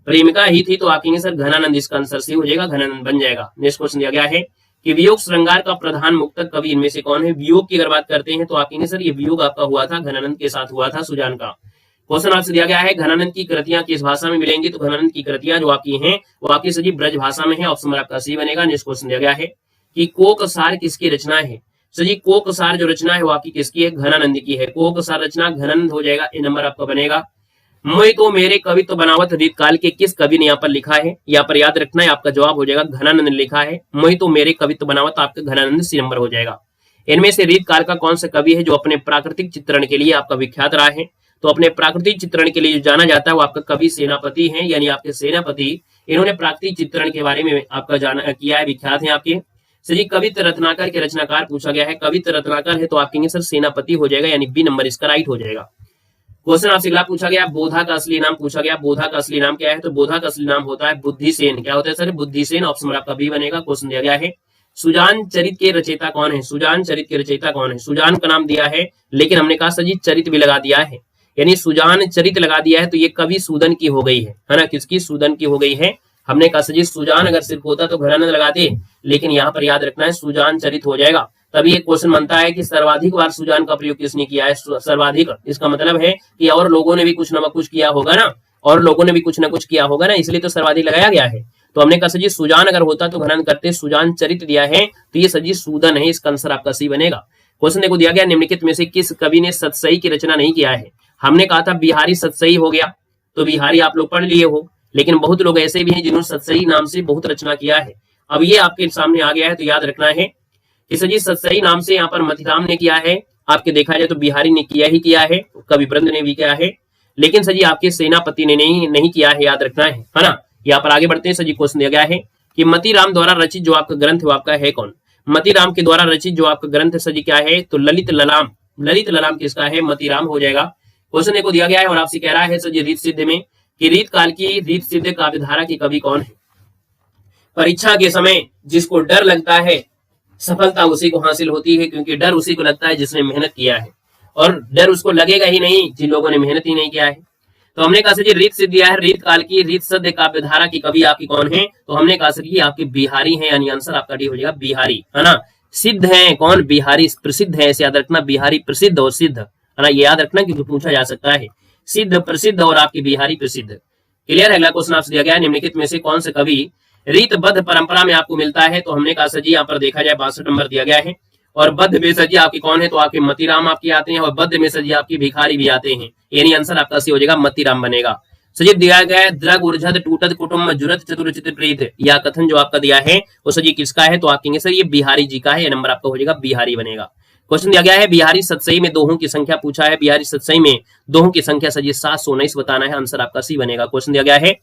प्रेमिका ही थी तो आप कहेंगे सर घनानंद, इसका आंसर सी हो जाएगा, घनानंद बन जाएगा। नेक्स्ट क्वेश्चन दिया गया है कि वियोग श्रृंगार का प्रधान मुक्तक कवि इनमें से कौन है? वियोग की अगर बात करते हैं तो आप कहेंगे सर ये वियोग आपका हुआ था घनानंद के साथ हुआ था, सुजान का। क्वेश्चन आपसे दिया गया है घनानंद की कृतियां किस भाषा में मिलेंगी? तो घनानंद की कृतियां जो आपकी हैं वो आपकी सजी ब्रज भाषा में है, ऑप्शन आपका सी बनेगा। नेक्स्ट क्वेश्चन दिया गया है कि कोकसार किसकी रचना है? सजी कोकसार जो रचना है वो आपकी किसकी है? घनानंद की है। कोकसार रचना घनानंद हो जाएगा, ए नंबर आपका बनेगा। मैं तो मेरे कवित्व बनावत रीत काल के किस कवि ने यहाँ पर लिखा है? यहाँ पर याद रखना है आपका जवाब हो जाएगा घनानंद ने लिखा है। मैं तो मेरे कवित्व बनावत आपका घनानंद सी नंबर हो जाएगा। इनमें से रीत काल का कौन सा कवि है जो अपने प्राकृतिक चित्रण के लिए आपका विख्यात रहा है? तो अपने प्राकृतिक चित्रण के लिए जो जाना जाता है वो आपका कवि सेनापति है, यानी आपके सेनापति इन्होंने प्राकृतिक चित्रण के बारे में आपका जाना किया है, विख्यात है आपके। सर कवित्व रत्नाकर के रचनाकार पूछा गया है, कवित्व रत्नाकर है तो आप कहेंगे सर सेनापति हो जाएगा, यानी बी नंबर इसका राइट हो जाएगा। क्वेश्चन आपसे अगला पूछा गया बोधा का असली नाम पूछा गया। बोधा का असली नाम क्या है? तो बोधा का असली नाम होता है बुद्धिसेन। क्या होता है सर? बुद्धिसेन, ऑप्शन आपका बी बनेगा। क्वेश्चन दिया गया है सुजान चरित के रचयिता कौन है? सुजान चरित के रचयिता कौन है? सुजान का नाम दिया है लेकिन हमने कहा सर जी चरित भी लगा दिया है, यानी सुजान चरित लगा दिया है तो ये कवि सूदन की हो गई है ना, किसकी? सूदन की हो गई है। हमने कहा सर जी सुजान अगर सिर्फ होता तो घनानंद लगाते, लेकिन यहाँ पर याद रखना है सुजान चरित हो जाएगा। तभी एक क्वेश्चन बनता है कि सर्वाधिक बार सुजान का प्रयोग किसने किया है? सर्वाधिक, इसका मतलब है कि और लोगों ने भी कुछ न कुछ किया होगा ना, और लोगों ने भी कुछ न कुछ किया होगा ना, इसलिए तो सर्वाधिक लगाया गया है। तो हमने कहा सजी सुजान अगर होता तो घनानंद करते, सुजान चरित दिया है तो ये सजी सूदन है, इसका आंसर आपका सी बनेगा। क्वेश्चन देखो दिया गया निम्नलिखित में से किस कवि ने सतसई की रचना नहीं किया है? हमने कहा था बिहारी सतसई हो गया, तो बिहारी आप लोग पढ़ लिए हो, लेकिन बहुत लोग ऐसे भी हैं जिन्होंने सतसई नाम से बहुत रचना किया है। अब ये आपके सामने आ गया है, तो याद रखना है कि सर जी सही नाम से यहाँ पर मतीराम ने किया है, आपके देखा जाए तो बिहारी ने किया ही किया है, कविवृंद ने भी किया है, लेकिन सर जी आपके सेनापति ने नहीं किया है, याद रखना है ना। यहाँ पर आगे बढ़ते हैं। सर जी क्वेश्चन दिया गया है कि मतीराम द्वारा रचित जो आपका ग्रंथ वो आपका है कौन? मतीराम के द्वारा रचित जो आपका ग्रंथ है सर जी क्या है? तो ललित ललाम। ललित ललाम किसका है? मतीराम हो जाएगा। क्वेश्चन देखो दिया गया है और आपसे कह रहा है सर जी रीत सिद्ध में कि रीत काल की रीत सिद्ध काव्यधारा की कवि कौन है? परीक्षा के समय जिसको डर लगता है सफलता उसी को हासिल होती है, क्योंकि डर उसी को लगता है जिसने मेहनत किया है, और डर उसको लगेगा ही नहीं जिन लोगों ने मेहनत ही नहीं किया है। तो हमने कहा सर जी रीत सिद्ध दिया है, रीत काल की रीत सिद्ध काव्यधारा की कवि आपकी कौन है? तो हमने कहा सर जी आपके बिहारी है, यानी आंसर आपका डी हो जाएगा बिहारी, है ना। सिद्ध है कौन? बिहारी। प्रसिद्ध है ऐसे याद रखना, बिहारी प्रसिद्ध और सिद्ध, है ना, ये याद रखना क्योंकि पूछा जा सकता है। सिद्ध प्रसिद्ध और आपकी बिहारी प्रसिद्ध। क्लियर है? अगला क्वेश्चन आपसे दिया गया है निम्नलिखित में से कौन सा कवि रीतबद्ध परंपरा में आपको मिलता है? तो हमने कहा सर जी यहाँ पर देखा जाए 62 नंबर दिया गया है, और बद्ध में सर जी आपकी कौन है? तो आपके मतीराम आपकी आते हैं, और बद्ध में सर जी आपकी भिखारी भी आते हैं, यानी आंसर आपका सी हो जाएगा मतीराम बनेगा। सर जी दिया गया है द्रग उर्झद टूटद कुटुंब जुरत चतुरचित प्रीत, या कथन जो आपका दिया है वो सर जी किसका है? तो आप कहेंगे सर ये बिहारी जी का है, ये नंबर आपका हो जाएगा बिहारी बनेगा। क्वेश्चन दिया गया है बिहारी सतसई में दोहों की संख्या पूछा है, बिहारी सतसई में दोहों की संख्या सर जी 719 बताना है, आंसर आपका सी बनेगा। क्वेश्चन दिया गया है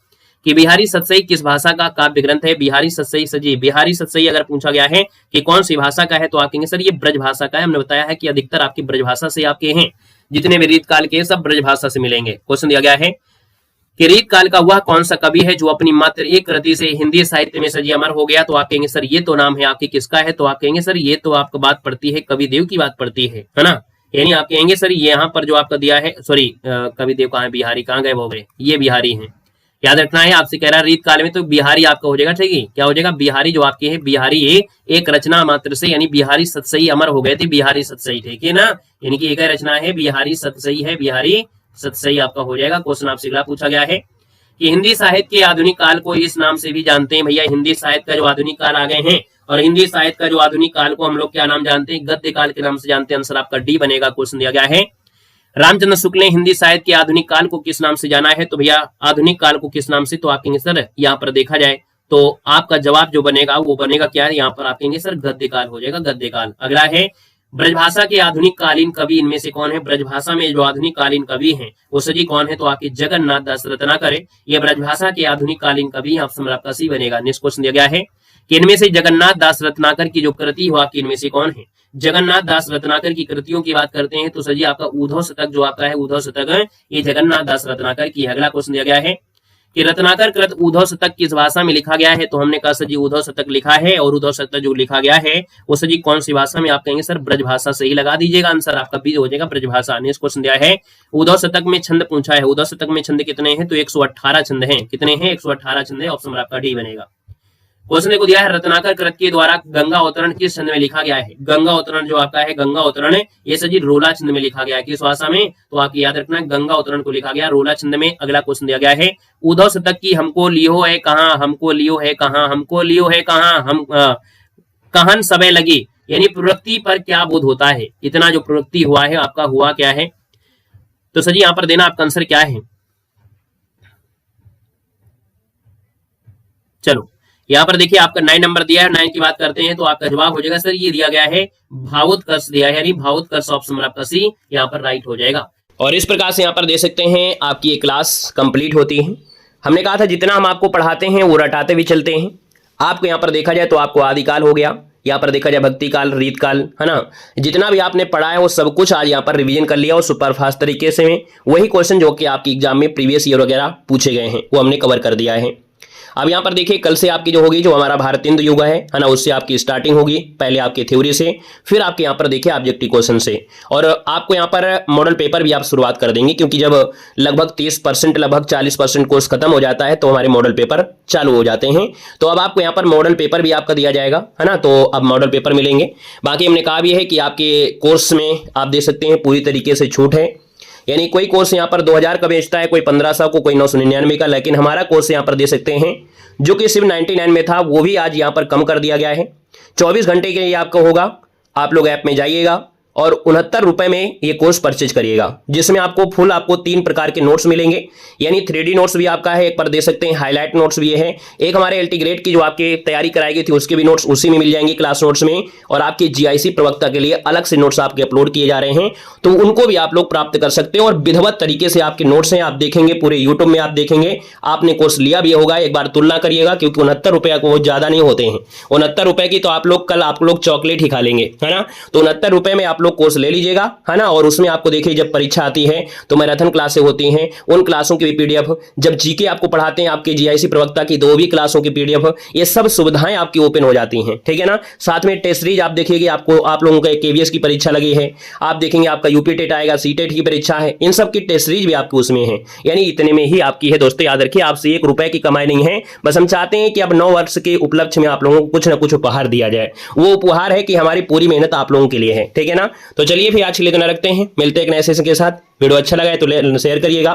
कि बिहारी सतसई किस भाषा का काव्य ग्रंथ है? बिहारी सतसई सर जी बिहारी सतसई अगर पूछा गया है कि कौन सी भाषा का है, तो आप कहेंगे सर ये ब्रज भाषा का है। हमने बताया है कि अधिकतर आपकी ब्रज भाषा से आपके हैं, जितने भी रीत काल के सब ब्रज भाषा से मिलेंगे। क्वेश्चन दिया गया है कि रीत काल का वह कौन सा कवि है जो अपनी मात्र एक कृति से हिंदी साहित्य में सर जी अमर हो गया? तो आप कहेंगे सर ये तो नाम है आपकी किसका है? तो आप कहेंगे सर ये तो आपको बात पड़ती है कविदेव की बात पड़ती है ना, यानी आप कहेंगे सर ये यहाँ पर जो आपका दिया है, सॉरी कविदेव कहाँ है, बिहारी कहाँ गए वो गए, ये बिहारी हैं, याद रखना है। आपसे कह रहा है रीत काल में, तो बिहारी आपका हो जाएगा, ठीक है, क्या हो जाएगा? बिहारी जो आपके है, बिहारी एक रचना मात्र से, यानी बिहारी सतसई अमर हो गए थे, बिहारी सतसई, ठीक है ना, यानी कि एक रचना है बिहारी सतसई है, बिहारी सतसई आपका हो जाएगा। क्वेश्चन आपसे अगला पूछा गया है कि हिंदी साहित्य के आधुनिक काल को इस नाम से भी जानते हैं भैया, हिंदी साहित्य का जो आधुनिक काल आ गए हैं, और हिंदी साहित्य का जो आधुनिक काल को हम लोग क्या नाम जानते हैं? गद्य काल के नाम से जानते हैं, आंसर आपका डी बनेगा। क्वेश्चन दिया गया है रामचंद्र शुक्ल ने हिंदी साहित्य के आधुनिक काल को किस नाम से जाना है? तो भैया आधुनिक काल को किस नाम से? तो आप कहेंगे सर यहाँ पर देखा जाए तो आपका जवाब जो बनेगा वो बनेगा क्या है? यहाँ पर आप कहेंगे सर गद्य काल हो जाएगा, गद्य काल। अगला है ब्रजभाषा के आधुनिक कालीन कवि इनमें से कौन है? ब्रजभाषा में जो आधुनिक कालीन कवि हैं वो सर जी कौन है? तो आपके जगन्नाथ दास रत्नाकर, ये ब्रजभाषा के आधुनिक कालीन कवि, ऑप्शन आपका सी बनेगा। नेक्स्ट क्वेश्चन दिया गया है कि इनमें से जगन्नाथ दास रत्नाकर की जो कृति हो आपकी इनमें से कौन है? जगन्नाथ दास रत्नाकर की कृतियों की बात करते हैं तो सर जी आपका उद्धव शतक जो आपका है, उद्धव शतक ये जगन्नाथ दास रत्नाकर की है। अगला क्वेश्चन दिया गया है कि रत्नाकर कृत उद्धव शतक किस भाषा में लिखा गया है? तो हमने कहा सर जी उद्धव शतक लिखा है, और उद्धव शतक जो लिखा गया है वो सर जी कौन सी भाषा में? आप कहेंगे सर ब्रज भाषा से ही लगा दीजिएगा, आंसर आपका बी हो जाएगा ब्रज भाषा। नेक्स्ट क्वेश्चन दिया है उद्धव शतक में छंद पूछा है, उद्धव शतक में छंद कितने हैं? तो 118 छंद हैं। कितने हैं? 118 छंद है, ऑप्शन आपका डी बनेगा। क्वेश्चन को दिया है रत्नाकर कृत के द्वारा गंगा अवतरण किस छंद में लिखा गया है? गंगा अवतरण जो आपका है, गंगा अवतरण ये सर जी रोला छंद में लिखा गया है, किस भाषा में? तो आपको याद रखना है गंगा अवतरण को लिखा गया रोला छंद में। अगला क्वेश्चन दिया गया है उद्धव शतक की हमको लियो है कहाँ, हमको लियो है कहाँ, हमको लियो है कहाँ, हम कहन समय लगी, यानी प्रवृत्ति पर क्या बोध होता है? इतना जो प्रवृत्ति हुआ है आपका हुआ क्या है? तो सर जी यहाँ पर देना आपका आंसर क्या है? चलो यहाँ पर देखिए आपका 9 नंबर दिया है, 9 की बात करते हैं तो आपका जवाब हो जाएगा सर ये दिया गया है भावोत्कर्ष दिया है, यानी भावोत्कर्ष, ऑप्शन आपका सी यहाँ पर राइट हो जाएगा। और इस प्रकार से यहाँ पर दे सकते हैं आपकी ये क्लास कंप्लीट होती है। हमने कहा था जितना हम आपको पढ़ाते हैं वो रटाते भी चलते हैं। आपको यहाँ पर देखा जाए तो आपको आदिकाल हो गया, यहाँ पर देखा जाए भक्ति काल, रीत काल, है ना, जितना भी आपने पढ़ा है वो सब कुछ आज यहाँ पर रिवीजन कर लिया, और सुपरफास्ट तरीके से में वही क्वेश्चन जो कि आपकी एग्जाम में प्रीवियस ईयर वगैरह पूछे गए हैं वो हमने कवर कर दिया है। अब यहाँ पर देखिए कल से आपकी जो होगी जो हमारा भारतेंदु युग है ना, उससे आपकी स्टार्टिंग होगी, पहले आपकी थ्योरी से, फिर आपके यहाँ पर देखिए ऑब्जेक्टिव क्वेश्चन से, और आपको यहाँ पर मॉडल पेपर भी आप शुरुआत कर देंगे, क्योंकि जब लगभग 30% लगभग 40% कोर्स खत्म हो जाता है तो हमारे मॉडल पेपर चालू हो जाते हैं। तो अब आपको यहाँ पर मॉडल पेपर भी आपका दिया जाएगा, है ना, तो अब मॉडल पेपर मिलेंगे। बाकी हमने कहा भी है कि आपके कोर्स में आप दे सकते हैं पूरी तरीके से छूट है, यानी कोई कोर्स यहाँ पर 2000 का बेचता है, कोई 1500 को, कोई 999 का, लेकिन हमारा कोर्स यहाँ पर दे सकते हैं जो कि सिर्फ 99 में था वो भी आज यहाँ पर कम कर दिया गया है। 24 घंटे के लिए आपका होगा, आप लोग ऐप में जाइएगा और 69 रुपए में ये कोर्स परचेज करिएगा, जिसमें आपको 3 प्रकार के नोट्स मिलेंगे। यानी 3D नोट्स भी आपका है, एक पर दे सकते हैं, हाईलाइट नोट्स भी है, एक हमारे एलटी ग्रेड की जो आपकी तैयारी कराई गई थी उसके भी नोट्स उसी में मिल जाएंगे क्लास नोट्स में, और आपके जीआईसी प्रवक्ता के लिए अलग से नोट्स आपके अपलोड किए जा रहे हैं, तो उनको भी आप लोग प्राप्त कर सकते हैं। और विधिवत तरीके से आपके नोट्स हैं, आप देखेंगे पूरे यूट्यूब में, आप देखेंगे आपने कोर्स लिया भी होगा, एक बार तुलना करिएगा, क्योंकि 69 रुपए को बहुत ज्यादा नहीं होते हैं। 69 रुपए की तो आप लोग चॉकलेट ही खा लेंगे, है ना। तो 69 रुपए में आप लोग कोर्स ले लीजिएगा, है ना। और उसमें आपको देखिए जब परीक्षा आती है तो मैराथन क्लासें होती हैं, उन क्लासों की भी पीडीएफ, जब जीके आपको पढ़ाते हैं आपके जीआईसी प्रवक्ता की, तो भी क्लासों की पीडीएफ, ये सब सुविधाएं आपकी ओपन हो जाती हैं, ठीक है ना। साथ में टेस्ट सीरीज आप देखिएगा, आप लोगों का केवीएस की परीक्षा लगी है, आप देखेंगे आपका यूपी टेट आएगा, सीटेट की परीक्षा है, इन सब की टेस्ट सीरीज भी आपकी उसमें है। यानी इतने में ही आपकी है दोस्तों, याद रखिए, आपसे 1 रुपए की कमाई नहीं है, बस हम चाहते हैं कि अब 9 वर्ष के उपलक्ष्य में आप लोगों को कुछ ना कुछ उपहार दिया जाए। वो उपहार है कि हमारी पूरी मेहनत आप लोगों के लिए है, ठीक है ना। तो चलिए फिर आज के लिए इतना रखते हैं, मिलते हैं एक नए सेशन के साथ। वीडियो अच्छा लगा है तो शेयर करिएगा,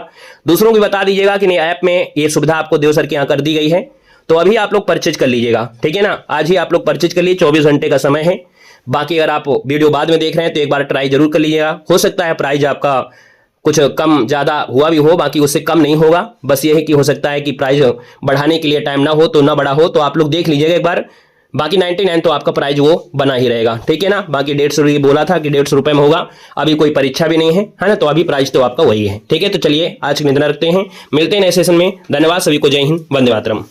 दूसरों को बता दीजिएगा कि नए ऐप में ये सुविधा आपको देव सर के यहाँ कर दी गई है, तो अभी आप लोग परचेज कर लीजिएगा, ठीक है ना। आज ही आप लोग परचेज कर लीजिए, 24 घंटे का समय है। बाकी अगर आप वीडियो बाद में देख रहे हैं तो एक बार ट्राई जरूर कर लीजिएगा, हो सकता है प्राइस आपका कुछ कम ज़्यादा हुआ भी हो, बाकी उससे कम नहीं होगा। बस ये है कि हो सकता है कि प्राइस बढ़ाने के लिए टाइम ना हो, तो ना बढ़ा हो, तो आप लोग देख लीजिएगा एक बार। बाकी 99 तो आपका प्राइस वो बना ही रहेगा, ठीक है ना। बाकी 150 रुपये बोला था कि 150 रुपये में होगा, अभी कोई परीक्षा भी नहीं है, है ना, तो अभी प्राइस तो आपका वही है, ठीक है। तो चलिए आज के लिए इतना रखते हैं, मिलते हैं नए सेशन में। धन्यवाद सभी को, जय हिंद, वंदे मातरम।